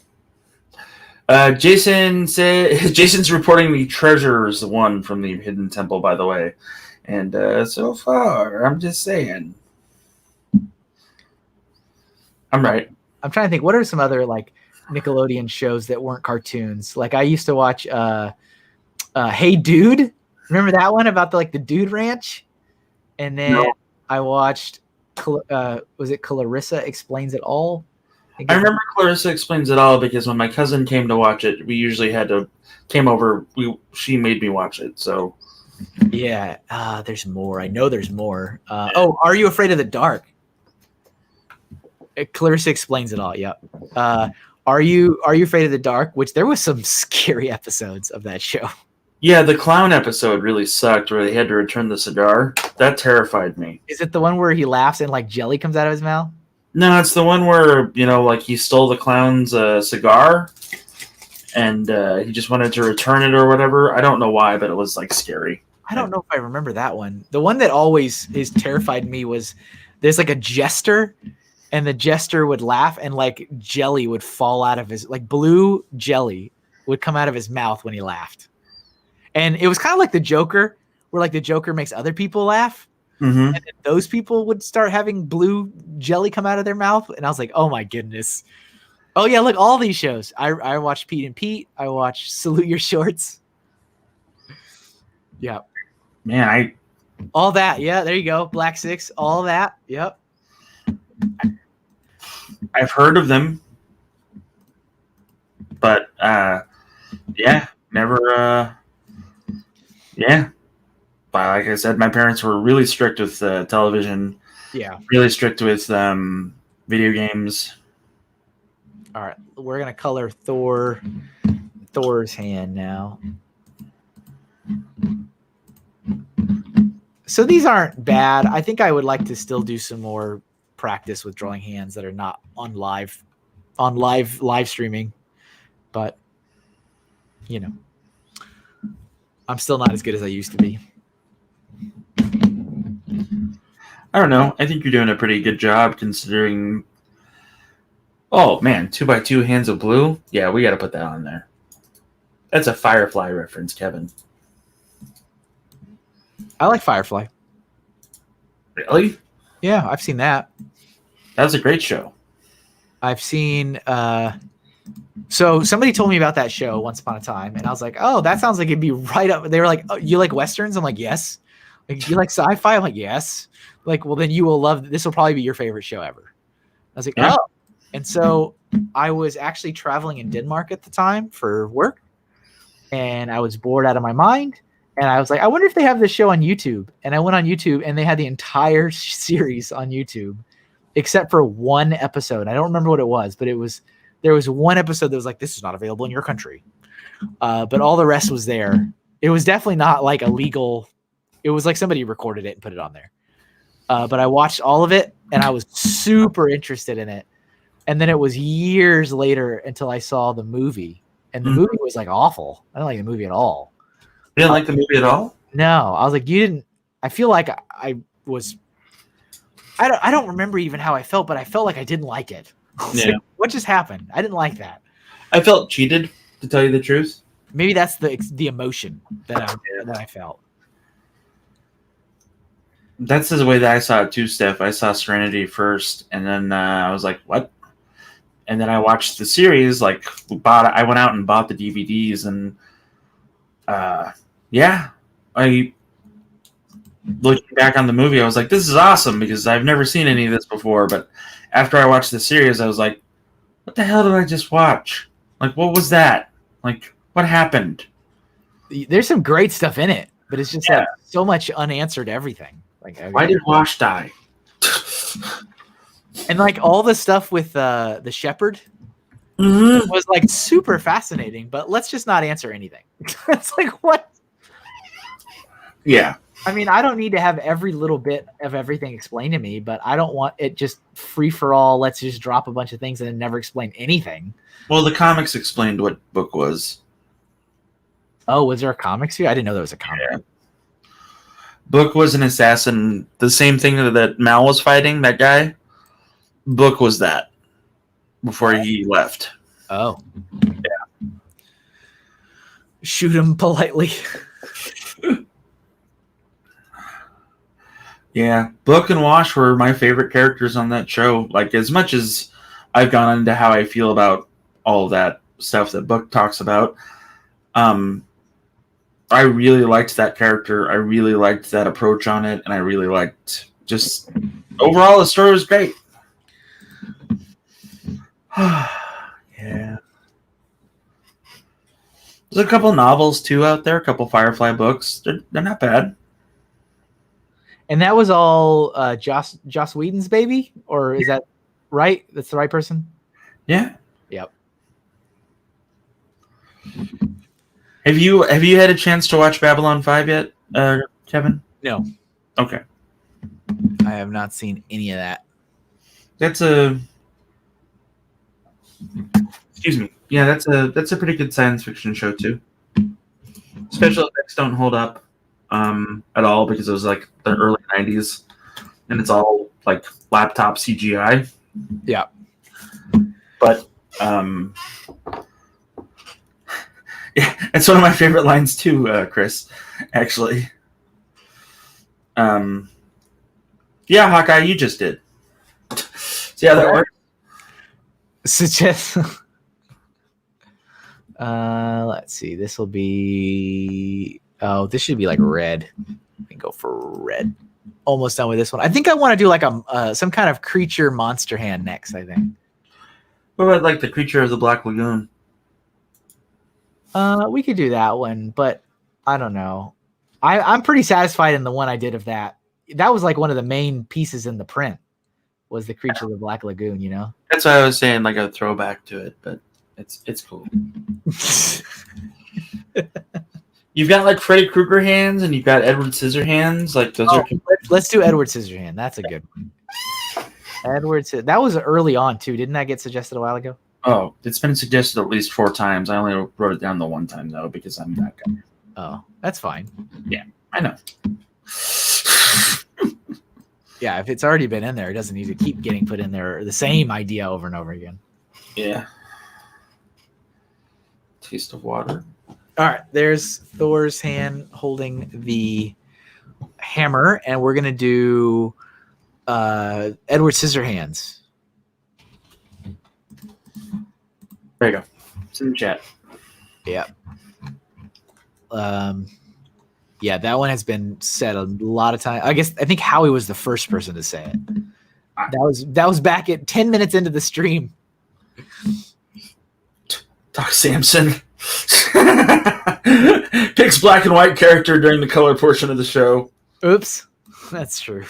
Jason's reporting the treasures one from the Hidden Temple, by the way. And so far, I'm just saying. I'm right. I'm trying to think, what are some other like Nickelodeon shows that weren't cartoons? Like I used to watch Hey Dude. Remember that one about the Dude Ranch? And then I watched was it Clarissa Explains It All? I remember Clarissa Explains It All because when my cousin came to watch it, we usually came over. She made me watch it. So yeah, there's more. I know there's more. Oh, Are You Afraid of the Dark? Clarissa Explains It All. Yep. Are you Afraid of the Dark? Which there was some scary episodes of that show. Yeah, the clown episode really sucked where they had to return the cigar. That terrified me. Is it the one where he laughs and like jelly comes out of his mouth? No, it's the one where, like he stole the clown's cigar and he just wanted to return it or whatever. I don't know why, but it was like scary. I don't know if I remember that one. The one that always has terrified me was there's like a jester and the jester would laugh and like jelly would fall out of his, like blue jelly would come out of his mouth when he laughed. And it was kind of like the Joker, where like the Joker makes other people laugh. Mm-hmm. And then those people would start having blue jelly come out of their mouth. And I was like, oh my goodness. Oh yeah, look, all these shows. I watched Pete and Pete. I watched Salute Your Shorts. Yeah. Man, all that. Yeah, there you go. Black Six, all that. Yep. I've heard of them. But yeah, never. Yeah, but like I said, my parents were really strict with television. Yeah. Really strict with video games. All right, we're gonna color Thor's hand now. So these aren't bad. I think I would like to still do some more practice with drawing hands that are not on live streaming, but you know, I'm still not as good as I used to be. I don't know. I think you're doing a pretty good job considering. Oh man, 2x2 hands of blue. Yeah, we got to put that on there. That's a Firefly reference, Kevin. I like Firefly. Really? Yeah, I've seen that. That was a great show. I've seen. So somebody told me about that show once upon a time, and I was like, "Oh, that sounds like it'd be right up." They were like, "Oh, you like westerns?" I'm like, "Yes." Like, you like sci-fi? I'm like, "Yes." Like, well, then you will love. This will probably be your favorite show ever. I was like, Yeah. "Oh." And so I was actually traveling in Denmark at the time for work, and I was bored out of my mind. And I was like, I wonder if they have this show on YouTube. And I went on YouTube, and they had the entire series on YouTube, except for one episode. I don't remember what it was, but there was one episode that was like, this is not available in your country. But all the rest was there. It was definitely not like illegal. It was like somebody recorded it and put it on there. But I watched all of it, and I was super interested in it. And then it was years later until I saw the movie, and the movie was like awful. I don't like the movie at all. You didn't like the movie at all? No, I was like, you didn't. I feel like I was. I don't remember even how I felt, but I felt like I didn't like it. Yeah. Like, what just happened? I didn't like that. I felt cheated, to tell you the truth. Maybe that's the emotion that I felt. That's the way that I saw it too, Steph. I saw Serenity first, and then I was like, "What?" And then I watched the series. Like, I went out and bought the DVDs, and yeah, I looking back on the movie, I was like, "This is awesome," because I've never seen any of this before. But after I watched the series, I was like, "What the hell did I just watch? Like, what was that? Like, what happened?" There's some great stuff in it, but it's just like so much unanswered everything. Like, why did Wash die? And like all the stuff with the shepherd was like super fascinating, but let's just not answer anything. It's like, what? Yeah. I mean, I don't need to have every little bit of everything explained to me, but I don't want it just free for all. Let's just drop a bunch of things and then never explain anything. Well, the comics explained what book was. Oh, was there a comics here? I didn't know there was a comic. Yeah. Book was an assassin. The same thing that Mal was fighting, that guy. Book was that before he left. Oh. Yeah. Shoot him politely. Yeah. Book and Wash were my favorite characters on that show. Like, as much as I've gone into how I feel about all that stuff that Book talks about, I really liked that character. I really liked that approach on it, and I really liked just overall the story was great. Yeah. There's a couple novels too out there, a couple Firefly books. They're not bad. And that was all Joss Whedon's baby, or is that right? That's the right person? Yeah. Yep. Have you had a chance to watch Babylon 5 yet, Kevin? No. Okay. I have not seen any of that. Excuse me. Yeah, that's a pretty good science fiction show too. Special effects don't hold up at all because it was like the early 90s, and it's all like laptop CGI. Yeah. But yeah, it's one of my favorite lines too, Chris. Actually, yeah, Hawkeye, you just did. See how that works? Suggest. Let's see. This will be. Oh, this should be like red. Let me go for red. Almost done with this one. I think I want to do like some kind of creature monster hand next. I think. What about like the Creature of the Black Lagoon? We could do that one, but I don't know. I'm pretty satisfied in the one I did of that. That was like one of the main pieces in the print was the creature of the Black Lagoon, you know? That's why I was saying like a throwback to it, but it's cool. You've got like Freddy Krueger hands and you've got Edward Scissorhands. Like those are. Let's do Edward Scissorhand. That's a good one. That was early on too. Didn't that get suggested a while ago? Oh, it's been suggested at least 4 times. I only wrote it down the one time though because I'm that guy. Oh, that's fine. Yeah, I know. Yeah, if it's already been in there, it doesn't need to keep getting put in there. The same idea over and over again. Yeah. Taste of water. All right, there's Thor's hand holding the hammer, and we're gonna do Edward Scissorhands. There you go. It's in the chat. Yeah. Yeah, that one has been said a lot of times. I think Howie was the first person to say it. That was back at 10 minutes into the stream. Doc Samson picks black and white character during the color portion of the show. Oops, that's true.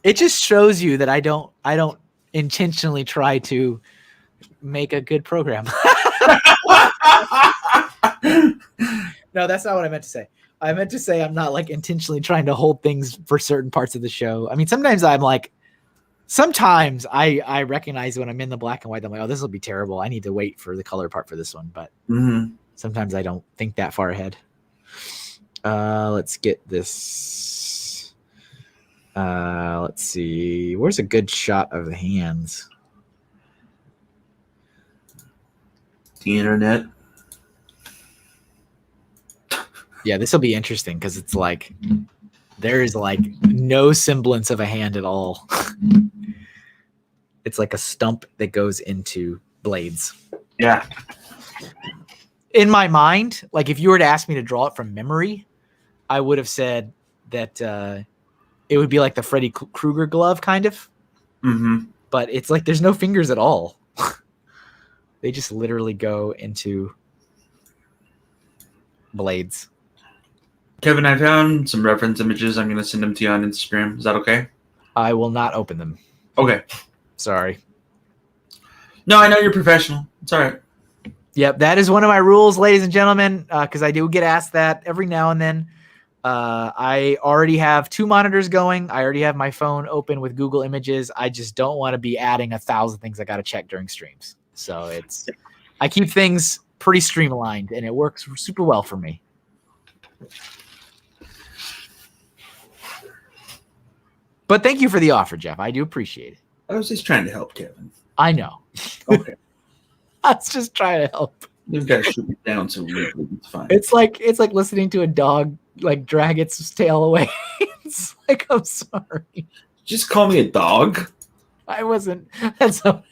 It just shows you that I don't intentionally try to make a good program. No, that's not what I meant to say. I meant to say I'm not like intentionally trying to hold things for certain parts of the show. I mean, sometimes I recognize when I'm in the black and white, I'm like, oh, this will be terrible. I need to wait for the color part for this one. But sometimes I don't think that far ahead. Let's get this. Let's see. Where's a good shot of the hands? The internet. Yeah, this will be interesting because it's like there is like no semblance of a hand at all. It's like a stump that goes into blades. Yeah. In my mind, like if you were to ask me to draw it from memory, I would have said that it would be like the Freddy Krueger glove kind of. Mm-hmm. But it's like there's no fingers at all. They just literally go into blades. Kevin, I found some reference images. I'm going to send them to you on Instagram. Is that okay? I will not open them. Okay. Sorry. No, I know you're professional. It's all right. Yep, that is one of my rules, ladies and gentlemen, because I do get asked that every now and then. I already have 2 monitors going. I already have my phone open with Google Images. I just don't want to be adding 1,000 things I got to check during streams. So I keep things pretty streamlined, and it works super well for me. But thank you for the offer, Jeff. I do appreciate it. I was just trying to help Kevin. I know. Okay. I was just trying to help. You've got to shoot me down so it's fine. It's like listening to a dog like drag its tail away. It's like, I'm sorry. Just call me a dog. I wasn't. That's not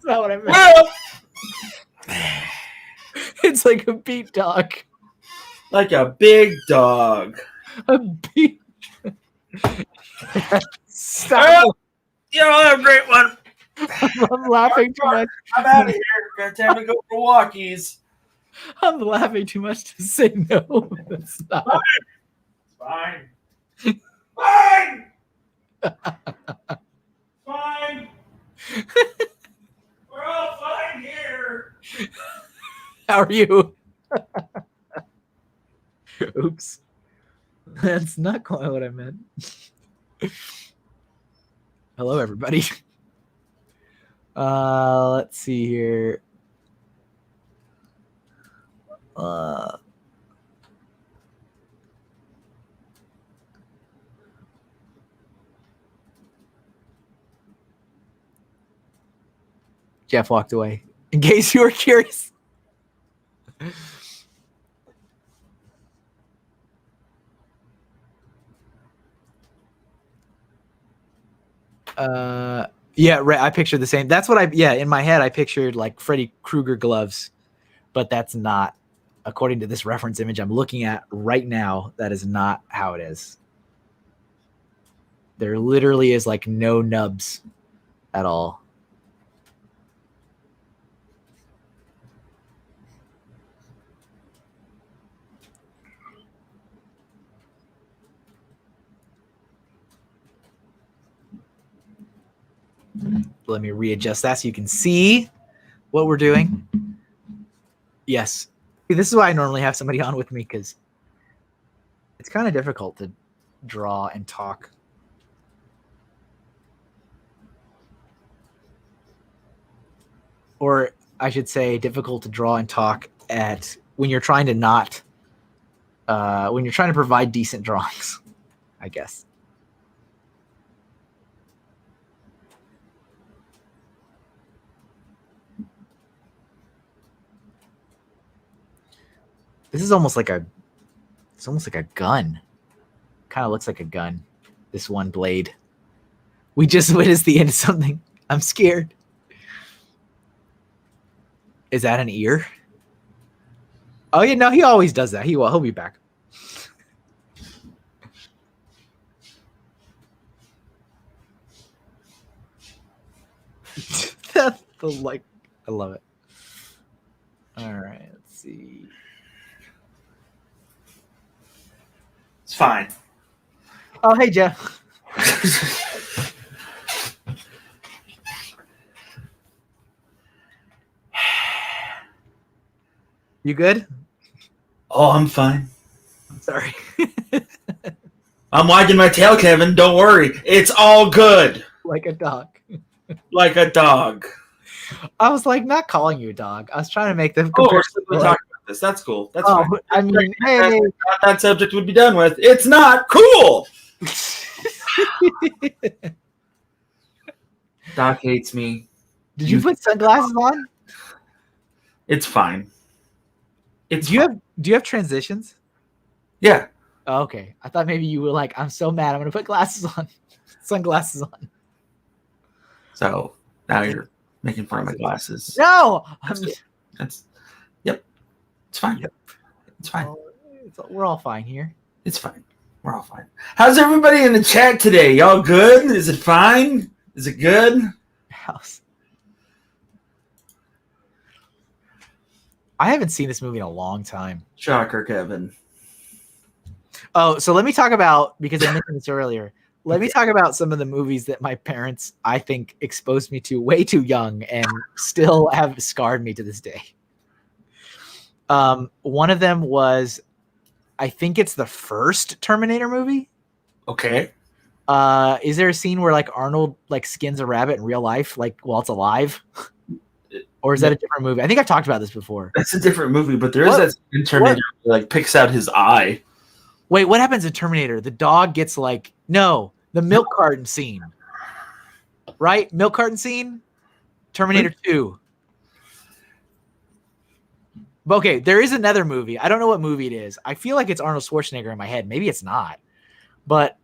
what I meant. Well, It's like a beat dog. like a big dog. A beat. Stop. Well, you all have a great one. I'm laughing too much. I'm out of here. Got time to go for walkies. I'm laughing too much to say no. Stop. Fine. Fine. Fine. We're all fine here. How are you? Oops. That's not quite what I meant. Hello, everybody. Let's see here. Jeff walked away. In case you were curious. Yeah, right. I pictured the same. That's what in my head, I pictured like Freddy Krueger gloves, but that's not, according to this reference image I'm looking at right now, that is not how it is. There literally is like no nubs at all. Let me readjust that so you can see what we're doing. Yes. See, this is why I normally have somebody on with me, because it's kind of difficult to draw and talk. Or I should say difficult to draw and talk at when you're trying to not when you're trying to provide decent drawings, I guess. This is almost like it's almost like a gun. Kind of looks like a gun. This one blade. We just witnessed the end of something. I'm scared. Is that an ear? Oh yeah, no, he always does that. He'll be back. That's the like. I love it. All right, let's see. It's fine. Oh, hey, Jeff. You good? Oh, I'm fine. Sorry. I'm wagging my tail, Kevin. Don't worry. It's all good. Like a dog. Like a dog. I was like, not calling you a dog. I was trying to make the Oh, we're comparison. talking about this. That's cool. That's fine. I mean, hey. That subject would be done with. It's not cool. Doc hates me. Did you put sunglasses on? It's fine. Do you have transitions? Yeah. Oh, okay. I thought maybe you were like, I'm so mad. I'm gonna put glasses on, sunglasses on. So now you're making fun of my glasses. No, Yep. It's fine. Yep. It's fine. We're all fine here. It's fine. We're all fine. How's everybody in the chat today? Y'all good? Is it fine? Is it good? House. I haven't seen this movie in a long time. Shocker, Kevin. Oh, so let me talk about, because I mentioned this earlier, let me talk about some of the movies that my parents, I think, exposed me to way too young and still have scarred me to this day. One of them was, I think it's the first Terminator movie. Okay. Is there a scene where like Arnold like skins a rabbit in real life, like while it's alive? Or is that a different movie? I think I've talked about this before. That's a different movie, but there is that in Terminator that like picks out his eye. Wait, what happens in Terminator? The dog gets like, no, the milk carton scene. Right? Milk carton scene? Terminator 2. But okay, there is another movie. I don't know what movie it is. I feel like it's Arnold Schwarzenegger in my head. Maybe it's not. But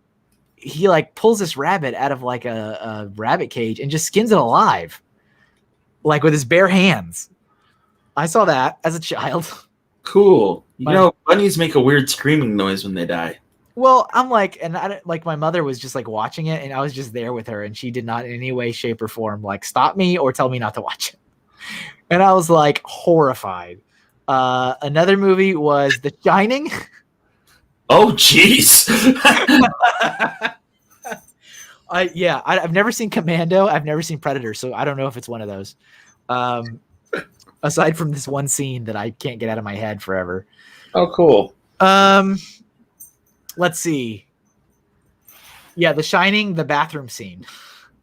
he like pulls this rabbit out of like a rabbit cage and just skins it alive. Like with his bare hands. I saw that as a child. Cool. You know, bunnies make a weird screaming noise when they die. Well, I'm like, and I like my mother was just like watching it, and I was just there with her, and she did not in any way, shape, or form like stop me or tell me not to watch it. And I was like horrified. Another movie was The Shining. Oh, jeez. I've never seen Commando. I've never seen Predator, so I don't know if it's one of those. Aside from this one scene that I can't get out of my head forever. Oh, cool. Let's see. Yeah, The Shining, the bathroom scene.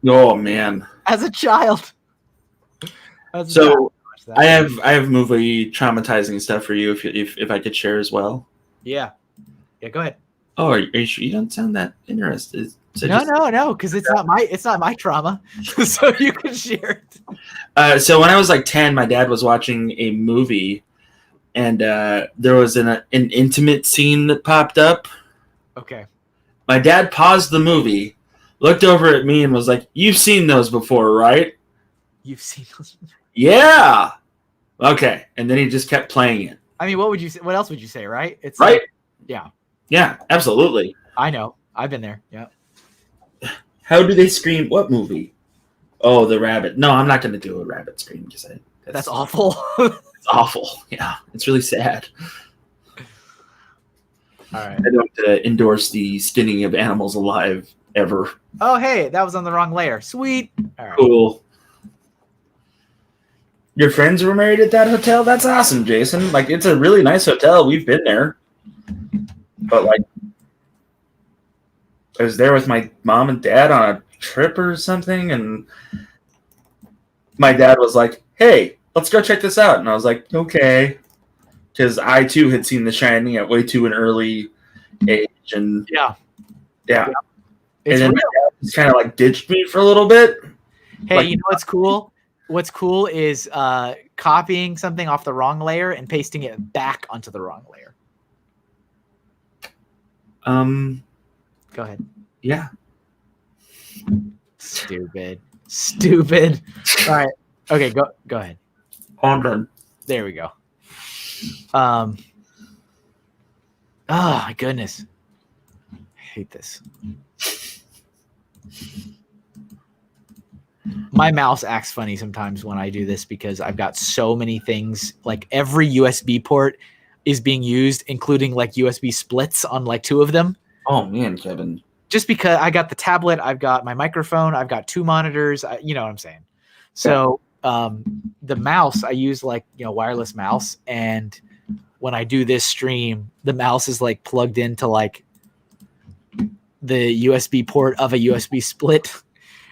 Oh man. As a child. So I have movie traumatizing stuff for you if I could share as well. Yeah. Yeah, go ahead. Oh, are you sure? You don't sound that interested. So No, because it's not my trauma. So you can share it. So when I was like 10, my dad was watching a movie, and there was an intimate scene that popped up. Okay. My dad paused the movie, looked over at me, and was like, "You've seen those before, right?" You've seen those? Yeah. Okay. And then he just kept playing it. I mean, what would you say? What else would you say? Right? It's right. Like, yeah. Yeah. Absolutely. I know. I've been there. Yeah. How do they scream? What movie? Oh, the rabbit. No, I'm not going to do a rabbit scream. Just that's awful. It's awful. Yeah, it's really sad. All right. I don't endorse the skinning of animals alive ever. Oh, hey, that was on the wrong layer. Sweet. All right. Cool. Your friends were married at that hotel? That's awesome, Jason. Like, it's a really nice hotel. We've been there. But, like, I was there with my mom and dad on a trip or something, and my dad was like, hey, let's go check this out. And I was like, okay. Because I, too, had seen The Shining at way too an early age. And Yeah. And It's then real. my dad just kind of, like, ditched me for a little bit. Hey, Like, you know what's cool? What's cool is copying something off the wrong layer and pasting it back onto the wrong layer. Go ahead. Yeah. Stupid. All right. Okay, go ahead. I'm done. There we go. Oh my goodness. I hate this. My mouse acts funny sometimes when I do this because I've got so many things. Like every USB port is being used, including like USB splits on like 2 of them. Oh man, Kevin. Just because I got the tablet, I've got my microphone, I've got 2 monitors. You know what I'm saying? So the mouse, I use like, wireless mouse. And when I do this stream, the mouse is like plugged into like the USB port of a USB split.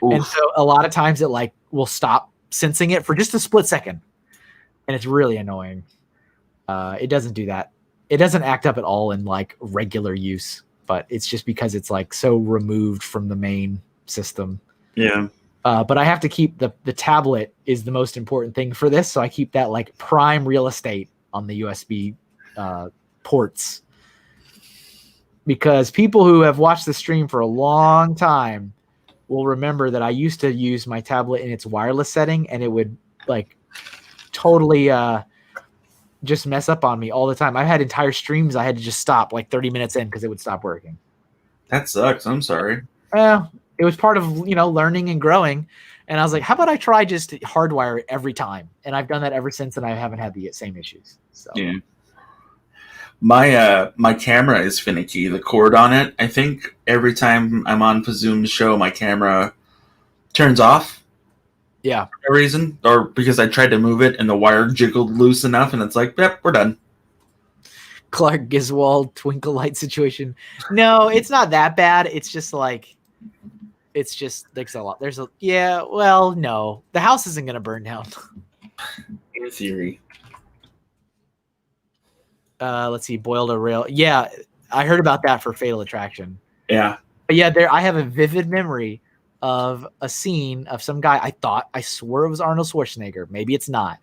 Oof. And so a lot of times it like will stop sensing it for just a split second. And it's really annoying. It doesn't do that. It doesn't act up at all in like regular use, but it's just because it's like so removed from the main system. Yeah. But I have to keep the tablet is the most important thing for this. So I keep that like prime real estate on the USB ports, because people who have watched the stream for a long time will remember that I used to use my tablet in its wireless setting, and it would like totally just mess up on me all the time. I had entire streams I had to just stop like 30 minutes in because it would stop working. That sucks. I'm sorry. It was part of, learning and growing. And I was like, how about I try just to hardwire it every time? And I've done that ever since, and I haven't had the same issues. So yeah. My camera is finicky. The cord on it, I think every time I'm on Zoom's show, my camera turns off. Yeah. For no reason, or because I tried to move it and the wire jiggled loose enough, and it's like, yep, we're done. Clark Griswold twinkle light situation. No, it's not that bad. It's just like, there's a lot. No, the house isn't going to burn down. In theory. Let's see, boiled a rail. Yeah, I heard about that for Fatal Attraction. Yeah. But yeah, I have a vivid memory of a scene of some guy. I swore it was Arnold Schwarzenegger. Maybe it's not.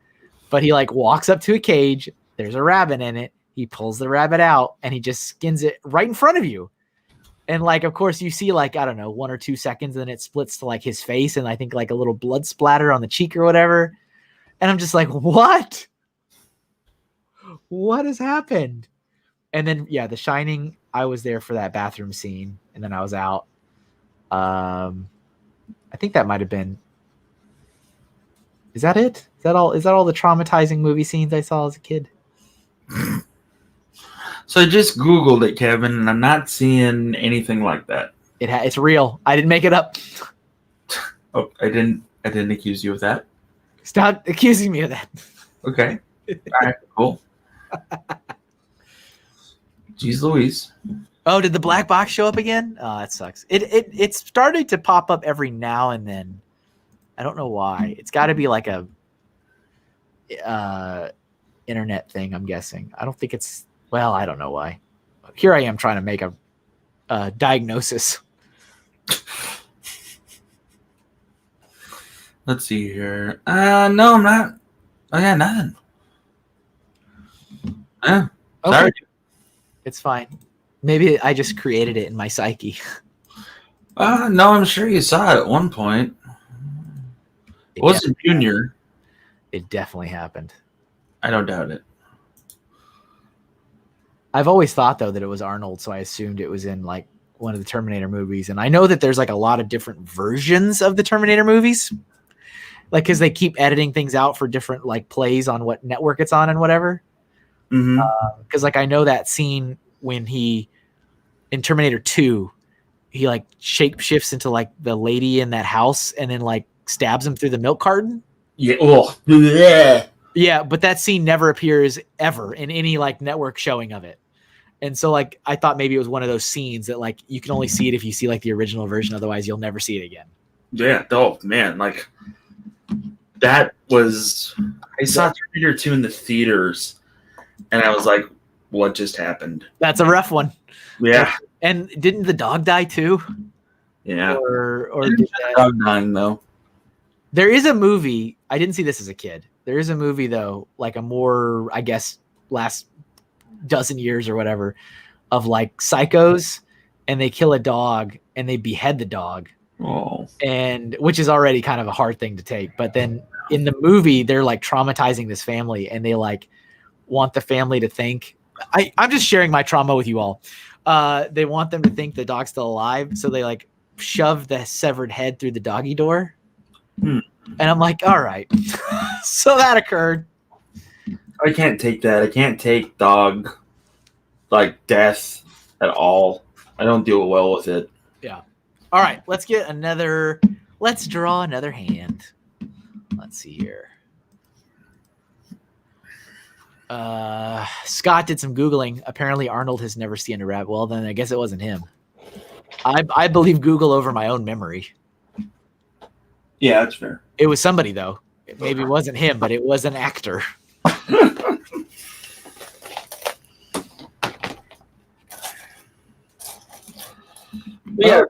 But he like walks up to a cage. There's a rabbit in it. He pulls the rabbit out and he just skins it right in front of you. And like, of course, you see like, I don't know, 1 or 2 seconds, and then it splits to like his face and I think like a little blood splatter on the cheek or whatever. And I'm just like, what? What has happened? And then, yeah, The Shining, I was there for that bathroom scene, and then I was out. I think that might have been. Is that it? Is that all the traumatizing movie scenes I saw as a kid? So I just Googled it, Kevin, and I'm not seeing anything like that. It's real. I didn't make it up. Oh, I didn't accuse you of that. Stop accusing me of that. Okay. All right, cool. Jeez Louise. Oh, did the black box show up again? Oh, that sucks. It started to pop up every now and then. I don't know why. It's got to be like a internet thing, I'm guessing. I don't think it's... Well, I don't know why. Here I am trying to make a diagnosis. Let's see here. No, I'm not. I got nothing. Okay. Sorry. It's fine. Maybe I just created it in my psyche. No, I'm sure you saw it at one point. It wasn't Junior. It definitely happened. I don't doubt it. I've always thought, though, that it was Arnold, so I assumed it was in, like, one of the Terminator movies. And I know that there's, like, a lot of different versions of the Terminator movies. Like, because they keep editing things out for different, like, plays on what network it's on and whatever. Because, like, I know that scene when in Terminator 2, he, like, shape shifts into, like, the lady in that house and then, like, stabs him through the milk carton. Yeah. Oh, yeah. Yeah, but that scene never appears ever in any like network showing of it. And so like I thought maybe it was one of those scenes that like you can only see it if you see like the original version, otherwise you'll never see it again. Yeah. Oh man, like that was. I saw Terminator 2 in the theaters, and I was like, "What just happened?" That's a rough one. Yeah. And didn't the dog die too? Yeah. Or did dog dying though. There is a movie. I didn't see this as a kid. There is a movie though, like a more, I guess, last dozen years or whatever, of like psychos, and they kill a dog and they behead the dog. Oh. And which is already kind of a hard thing to take. But then in the movie, they're like traumatizing this family, and they like want the family to think. I'm just sharing my trauma with you all. They want them to think the dog's still alive, so they like shove the severed head through the doggy door. And I'm like, all right. So that occurred. I can't take that. I can't take dog like death at all. I don't deal well with it. Yeah. All right. Let's draw another hand. Let's see here. Scott did some Googling. Apparently Arnold has never seen a rabbit. Well, then I guess it wasn't him. I believe Google over my own memory. Yeah, that's fair. It was somebody though. Maybe it wasn't him, but it was an actor. Yeah,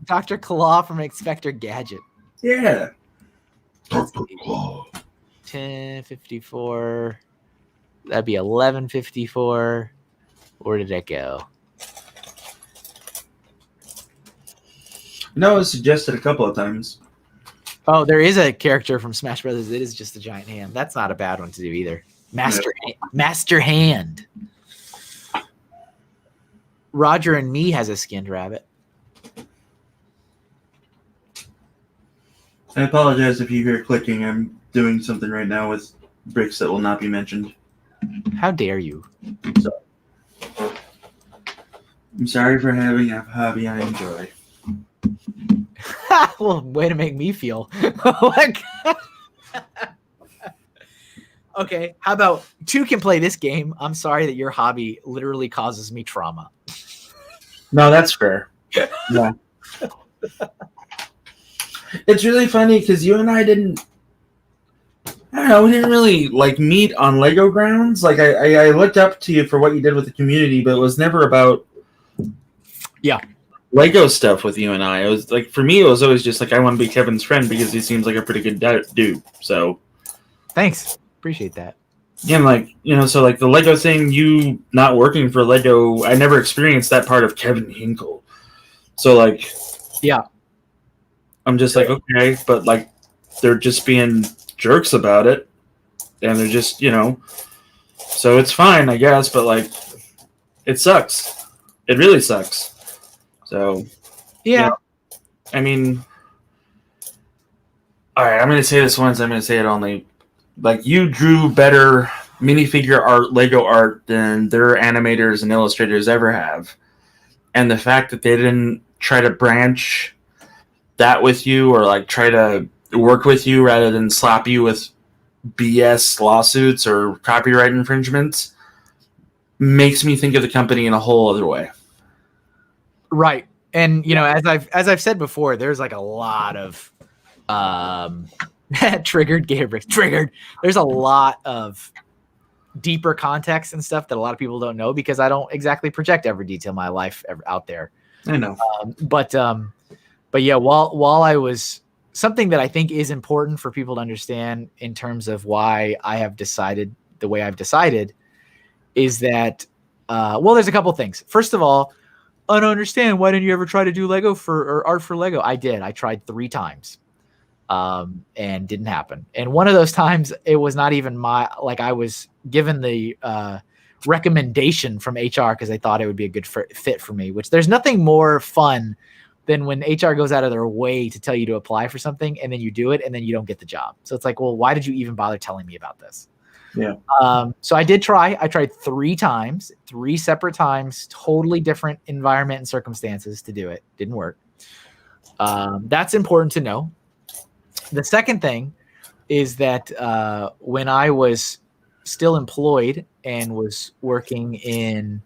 Dr. Claw from Inspector Gadget. Yeah. 1054. That'd be 1154. Where did it go? No, it was suggested a couple of times. Oh, there is a character from Smash Brothers. It is just a giant hand. That's not a bad one to do either. Master Hand. Roger and Me has a skinned rabbit. I apologize if you hear clicking. I'm doing something right now with bricks that will not be mentioned. How dare you? I'm sorry for having a hobby I enjoy. Well, way to make me feel. Like, okay, how about two can play this game? I'm sorry that your hobby literally causes me trauma. No, that's fair. Yeah. It's really funny because you and I didn't. I don't know. We didn't really like meet on Lego grounds. Like I looked up to you for what you did with the community, but it was never about. Yeah. Lego stuff with you and I. It was like for me, it was always just like I want to be Kevin's friend because he seems like a pretty good dude. So, thanks, appreciate that. Yeah, and like so like the Lego thing, you not working for Lego, I never experienced that part of Kevin Hinkle. So like, yeah, I'm just like okay, but like they're just being jerks about it, and they're just so it's fine, I guess, but like it sucks. It really sucks. So, yeah. I mean, all right, I'm going to say this once. I'm going to say it only. Like, you drew better minifigure art, Lego art, than their animators and illustrators ever have. And the fact that they didn't try to branch that with you or, like, try to work with you rather than slap you with BS lawsuits or copyright infringements makes me think of the company in a whole other way. Right. And as I've said before, there's like a lot of triggered Gator Bricks. Triggered. There's a lot of deeper context and stuff that a lot of people don't know because I don't exactly project every detail of my life out there. I know. But yeah, while I was something that I think is important for people to understand in terms of why I have decided the way I've decided is that there's a couple things. First of all, I don't understand. Why didn't you ever try to do Lego or art for Lego? I did. I tried 3 times and didn't happen. And one of those times, it was not even I was given the recommendation from HR because they thought it would be a good fit for me, which there's nothing more fun than when HR goes out of their way to tell you to apply for something and then you do it and then you don't get the job. So it's like, well, why did you even bother telling me about this? Yeah. So I did try. I tried 3 times, 3 separate times, totally different environment and circumstances to do it. Didn't work. That's important to know. The second thing is that when I was still employed and was working in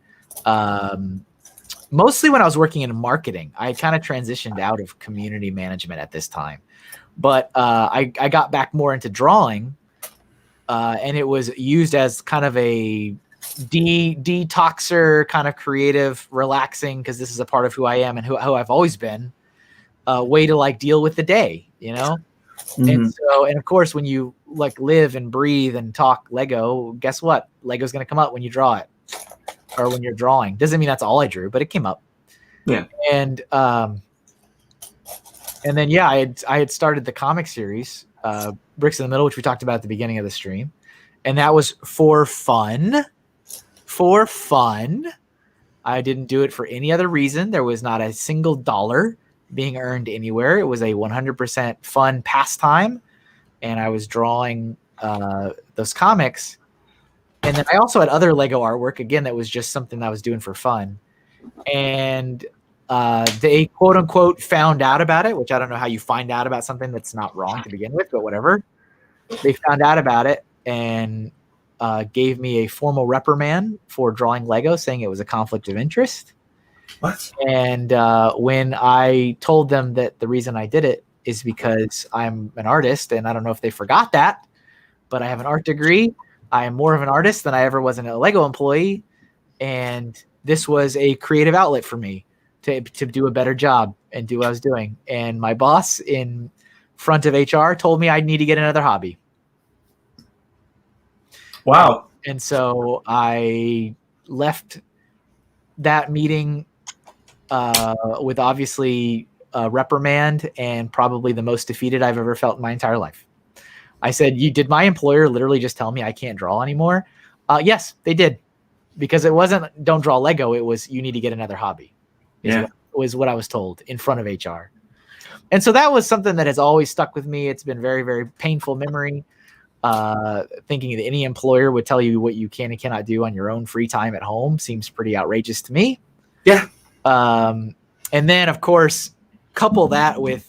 mostly when I was working in marketing, I kind of transitioned out of community management at this time. But I got back more into drawing, and it was used as kind of a detoxer, kind of creative, relaxing, because this is a part of who I am and who I've always been, way to like deal with the day, you know? And so, and of course, when you like live and breathe and talk Lego, guess what? Lego's going to come up when you draw it or when you're drawing. Doesn't mean that's all I drew, but it came up. Yeah. And then, yeah, I had started the comic series, Bricks in the Middle, which we talked about at the beginning of the stream. And that was for fun. For fun. I didn't do it for any other reason. There was not a single dollar being earned anywhere. It was a 100% fun pastime, and I was drawing those comics. And then I also had other Lego artwork, again, that was just something I was doing for fun. And they quote unquote found out about it, which I don't know how you find out about something that's not wrong to begin with, but whatever. They found out about it and gave me a formal reprimand for drawing Lego, saying it was a conflict of interest. What? And when I told them that the reason I did it is because I'm an artist, and I don't know if they forgot that, but I have an art degree. I am more of an artist than I ever was a Lego employee. And this was a creative outlet for me to do a better job and do what I was doing. And my boss in front of HR told me I'd need to get another hobby. Wow. And so I left that meeting with obviously a reprimand and probably the most defeated I've ever felt in my entire life. I said, did my employer literally just tell me I can't draw anymore? Yes, they did. Because it wasn't don't draw Lego. It was you need to get another hobby. Was what I was told in front of HR. And so that was something that has always stuck with me. It's been very, very painful memory. Thinking that any employer would tell you what you can and cannot do on your own free time at home seems pretty outrageous to me. Yeah. And then, of course, couple that with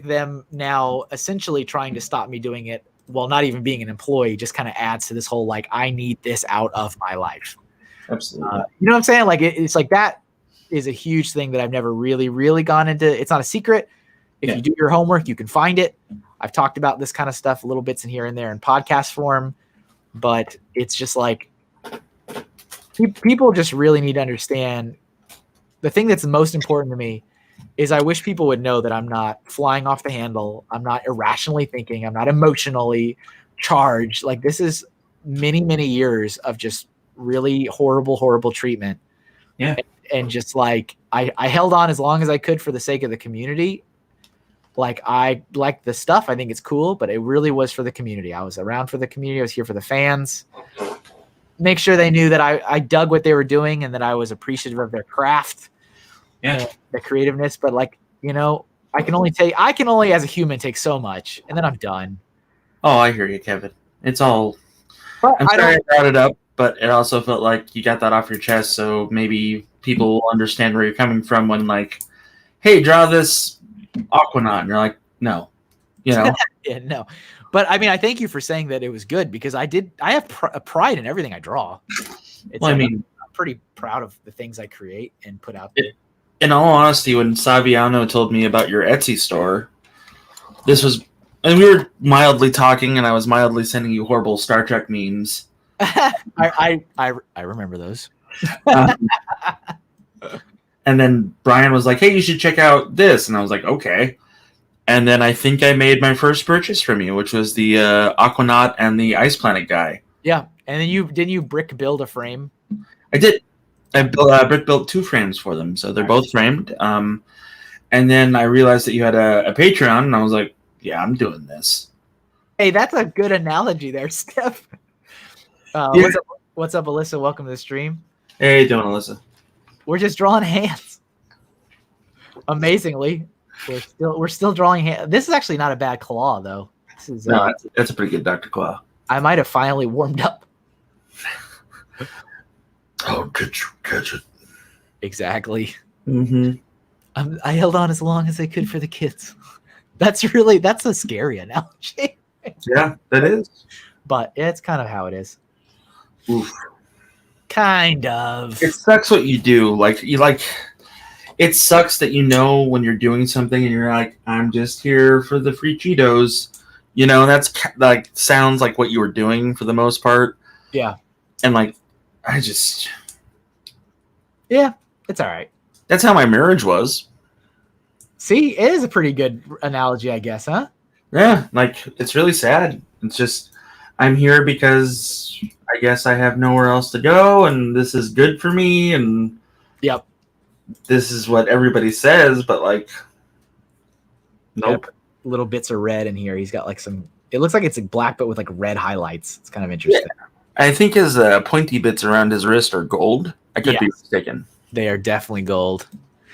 them now essentially trying to stop me doing it while not even being an employee just kind of adds to this whole, like, I need this out of my life. Absolutely. You know what I'm saying? Like, it's like that is a huge thing that I've never really, really gone into. It's not a secret. If you do your homework, you can find it. I've talked about this kind of stuff, little bits in here and there in podcast form, but it's just like people just really need to understand the thing that's the most important to me is I wish people would know that I'm not flying off the handle. I'm not irrationally thinking. I'm not emotionally charged. Like, this is many, many years of just really horrible, horrible treatment. Yeah. And just like, I held on as long as I could for the sake of the community. Like, I like the stuff. I think it's cool, but it really was for the community. I was around for the community. I was here for the fans. Make sure they knew that I dug what they were doing and that I was appreciative of their craft. Yeah. The creativeness, but like, you know, I can only as a human take so much, and then I'm done. Oh, I hear you, Kevin. It's all. But I'm sorry I brought it up, but it also felt like you got that off your chest, so maybe people will understand where you're coming from when, like, hey, draw this Aquanaut, and you're like, no, you know. Yeah, no. But I mean, I thank you for saying that it was good, because I have pride in everything I draw. Well, I mean, I'm pretty proud of the things I create and put out there. In all honesty, when Saviano told me about your Etsy store, and we were mildly talking, and I was mildly sending you horrible Star Trek memes. I remember those. And then Brian was like, hey, you should check out this. And I was like, okay. And then I think I made my first purchase from you, which was the Aquanaut and the Ice Planet guy. Yeah. And then didn't you brick build a frame? I did. I brick built 2 frames for them, so they're both framed. And then I realized that you had a Patreon, and I was like, yeah, I'm doing this. Hey, that's a good analogy there, Steph. What's up, Alyssa? Welcome to the stream. Hey, how you doing, Alyssa? We're just drawing hands. Amazingly, we're still drawing hands. This is actually not a bad claw, though. No, that's a pretty good Dr. Claw. I might have finally warmed up. Oh, catch it. Exactly. Mm-hmm. I held on as long as I could for the kids. That's a scary analogy. Yeah, that is. But it's kind of how it is. Oof. Kind of. It sucks what you do. It sucks that when you're doing something and you're like, I'm just here for the free Cheetos. That's like sounds like what you were doing for the most part. Yeah. And yeah, it's all right. That's how my marriage was. See, it is a pretty good analogy, I guess, huh? Yeah, it's really sad. It's just I'm here because I guess I have nowhere else to go, and this is good for me, and yep, this is what everybody says, but nope. Yep. Little bits of red in here. He's got it looks like it's black, but with red highlights. It's kind of interesting. Yeah. I think his pointy bits around his wrist are gold. I could be mistaken. They are definitely gold.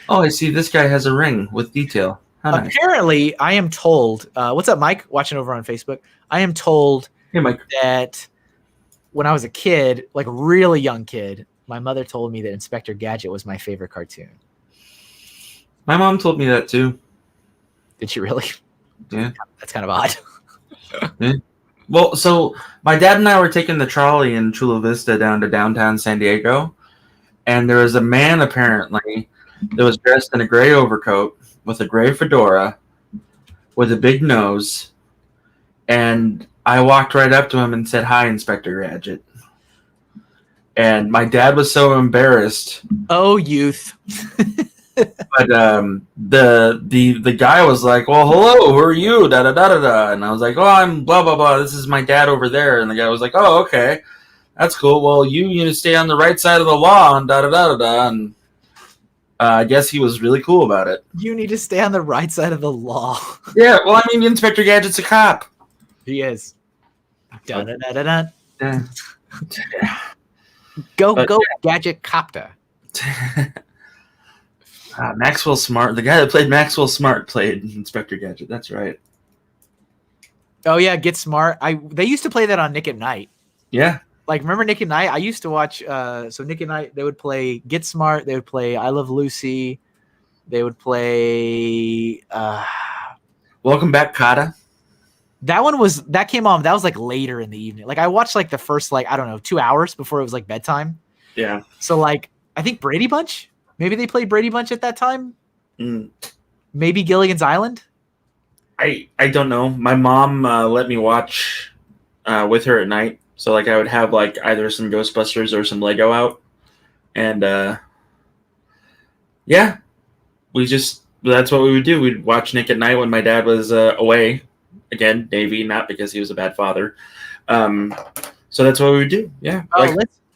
Oh, I see. This guy has a ring with detail. How nice. Apparently, I am told. What's up, Mike? Watching over on Facebook. I am told that when I was a kid, really young kid, my mother told me that Inspector Gadget was my favorite cartoon. My mom told me that too. Did she really? Yeah. That's kind of odd. Yeah. Well, so my dad and I were taking the trolley in Chula Vista down to downtown San Diego, and there was a man apparently that was dressed in a gray overcoat with a gray fedora with a big nose, and I walked right up to him and said, "Hi, Inspector Gadget." And my dad was so embarrassed. Oh, youth. But the guy was like, "Well, hello, who are you?" Da da da da da. And I was like, "Oh, I'm blah blah blah. This is my dad over there." And the guy was like, "Oh, okay, that's cool. Well, you need to stay on the right side of the law." And da da da da da. And I guess he was really cool about it. You need to stay on the right side of the law. Yeah, well, I mean, Inspector Gadget's a cop. He is. Da da da da da. Yeah. Go, Gadget Copter. Maxwell Smart, the guy that played Maxwell Smart played Inspector Gadget. That's right. Oh yeah, Get Smart. They used to play that on Nick at Night. Yeah. Remember Nick at Night? I used to watch. So Nick at Night, they would play Get Smart. They would play I Love Lucy. They would play. Welcome Back, Kotta. That came on. That was later in the evening. I watched the first 2 hours before it was bedtime. Yeah. So I think Brady Bunch. Maybe they played Brady Bunch at that time. Maybe Gilligan's Island. I don't know. My mom let me watch with her at night, so I would have either some Ghostbusters or some Lego out, and yeah, that's what we would do. We'd watch Nick at Night when my dad was away. Again, Navy, not because he was a bad father. So that's what we would do. Yeah.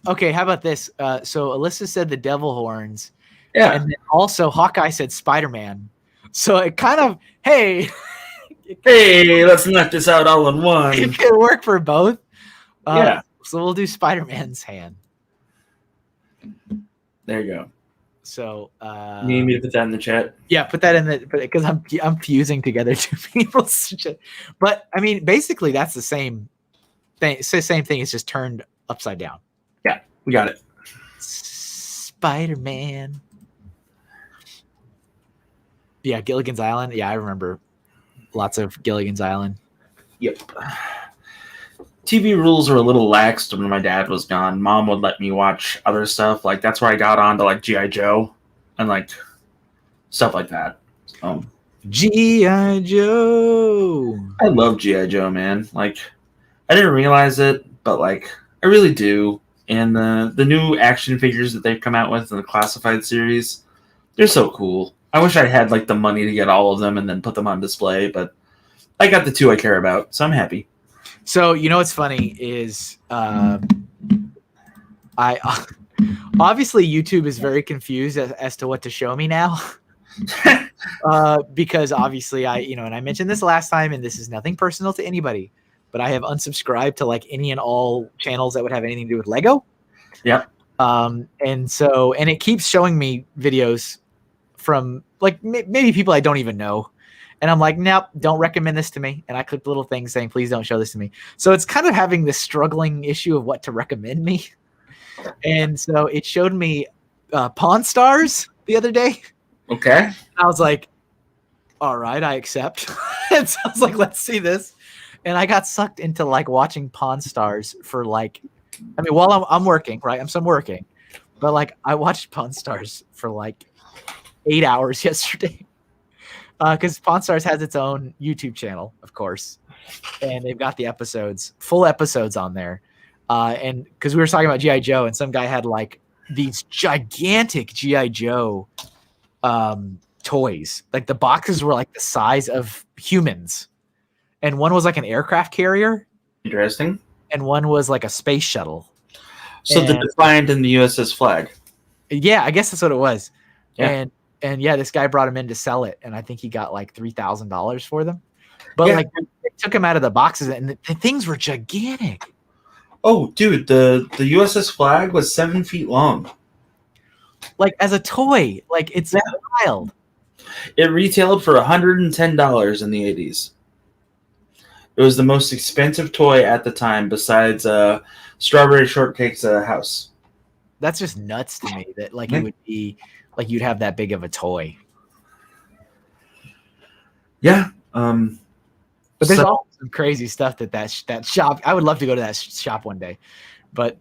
Okay, how about this? So Alyssa said the devil horns. Yeah. And then also Hawkeye said Spider-Man. So it kind of, hey, let's knock this out all in one. It could work for both. Yeah. So we'll do Spider-Man's hand. There you go. So you need me to put that in the chat? Yeah, put that in because I'm fusing together two people's shit. But I mean, basically that's the same thing. It's the same thing. It's just turned upside down. Yeah, we got it. Spider-Man. Yeah, Gilligan's Island. Yeah, I remember lots of Gilligan's Island. Yep. TV rules were a little lax when my dad was gone. Mom would let me watch other stuff. That's where I got on to G.I. Joe and stuff like that. G.I. Joe. I love G.I. Joe, man. I didn't realize it, but I really do. And the new action figures that they've come out with in the Classified series, they're so cool. I wish I had the money to get all of them and then put them on display, but I got the two I care about, so I'm happy. So what's funny is I obviously YouTube is very confused as to what to show me now. Because obviously and I mentioned this last time, and this is nothing personal to anybody, but I have unsubscribed to any and all channels that would have anything to do with Lego. Yep. And it keeps showing me videos from maybe people I don't even know. And I'm like, nope, don't recommend this to me. And I click the little thing saying, please don't show this to me. So it's kind of having this struggling issue of what to recommend me. And so it showed me Pawn Stars the other day. Okay. I was like, all right, I accept. And so I was like, let's see this. And I got sucked into like watching Pawn Stars for like, I mean, while I'm working, right? I'm still working, but like I watched Pawn Stars for like 8 hours yesterday. Because Pawn Stars has its own YouTube channel, of course, and they've got the full episodes on there. And because we were talking about G.I. Joe, and some guy had like these gigantic G.I. Joe toys. Like the boxes were like the size of humans, and one was like an aircraft carrier. Interesting. And one was like a space shuttle. So the Defiant and the USS Flag. Yeah, I guess that's what it was. Yeah. And yeah, this guy brought him in to sell it, and I think he got like $3,000 for them. But like they took him out of the boxes, and the things were gigantic. Oh, dude, the USS Flag was 7 feet long. Like as a toy, like it's wild. It retailed for $110 in the 80s. It was the most expensive toy at the time, besides Strawberry Shortcake's house. That's just nuts to me that like it would be like you'd have that big of a toy. Yeah. But there's all some crazy stuff that shop. I would love to go to that shop one day, but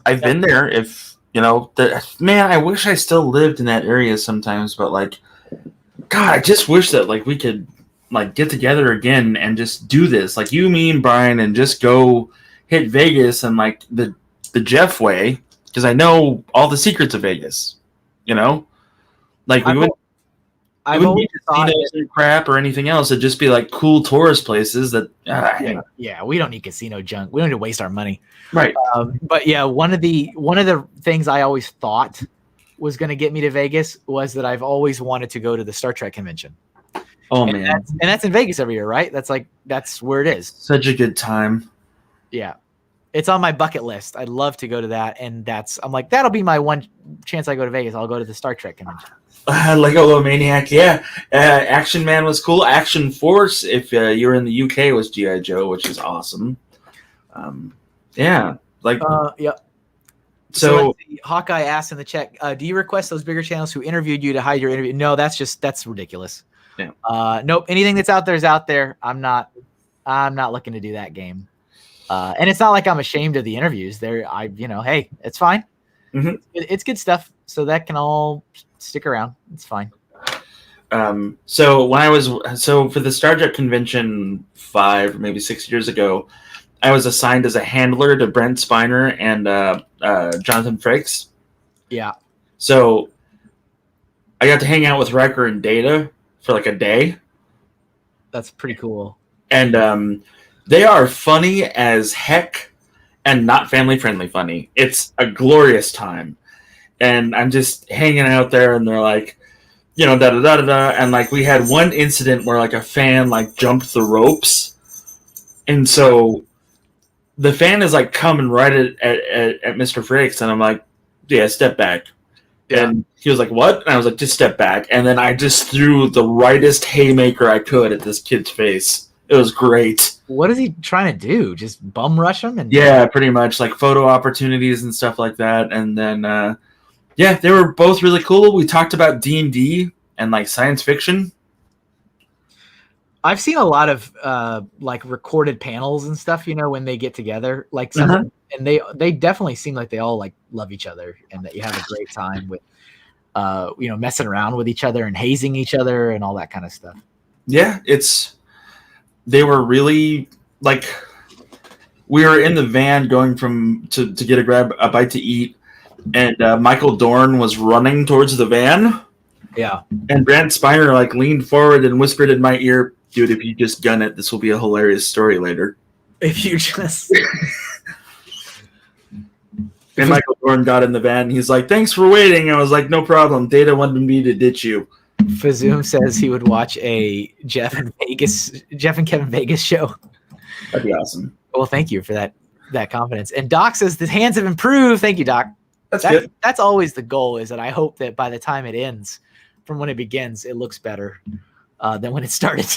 I've been there. If you know, man, I wish I still lived in that area sometimes. But like, God, I just wish that like we could like get together again and just do this, like you, me, and Brian, and just go hit Vegas and like the Jeff way, because I know all the secrets of Vegas. You know, like we wouldn't be casinos and crap or anything else. It'd just be like cool tourist places that. Yeah, we don't need casino junk. We don't need to waste our money. Right. But yeah, one of the things I always thought was going to get me to Vegas was that I've always wanted to go to the Star Trek convention. Oh man, and that's in Vegas every year, right? That's where it is. Such a good time. Yeah, it's on my bucket list. I'd love to go to that, and I'm like, that'll be my one chance I go to Vegas. I'll go to the Star Trek convention. Lego Maniac, yeah. Action Man was cool. Action Force, if you were in the UK, was G.I. Joe, which is awesome. Yeah, like yeah. So Hawkeye asked in the chat, do you request those bigger channels who interviewed you to hide your interview? No, that's ridiculous. Yeah. Nope. Anything that's out there is out there. I'm not looking to do that game. And it's not like I'm ashamed of the interviews. Hey, it's fine. Mm-hmm. It's good stuff. So that can all stick around. It's fine. So for the Star Trek convention 5, maybe 6 years ago, I was assigned as a handler to Brent Spiner and Jonathan Frakes. Yeah. So I got to hang out with Riker and Data for like a day. That's pretty cool. And they are funny as heck and not family friendly funny. It's a glorious time. And I'm just hanging out there, and they're like, da da da da da. And like we had one incident where like a fan like jumped the ropes, and so the fan is like coming right at Mr. Frakes, and I'm like, yeah, step back. Yeah. And he was like, what? And I was like, just step back. And then I just threw the rightest haymaker I could at this kid's face. It was great. What is he trying to do? Just bum rush him? Yeah, pretty much, like photo opportunities and stuff like that. And then, yeah, they were both really cool. We talked about D&D and like science fiction. I've seen a lot of like recorded panels and stuff, when they get together, like some, and they definitely seem like they all like love each other, and that you have a great time with, messing around with each other and hazing each other and all that kind of stuff. Yeah, they were really like, we were in the van going to get a bite to eat, and Michael Dorn was running towards the van. Yeah, and Brent Spiner like leaned forward and whispered in my ear, dude, if you just gun it, this will be a hilarious story later. If you just... And Michael Dorn got in the van, and he's like, thanks for waiting. I was like, no problem. Data wanted me to ditch you. Fazoom says he would watch a Jeff and Kevin Vegas show. That'd be awesome. Well, thank you for that confidence. And Doc says the hands have improved. Thank you, Doc. That's good. That's always the goal, is that I hope that by the time it ends, from when it begins, it looks better than when it started.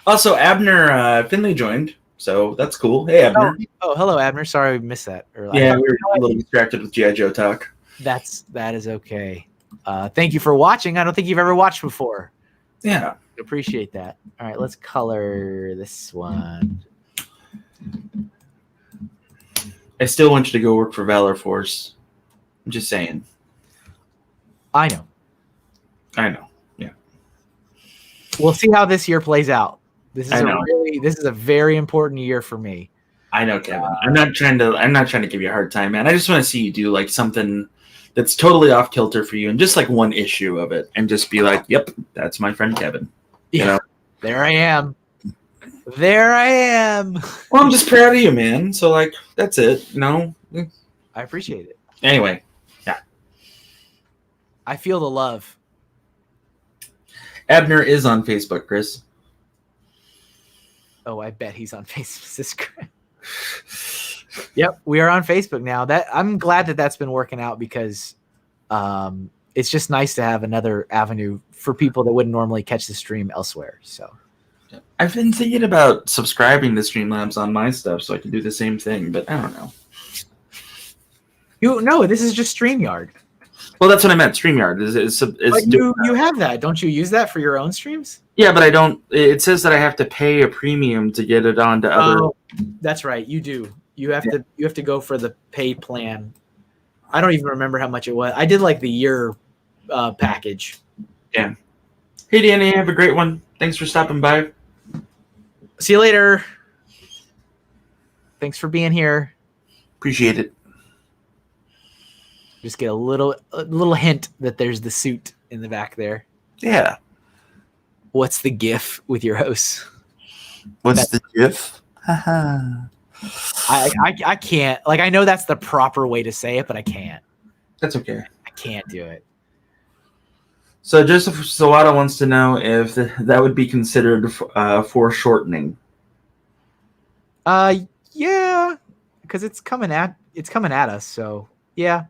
Also, Abner Finley joined, so that's cool. Hey, Abner. Oh, hello, Abner. Sorry we missed that. Yeah, we were a little distracted with G.I. Joe talk. That is okay. Thank you for watching. I don't think you've ever watched before. Yeah. Appreciate that. All right, let's color this one. I still want you to go work for Valor Force. I'm just saying. I know. Yeah. We'll see how this year plays out. This I know. This is a very important year for me. I know, Kevin. I'm not trying to give you a hard time, man. I just want to see you do like something that's totally off kilter for you, and just like one issue of it, and just be like, "Yep, that's my friend Kevin." You know? There I am. There I am. Well, I'm just proud of you, man. So like, that's it. You know. I appreciate it. Anyway, yeah. I feel the love. Abner is on Facebook, Chris. Oh, I bet he's on Facebook. Yep, we are on Facebook now. I'm glad that that's been working out because it's just nice to have another avenue for people that wouldn't normally catch the stream elsewhere. So I've been thinking about subscribing to Streamlabs on my stuff so I can do the same thing, but I don't know. No, this is just StreamYard. Well, that's what I meant. StreamYard you have that. Don't you use that for your own streams? Yeah, but I don't. It says that I have to pay a premium to get it onto other. Oh, that's right. You do. You have to go for the paid plan. I don't even remember how much it was. I did like the year package. Yeah. Hey, Danny, have a great one. Thanks for stopping by. See you later. Thanks for being here. Appreciate it. Just get a little hint that there's the suit in the back there. Yeah. What's the GIF with your host? What's the GIF? I can't. Like, I know that's the proper way to say it, but I can't. That's okay. I can't do it. So Joseph Sawada wants to know if that would be considered foreshortening. Yeah, because it's coming at us. So yeah.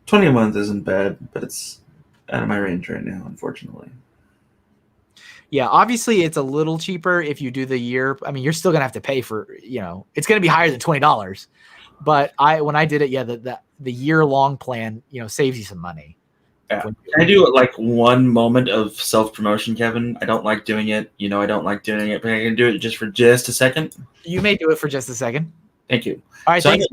20 a month isn't bad, but it's out of my range right now, unfortunately. Yeah, obviously it's a little cheaper if you do the year. I mean, you're still gonna have to pay for, it's gonna be higher than $20. But when I did it, yeah, the year long plan, saves you some money. Yeah. Can I do like one moment of self promotion, Kevin? I don't like doing it. I don't like doing it, but I can do it just a second. You may do it for just a second. Thank you. All right, thanks.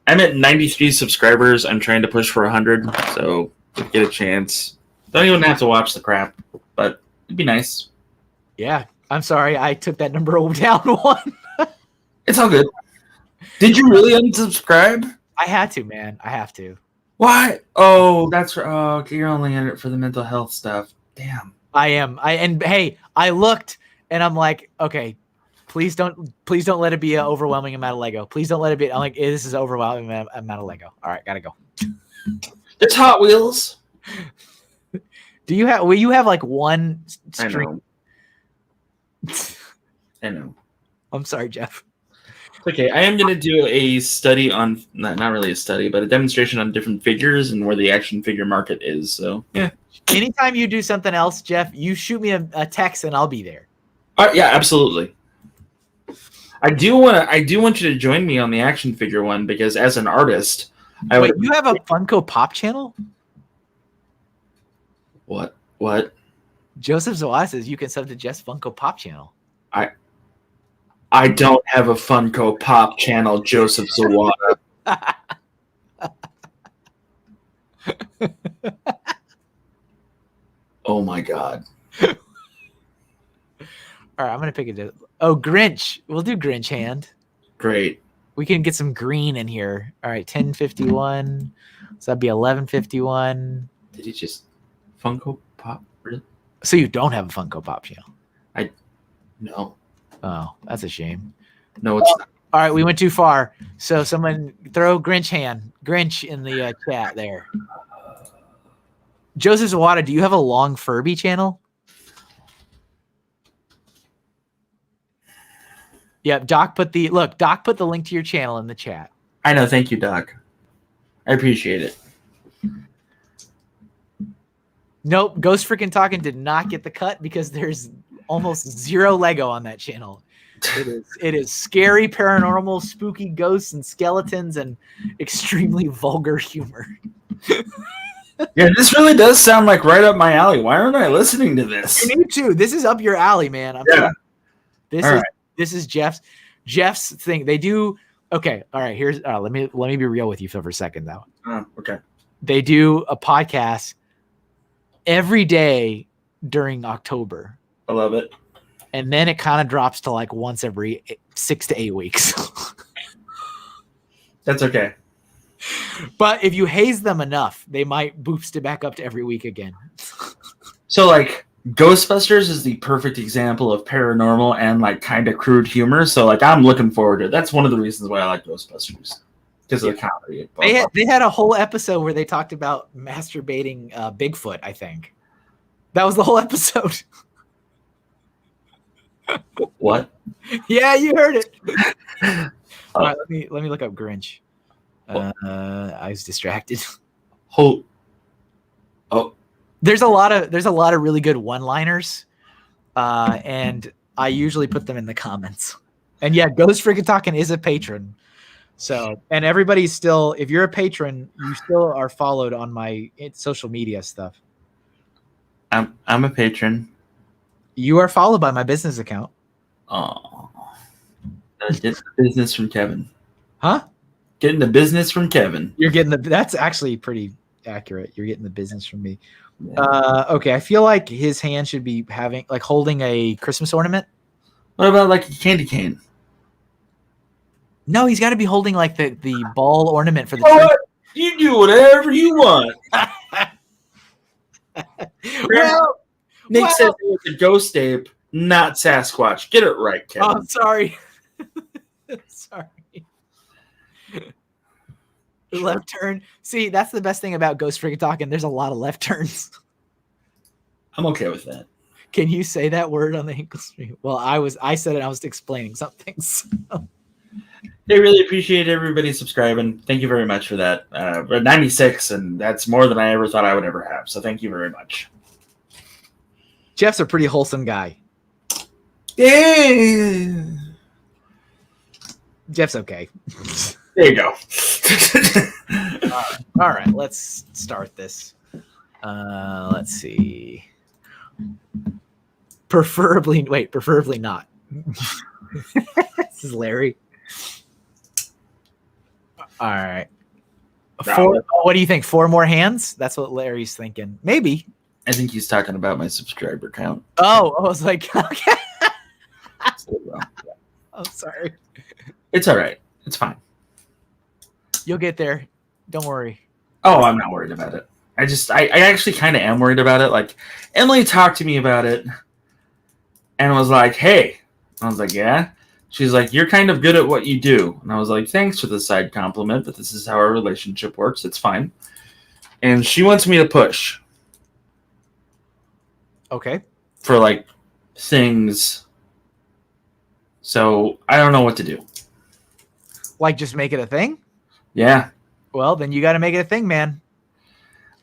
I'm at 93 subscribers. I'm trying to push for 100, so get a chance. Don't even have to watch the crap, but it'd be nice. Yeah, I'm sorry. I took that number down one. It's all good. Did you really unsubscribe? I had to, man. I have to. Why? Oh, that's right. Oh, okay, you're only in it for the mental health stuff. Damn. I am. Hey, I looked and I'm like, okay, please don't let it be an overwhelming amount of Lego. Please don't let it be. I'm like, this is overwhelming amount of Lego. All right, gotta go. It's Hot Wheels. Do you have? Will you have like one string? I know. I'm sorry, Jeff. Okay, I am going to do a study on, not really a study, but a demonstration on different figures and where the action figure market is. So, yeah. Anytime you do something else, Jeff, you shoot me a text and I'll be there. Yeah, absolutely. I do want you to join me on the action figure one because as an artist, you have a Funko Pop channel? What? Joseph Zawad says you can sub to Jeff's Funko Pop channel. I don't have a Funko Pop channel, Joseph Zawada. Oh my God. All right, I'm going to pick it. Oh, Grinch. We'll do Grinch hand. Great. We can get some green in here. All right, 1051. So that'd be 1151. Did he just Funko Pop? Really? So you don't have a Funko Pop channel? No. Oh, that's a shame. No, it's not. All right, we went too far. So someone throw Grinch in the chat there. Joseph Zawada, do you have a long Furby channel? Yep, Doc put the link to your channel in the chat. I know, thank you, Doc. I appreciate it. Nope, Ghost Freaking Talking did not get the cut because there's almost zero Lego on that channel. It is scary, paranormal, spooky ghosts and skeletons and extremely vulgar humor. Yeah, this really does sound like right up my alley. Why aren't I listening to this? You need to. This is up your alley, man. I'm telling you. This is Jeff's thing. They do. Okay. All right. Here's let me be real with you for a second though. Okay. They do a podcast every day during October. I love it. And then it kind of drops to like once every 6 to 8 weeks. That's okay. But if you haze them enough, they might boost it back up to every week again. So like Ghostbusters is the perfect example of paranormal and like kind of crude humor. So like I'm looking forward to it. That's one of the reasons why I like Ghostbusters. Because of the comedy. They had a whole episode where they talked about masturbating Bigfoot, I think. That was the whole episode. What? Yeah, you heard it. All right, let me look up Grinch. I was distracted. Oh. There's a lot of really good one-liners, and I usually put them in the comments. And yeah, Ghost Freaking Talking is a patron. So, and everybody's still, if you're a patron, you still are followed on my social media stuff. I'm a patron. You are followed by my business account. Oh, getting the business from Kevin. Huh? Getting the business from Kevin. You're getting that's actually pretty accurate. You're getting the business from me. Yeah. Okay. I feel like his hand should be holding a Christmas ornament. What about like a candy cane? No, he's got to be holding like the ball ornament for the tree. You do whatever you want. Well, Nick said it was a ghost ape, not Sasquatch. Get it right, Kevin. Oh, I'm sorry. Sorry. Left turn. See, that's the best thing about Ghost Freaking Talking. There's a lot of left turns. I'm okay with that. Can you say that word on the Hinkle Stream? Well, I said it. I was explaining something. So. They really appreciate everybody subscribing. Thank you very much for that. We're 96, and that's more than I ever thought I would ever have. So thank you very much. Jeff's a pretty wholesome guy. Yeah. Jeff's okay. There you go. All right, let's start this. Let's see. Preferably not. This is Larry. All right. What do you think? 4 more hands? That's what Larry's thinking. Maybe. I think he's talking about my subscriber count. Oh, I was like, okay. I'm sorry. It's all right. It's fine. You'll get there. Don't worry. Oh, I'm not worried about it. I actually kind of am worried about it. Like, Emily talked to me about it and was like, hey. I was like, yeah. She's like, you're kind of good at what you do. And I was like, thanks for the side compliment, but this is how our relationship works. It's fine. And she wants me to push. Okay. For, like, things. So, I don't know what to do. Like, just make it a thing? Yeah. Well, then you got to make it a thing, man.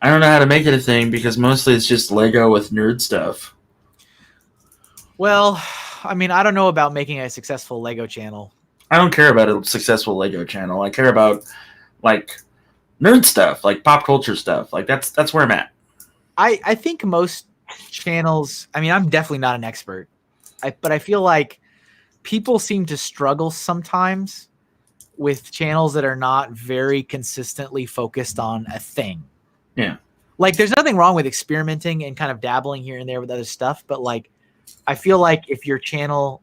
I don't know how to make it a thing because mostly it's just Lego with nerd stuff. Well, I mean, I don't know about making a successful Lego channel. I don't care about a successful Lego channel. I care about, like, nerd stuff, like pop culture stuff. Like, that's where I'm at. I think most channels, I mean, I'm definitely not an expert, but I feel like people seem to struggle sometimes with channels that are not very consistently focused on a thing. Yeah. Like, there's nothing wrong with experimenting and kind of dabbling here and there with other stuff, but like, I feel like if your channel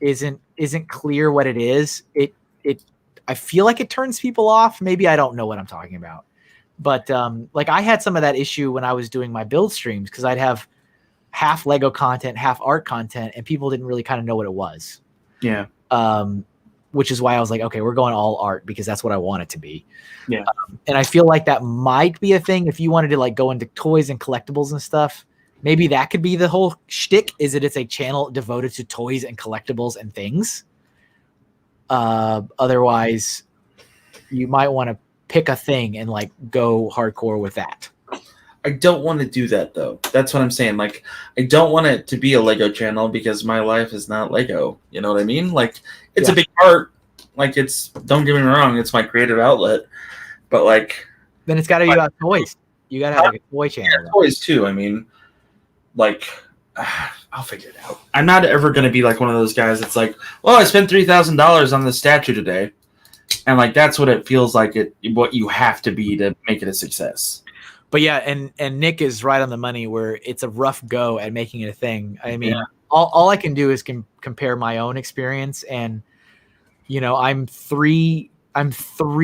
isn't clear what it is, I feel like it turns people off. Maybe I don't know what I'm talking about, but like I had some of that issue when I was doing my build streams because I'd have half Lego content, half art content, and people didn't really kind of know what it was. Yeah. Which is why I was like, okay, we're going all art because that's what I want it to be. Yeah. And I feel like that might be a thing if you wanted to like go into toys and collectibles and stuff. Maybe that could be the whole shtick, is that it's a channel devoted to toys and collectibles and things. Otherwise, you might want to pick a thing and like go hardcore with that. I don't want to do that though. That's what I'm saying. Like, I don't want it to be a Lego channel because my life is not Lego. You know what I mean? Like, it's a big part. Like, don't get me wrong, it's my creative outlet. But like, then it's got to be about toys. You gotta have like a toy channel. Yeah, toys too. I mean, like, I'll figure it out. I'm not ever going to be like one of those guys that's like, well, I spent $3,000 on this statue today. And like, that's what it feels like what you have to be to make it a success. But yeah, and Nick is right on the money where it's a rough go at making it a thing. I mean, all I can do is compare my own experience. And, you know, I'm 3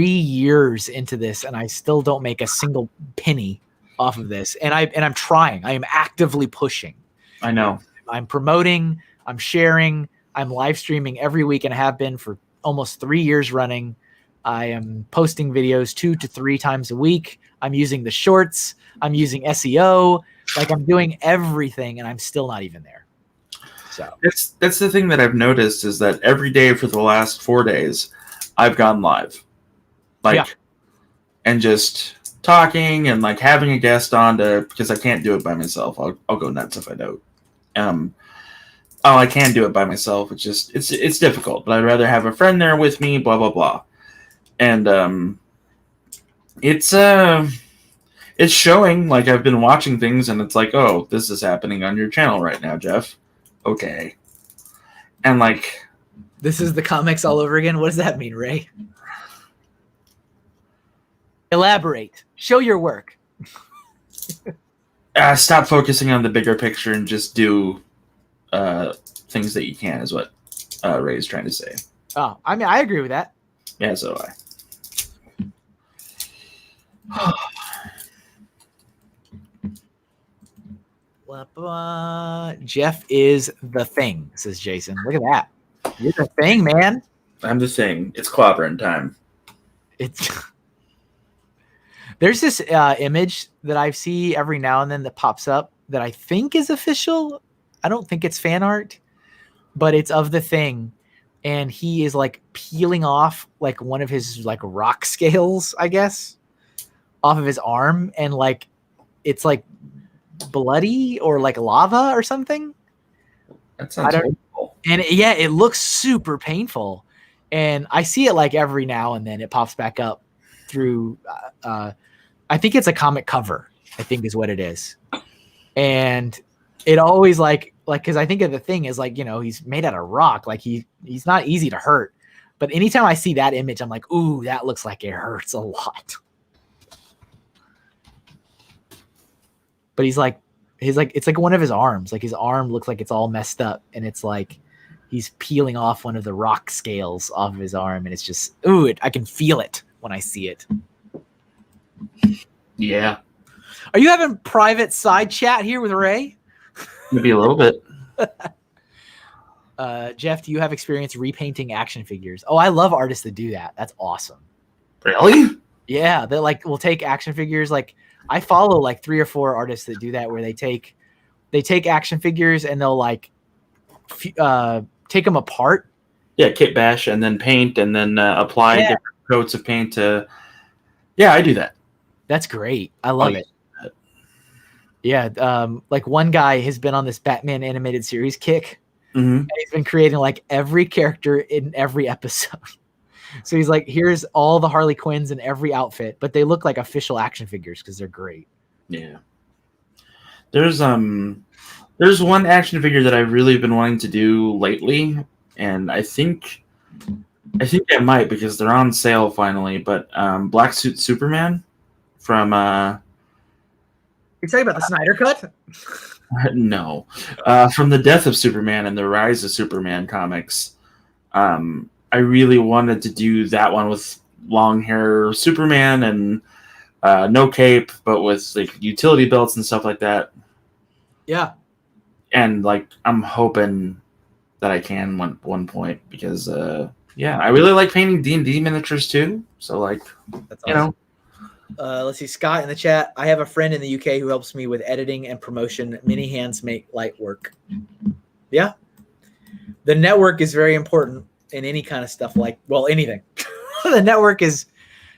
years into this and I still don't make a single penny off of this. And I'm trying. I am actively pushing. I know. I'm promoting, I'm sharing, I'm live streaming every week and have been for almost 3 years running. I am posting videos 2 to 3 times a week. I'm using the shorts. I'm using SEO. Like I'm doing everything and I'm still not even there. So that's the thing that I've noticed is that every day for the last 4 days, I've gone live. And just talking and like having a guest on because I can't do it by myself. I'll go nuts if I don't. I can do it by myself. It's difficult, but I'd rather have a friend there with me, blah, blah, blah. And it's showing. Like I've been watching things and it's like, oh, this is happening on your channel right now, Jeff. Okay. And like, this is the comics all over again. What does that mean, Ray? Elaborate. Show your work. Stop focusing on the bigger picture and just do things that you can is what Ray's trying to say. Oh, I mean, I agree with that. Yeah, so do I. Jeff is the thing, says Jason. Look at that. You're the thing, man. I'm the thing. It's clobbering time. There's this image that I see every now and then that pops up that I think is official. I don't think it's fan art, but it's of the thing. And he is like peeling off like one of his like rock scales, I guess, off of his arm. And like, it's like bloody or like lava or something. That sounds painful. And yeah, it looks super painful. And I see it like every now and then it pops back up through, I think it's a comic cover, I think is what it is. And it always like, cause I think of the thing is like, you know, he's made out of rock. Like he's not easy to hurt, but anytime I see that image, I'm like, ooh, that looks like it hurts a lot. But it's like one of his arms, like his arm looks like it's all messed up. And it's like, he's peeling off one of the rock scales off of his arm. And it's just, ooh, I can feel it when I see it. Yeah. Are you having private side chat here with Ray? Maybe a little bit. Jeff, do you have experience repainting action figures? Oh, I love artists that do that. That's awesome. Really? Yeah. They like will take action figures. Like I follow like 3 or 4 artists that do that where they take action figures and they'll like take them apart. Yeah. Kit bash and then paint and then apply different coats of paint to. Yeah, I do that. That's great. I love it. Yeah. Like one guy has been on this Batman animated series kick. Mm-hmm. And he's been creating like every character in every episode. So he's like, here's all the Harley Quinns in every outfit, but they look like official action figures because they're great. Yeah. There's one action figure that I've really been wanting to do lately, and I think I might because they're on sale finally, but Black Suit Superman from You're talking about the Snyder Cut? No. From the Death of Superman and the Rise of Superman comics. I really wanted to do that one with long hair Superman and no cape, but with like utility belts and stuff like that. Yeah. And like I'm hoping that I can one point because I really like painting D&D miniatures too. So like, that's awesome. Let's see, Scott in the chat. I have a friend in the UK who helps me with editing and promotion. Many hands make light work. Yeah. The network is very important in any kind of stuff anything. The network is,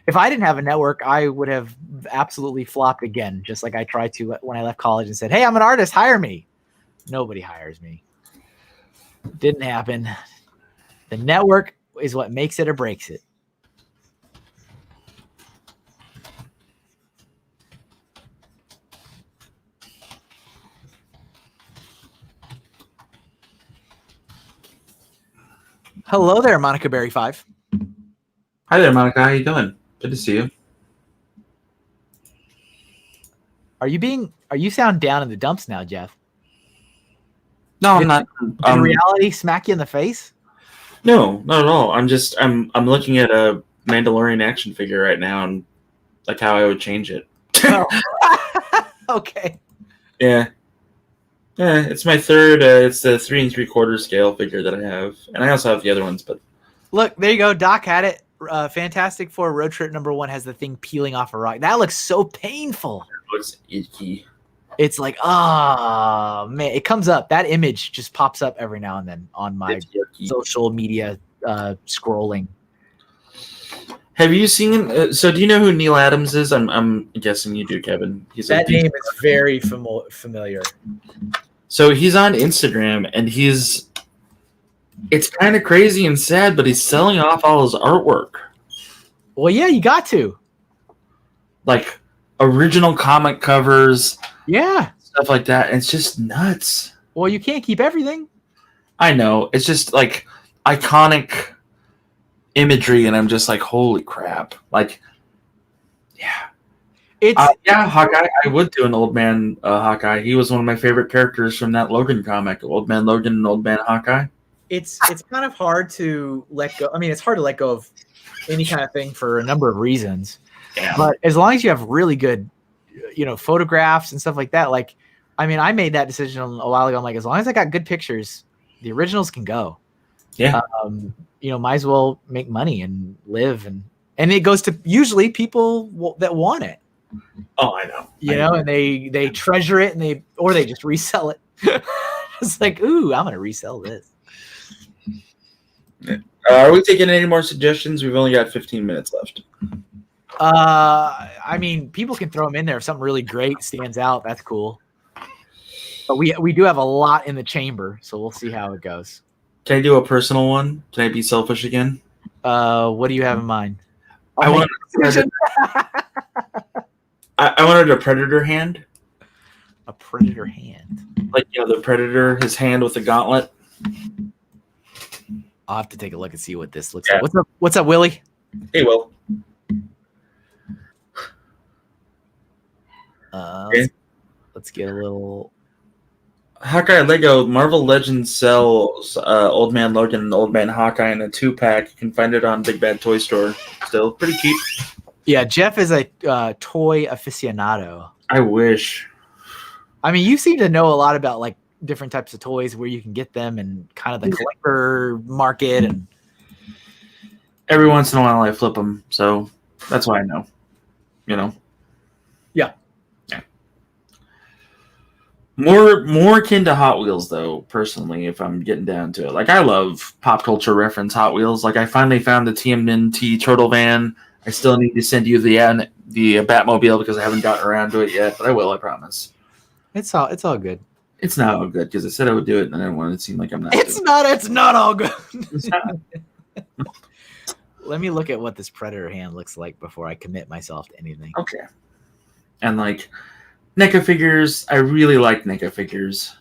if I didn't have a network, I would have absolutely flopped again. Just like I tried to when I left college and said, hey, I'm an artist, hire me. Nobody hires me. Didn't happen. The network is what makes it or breaks it. Hello there, Monica Berry 5. Hi there, Monica. How you doing? Good to see you. Are you sound down in the dumps now, Jeff? No, I'm not. Did reality smack you in the face? No, not at all. I'm looking at a Mandalorian action figure right now, and like how I would change it. Oh. Okay. Yeah. Yeah, it's my third. It's the 3 3/4 scale figure that I have, and I also have the other ones. But look, there you go. Doc had it. Fantastic Four Road Trip #1 has the thing peeling off a rock. That looks so painful. It looks icky. It's like, oh man, it comes up. That image just pops up every now and then on my social media scrolling. Have you seen? So, do you know who Neil Adams is? I'm guessing you do, Kevin. That name is very familiar. So he's on Instagram, and it's kind of crazy and sad, but he's selling off all his artwork. Well, yeah, you got to. Like original comic covers. Yeah. Stuff like that. And it's just nuts. Well, you can't keep everything. I know. It's just like iconic imagery, and I'm just like, holy crap. Like, yeah. Yeah, Hawkeye. I would do an Old Man Hawkeye. He was one of my favorite characters from that Logan comic, Old Man Logan and Old Man Hawkeye. It's kind of hard to let go. I mean, it's hard to let go of any kind of thing for a number of reasons. Yeah. But as long as you have really good, photographs and stuff like that, like, I mean, I made that decision a while ago. I'm like, as long as I got good pictures, the originals can go. Yeah. Might as well make money and live, and it goes to usually people that want it. Oh, I know. And they treasure it, and they just resell it. It's like, ooh, I'm gonna resell this. Are we taking any more suggestions? We've only got 15 minutes left. I mean, people can throw them in there if something really great stands out. That's cool. But we do have a lot in the chamber, so we'll see how it goes. Can I do a personal one? Can I be selfish again? What do you have in mind? I wanted a Predator hand. A Predator hand? Like, the Predator, his hand with the gauntlet. I'll have to take a look and see what this looks like. What's up, Willie? Hey, Will. Let's get a little... Hawkeye Lego Marvel Legends sells Old Man Logan and Old Man Hawkeye in a 2-pack. You can find it on Big Bad Toy Store. Still pretty cheap. Yeah, Jeff is a toy aficionado. I wish. I mean, you seem to know a lot about like different types of toys, where you can get them, and kind of the collector market. And every once in a while, I flip them, so that's why I know. Yeah. More akin to Hot Wheels, though, personally, if I'm getting down to it. Like, I love pop culture reference Hot Wheels. Like, I finally found the TMNT Turtle Van. I still need to send you the Batmobile because I haven't gotten around to it yet, but I will, I promise. It's all good. It's not all good because I said I would do it, and I didn't want it to seem like I'm not. It's not all good. It's not. Let me look at what this Predator hand looks like before I commit myself to anything. Okay. And like NECA figures, I really like NECA figures.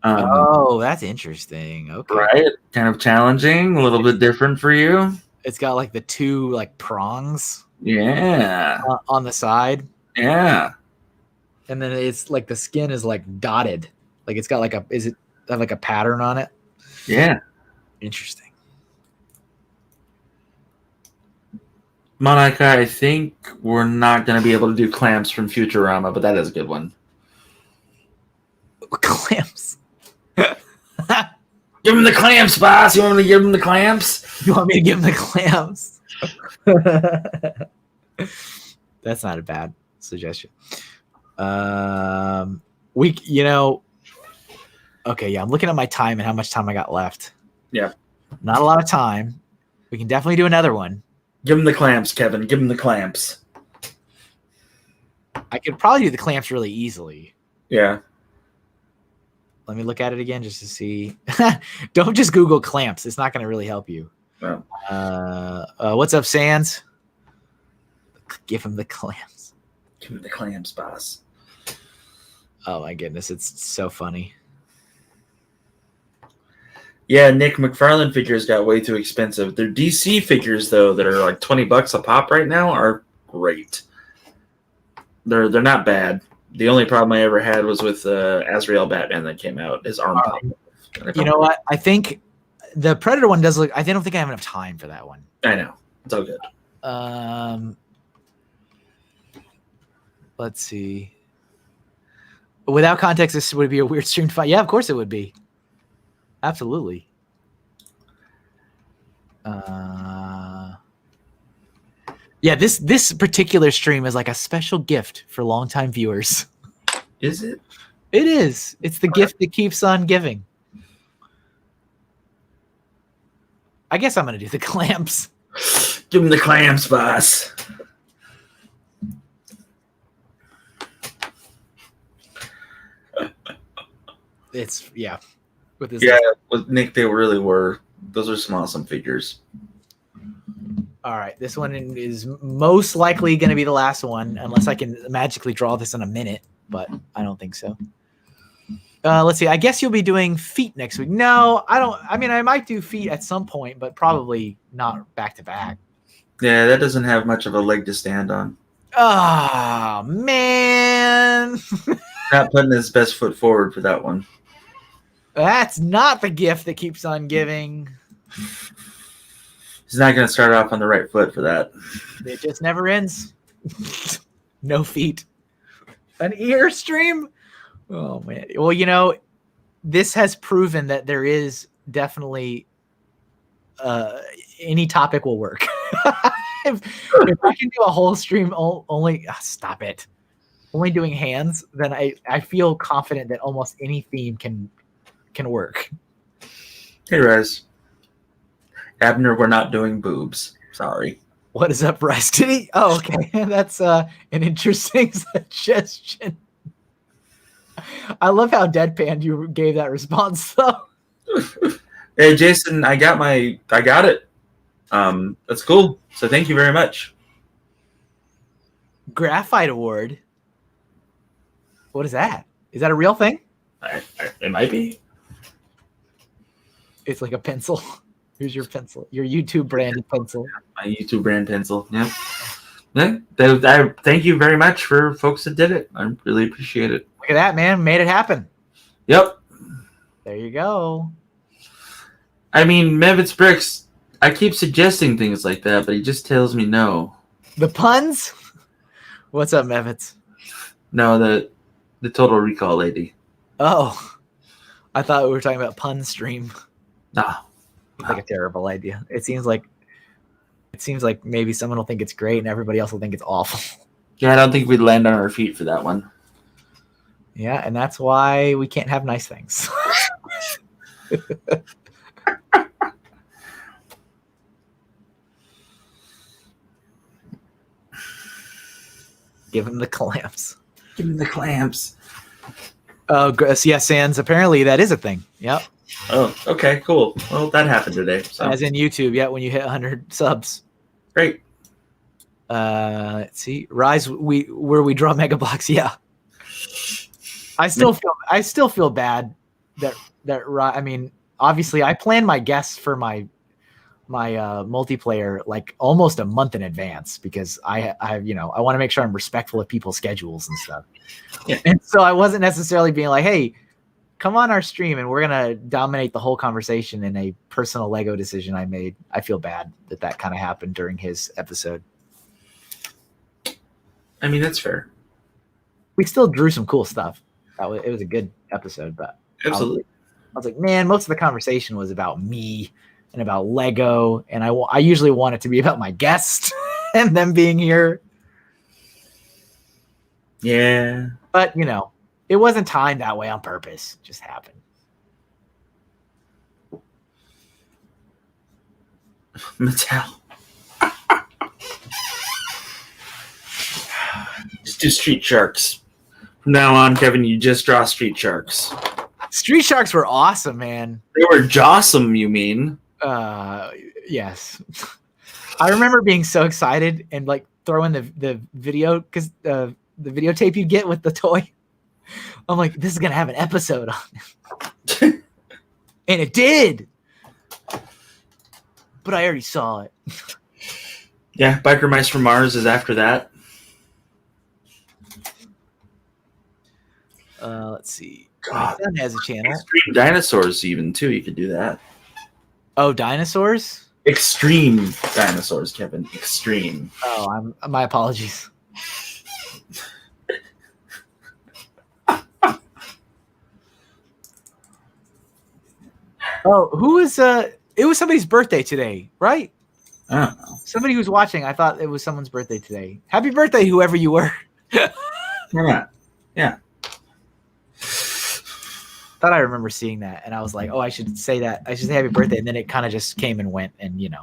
That's interesting. Okay. Right? Kind of challenging, a little bit different for you. It's got like the two like prongs. Yeah. On the side. Yeah. And then it's like the skin is like dotted. Like it's got like a pattern on it? Yeah. Interesting. Monica, I think we're not going to be able to do clamps from Futurama, but that is a good one. Clamps. Give him the clamps, boss. You want me to give him the clamps? You want me to give him the clamps? That's not a bad suggestion. Okay, yeah, I'm looking at my time and how much time I got left. Yeah. Not a lot of time. We can definitely do another one. Give him the clamps, Kevin. Give him the clamps. I could probably do the clamps really easily. Yeah. Let me look at it again just to see. Don't just Google clamps. It's not going to really help you. No. What's up, Sands? Give him the clamps. Give him the clamps, boss. Oh, my goodness. It's so funny. Yeah, Nick McFarlane figures got way too expensive. Their DC figures though, that are like $20 a pop right now, are great. They're not bad. The only problem I ever had was with Azrael Batman that came out. His arm popped. You know what? I think the Predator one does look. I don't think I have enough time for that one. I know. It's all good. Let's see. Without context, this would be a weird stream to find. Yeah, of course it would be. Absolutely. Yeah, this particular stream is like a special gift for longtime viewers. Is it? It is. It's the gift that keeps on giving. I guess I'm going to do the clamps. Give him the clamps, boss. It's, yeah. With Nick, they really were. Those are some awesome figures. All right. This one is most likely going to be the last one, unless I can magically draw this in a minute, but I don't think so. Let's see. I guess you'll be doing feet next week. No, I don't. I mean, I might do feet at some point, but probably not back to back. Yeah, that doesn't have much of a leg to stand on. Oh, man. Not putting his best foot forward for that one. That's not the gift that keeps on giving. He's not going to start off on the right foot for that. It just never ends. No feet. An ear stream? Oh, man. Well, you know, this has proven that there is definitely any topic will work. if I can do a whole stream only, stop it. Only doing hands, then I feel confident that almost any theme can work. Hey, Rez. Abner, we're not doing boobs. Sorry. What is up, Rice Titty? Oh, okay. That's an interesting suggestion. I love how deadpan you gave that response, though. Hey, Jason, I got it. That's cool. So thank you very much. Graphite Award. What is that? Is that a real thing? It might be. It's like a pencil. Here's your pencil. Your YouTube branded pencil. My YouTube brand pencil. Yeah. Yeah. I thank you very much for folks that did it. I really appreciate it. Look at that, man. Made it happen. Yep. There you go. I mean, Mevitz Bricks, I keep suggesting things like that, but he just tells me no. The puns? What's up, Mevitz? No, the Total Recall lady. Oh. I thought we were talking about pun stream. No. It's like a terrible idea. It seems like maybe someone will think it's great and everybody else will think it's awful. Yeah, I don't think we'd land on our feet for that one. Yeah, and that's why we can't have nice things. Give him the clamps. Give him the clamps. Oh, yeah, Sans. Apparently that is a thing. Yep. Oh, okay, cool. Well, that happened today. So. As in YouTube, yeah, when you hit 100 subs. Great. Let's see. Rise, where we draw Mega Blocks, yeah. I still feel bad that I mean, obviously I plan my guests for my multiplayer like almost a month in advance because I want to make sure I'm respectful of people's schedules and stuff. Yeah. And so I wasn't necessarily being like, hey, come on our stream and we're going to dominate the whole conversation in a personal Lego decision I made. I feel bad that kind of happened during his episode. I mean, that's fair. We still drew some cool stuff. It was a good episode, but absolutely. I was like, man, most of the conversation was about me and about Lego. And I usually want it to be about my guests and them being here. Yeah. But, it wasn't timed that way on purpose. It just happened. Mattel. Just do Street Sharks. From now on, Kevin, you just draw Street Sharks. Street Sharks were awesome, man. They were jawsome, you mean? Yes. I remember being so excited and like throwing the video because the videotape you get with the toy. I'm like, this is gonna have an episode on it. And it did. but I already saw it. Yeah, Biker Mice from Mars is after that. Let's see. God. My son has a channel. Extreme Dinosaurs, even too. You could do that. Oh, dinosaurs? Extreme Dinosaurs, Kevin. Extreme. Oh, my apologies. Oh, who is it was somebody's birthday today, right? I don't know. Somebody who's watching, I thought it was someone's birthday today. Happy birthday, whoever you were. Yeah. Yeah. Thought I remember seeing that, and I was like, oh, I should say that. I should say happy birthday, and then it kind of just came and went, and you know.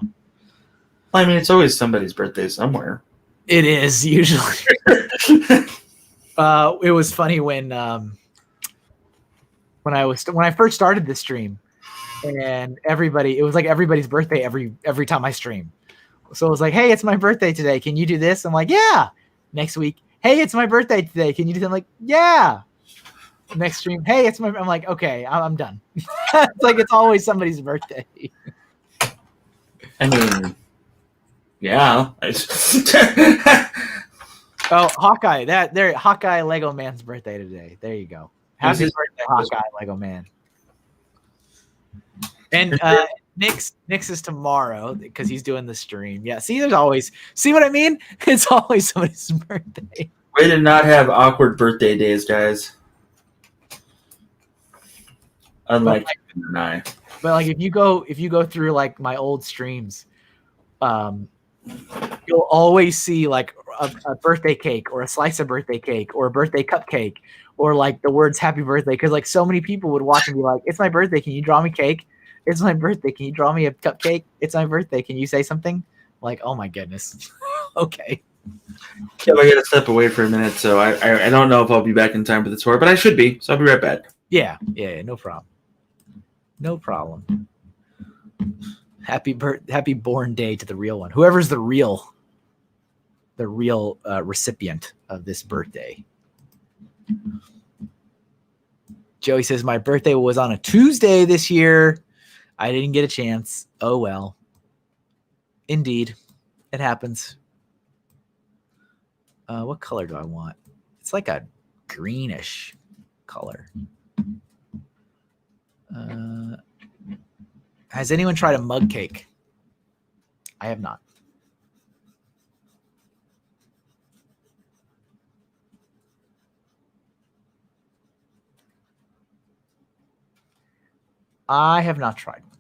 Well, I mean, it's always somebody's birthday somewhere. It is usually. It was funny when I first started this stream, and it was like everybody's birthday every time I stream. So it was like, hey, it's my birthday today. Can you do this? I'm like, yeah. Next week, hey, it's my birthday today. Can you do that? I'm like, yeah. Next stream, hey, I'm like, okay, I'm done. It's like it's always somebody's birthday. I mean, yeah. Oh, Hawkeye! Hawkeye Lego Man's birthday today. There you go. Happy birthday, Hawkeye Lego Man. And Nick's is tomorrow because he's doing the stream. Yeah, see what I mean? It's always somebody's birthday. Way to not have awkward birthday days, guys. Unlike Kevin and I. But like if you go through like my old streams, you'll always see like a birthday cake or a slice of birthday cake or a birthday cupcake or like the words happy birthday, because like so many people would watch and be like, it's my birthday, can you draw me cake? It's my birthday, can you draw me a cupcake? It's my birthday, can you say something? Like, oh my goodness. Okay. Yeah, I gotta step away for a minute, so I don't know if I'll be back in time for the tour, but I should be, so I'll be right back. Yeah, no problem. No problem. Happy born day to the real one. Whoever's the real recipient of this birthday. Joey says, my birthday was on a Tuesday this year. I didn't get a chance. Oh, well. Indeed. It happens. What color do I want? It's like a greenish color. Has anyone tried a mug cake? I have not. I have not tried one.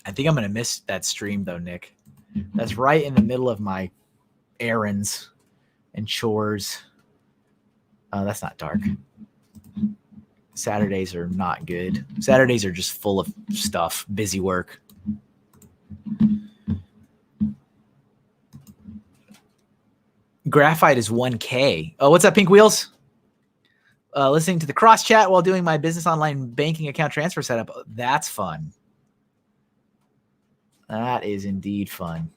I think I'm going to miss that stream, though, Nick. That's right in the middle of my errands and chores. That's not dark. Saturdays are not good. Saturdays are just full of stuff, busy work. Graphite is 1K. Oh, what's up, Pink Wheels? Listening to the cross chat while doing my business online banking account transfer setup. That's fun. That is indeed fun.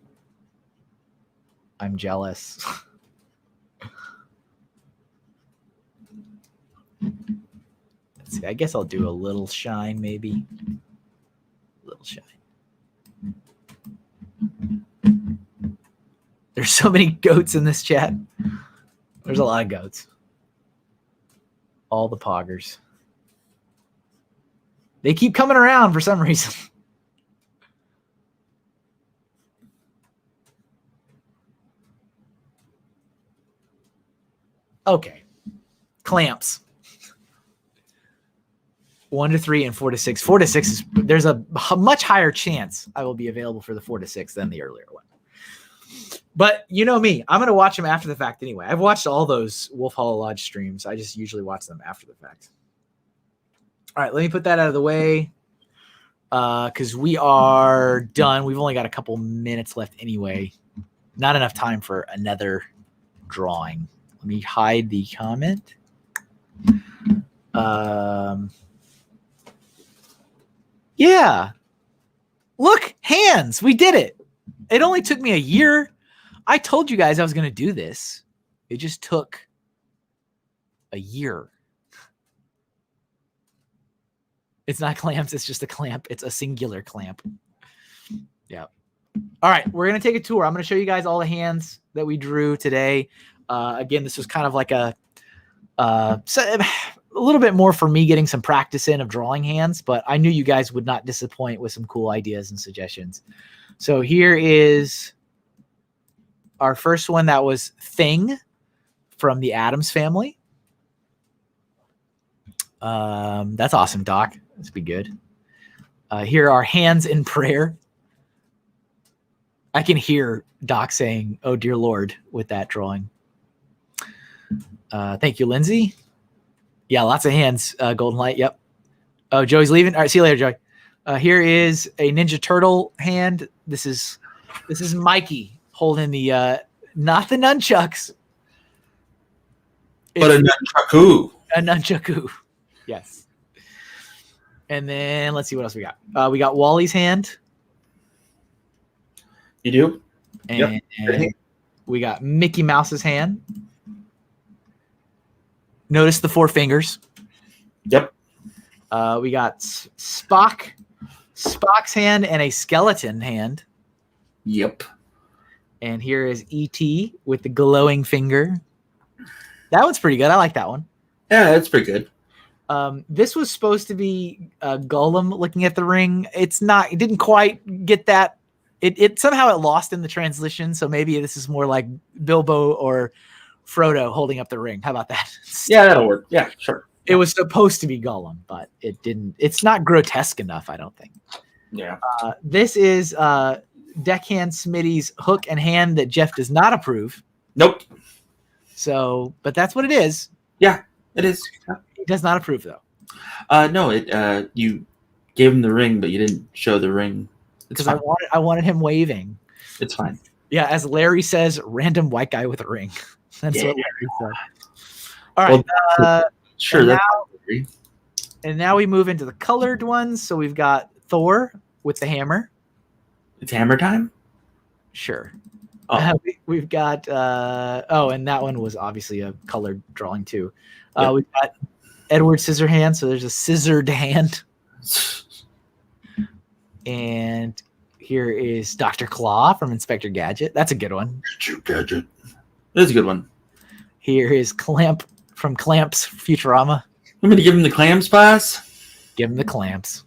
I'm jealous. Let's see. I guess I'll do a little shine, maybe. A little shine. There's so many goats in this chat. There's a lot of goats. All the poggers. They keep coming around for some reason. Okay. Clamps. 1 to 3 and 4 to 6. 4 to 6 is there's a much higher chance I will be available for the 4 to 6 than the earlier one. But you know me, I'm going to watch them after the fact anyway. I've watched all those Wolf Hollow Lodge streams. I just usually watch them after the fact. All right, let me put that out of the way because we are done. We've only got a couple minutes left anyway. Not enough time for another drawing. Let me hide the comment. Yeah. Look, hands. We did it. It only took me a year. I told you guys I was going to do this. It just took A year. It's not clamps. It's just a clamp. It's a singular clamp. Yeah. All right. We're going to take a tour. I'm going to show you guys all the hands that we drew today. Again, this was kind of like a little bit more for me getting some practice in of drawing hands, but I knew you guys would not disappoint with some cool ideas and suggestions. So here is our first one. That was Thing from the Addams Family. That's awesome, Doc. Let's be good. Here are Hands in Prayer. I can hear Doc saying, "Oh, dear Lord," with that drawing. Thank you, Lindsay. Yeah, lots of hands. Golden Light. Yep. Oh, Joey's leaving. All right. See you later, Joey. Here is a Ninja Turtle hand. This is Mikey holding the, not the nunchucks. But a nunchaku. A nunchaku. Yes. And then let's see what else we got. We got Wally's hand. You do? And, yep. And we got Mickey Mouse's hand. Notice the 4 fingers. Yep. We got Spock's hand and a skeleton hand. Yep. And here is E.T. with the glowing finger. That one's pretty good. I like that one. Yeah, that's pretty good. This was supposed to be Gollum looking at the ring. It's not. It didn't quite get that. It somehow it lost in the translation. So maybe this is more like Bilbo or Frodo holding up the ring. How about that? Yeah, that'll work. Yeah, sure. It was supposed to be Gollum, but it didn't. It's not grotesque enough, I don't think. Yeah. This is Deckhand Smitty's hook and hand that Jeff does not approve. Nope. So, but that's what it is. Yeah, it is. He does not approve, though. No, you gave him the ring, but you didn't show the ring. Because I wanted him waving. It's fine. Yeah, as Larry says, random white guy with a ring. That's what Larry said. All right. Well, sure. And now we move into the colored ones. So we've got Thor with the hammer. It's hammer time? Sure. Oh. We've got and that one was obviously a colored drawing too. We've got Edward Scissorhands, so there's a scissored hand. And here is Dr. Claw from Inspector Gadget. That's a good one. Gadget. That's a good one. Here is Clamp from Clamps Futurama. I'm going to give him the clamps pass. Give him the clamps.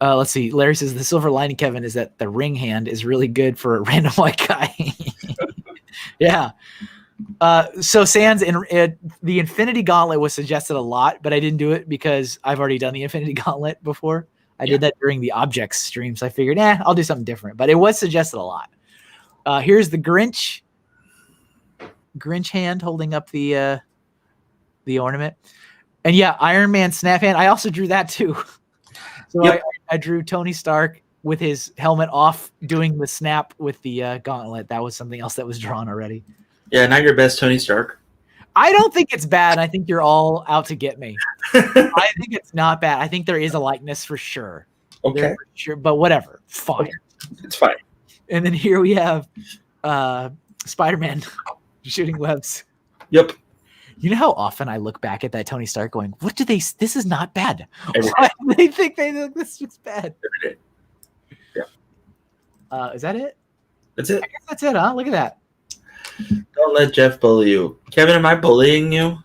Let's see. Larry says the silver lining, Kevin, is that the ring hand is really good for a random white guy. Yeah. So Sans the Infinity Gauntlet was suggested a lot, but I didn't do it because I've already done the Infinity Gauntlet before. I did that during the Objects stream, so I figured, I'll do something different. But it was suggested a lot. Here's the Grinch hand holding up the ornament, and Iron Man snap hand. I also drew that too. So I drew Tony Stark with his helmet off doing the snap with the gauntlet. That was something else that was drawn already. Yeah, not your best Tony Stark. I don't think it's bad. I think you're all out to get me. I think it's not bad. I think there is a likeness for sure. Okay. For sure, but whatever. Fine. Okay. It's fine. And then here we have Spider-Man shooting webs. Yep. You know how often I look back at that Tony Stark going, this is not bad. Why do they think this looks bad? Every day. Yeah. Is that it? That's it. I guess that's it, huh? Look at that. Don't let Jeff bully you. Kevin, am I bullying you?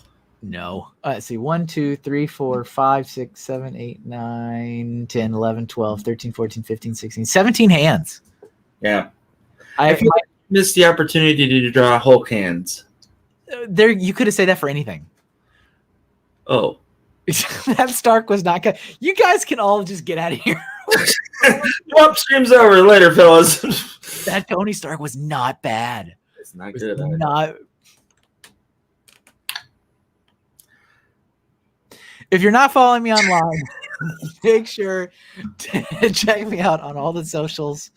No. Let's see. 1, 2, 3, 4, 5, 6, 7, 8, 9, 10, 11, 12, 13, 14, 15, 16, 17 hands. Yeah. I feel like you missed the opportunity to draw Hulk hands. There, you could have said that for anything. Oh. That Stark was not good. You guys can all just get out of here. Nope, stream's over. Later, fellas. That Tony Stark was not bad. It's not good. Not. If you're not following me online, make sure to check me out on all the socials.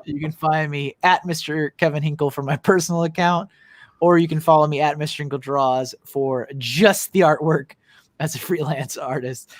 You can find me at Mr. Kevin Hinkle for my personal account, or you can follow me at MrHinkleDraws for just the artwork as a freelance artist.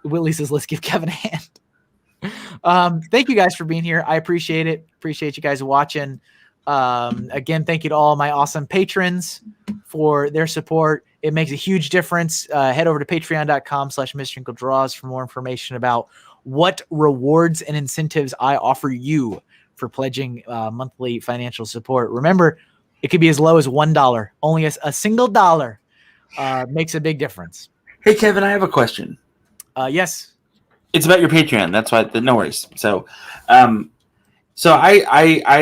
Willie says, let's give Kevin a hand. Thank you guys for being here. I appreciate it. Appreciate you guys watching. Again, thank you to all my awesome patrons for their support. It makes a huge difference. Head over to patreon.com/MrHinkleDraws for more information about what rewards and incentives I offer you for pledging monthly financial support. Remember, it could be as low as $1. Only a single dollar makes a big difference. Hey, Kevin, I have a question. Yes. It's about your Patreon. That's why. No worries. So, I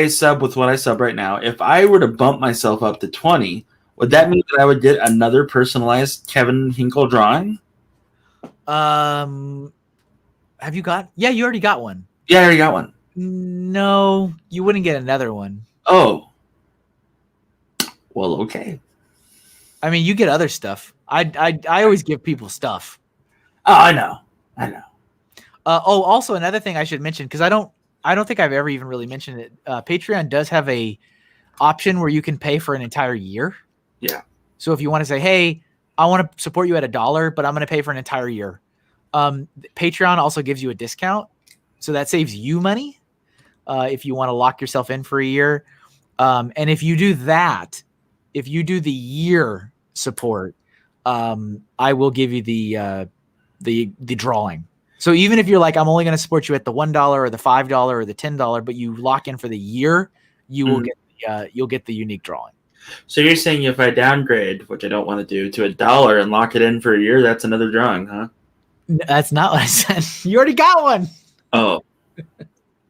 sub with what I sub right now. If I were to bump myself up to 20, would that mean that I would get another personalized Kevin Hinkle drawing? Have you got? Yeah, you already got one. Yeah, I already got one. No, you wouldn't get another one. Oh. Well, okay. I mean, you get other stuff. I always give people stuff. Oh, I know. Also another thing I should mention, because I don't think I've ever even really mentioned it. Patreon does have a option where you can pay for an entire year. Yeah. So if you want to say, hey, I want to support you at $1, but I'm going to pay for an entire year. Patreon also gives you a discount. So that saves you money if you want to lock yourself in for a year. And if you do that, if you do the year support, I will give you the drawing. So even if you're like, I'm only going to support you at the $1 or the $5 or the $10, but you lock in for the year, you will get you'll get the unique drawing. So you're saying if I downgrade, which I don't want to do, to $1 and lock it in for a year, that's another drawing, huh? That's not what I said. You already got one. Oh,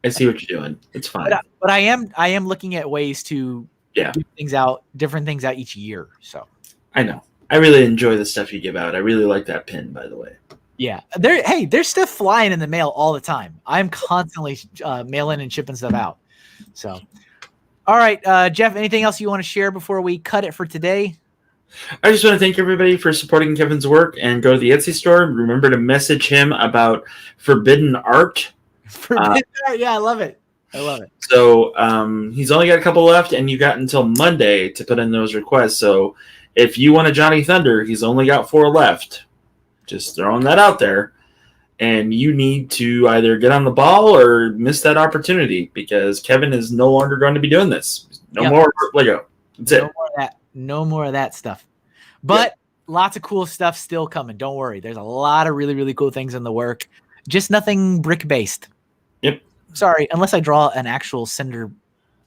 I see what you're doing. It's fine. But I am looking at ways to give different things out each year. So I know. I really enjoy the stuff you give out. I really like that pin, by the way. Yeah, there's stuff flying in the mail all the time. I'm constantly mailing and shipping stuff out. So, all right, Jeff, anything else you want to share before we cut it for today? I just want to thank everybody for supporting Kevin's work, and go to the Etsy store. Remember to message him about Forbidden Art. Forbidden Art, yeah, I love it. So he's only got a couple left, and you got until Monday to put in those requests. So if you want a Johnny Thunder, he's only got 4 left. Just throwing that out there. And you need to either get on the ball or miss that opportunity, because Kevin is no longer going to be doing this. No more Lego. That's it. No more of that stuff. But lots of cool stuff still coming. Don't worry. There's a lot of really, really cool things in the work. Just nothing brick-based. Yep. Sorry, unless I draw an actual cinder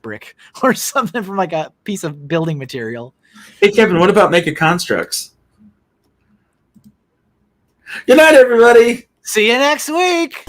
brick or something from like a piece of building material. Hey, Kevin, what about Make a Constructs? Good night, everybody. See you next week.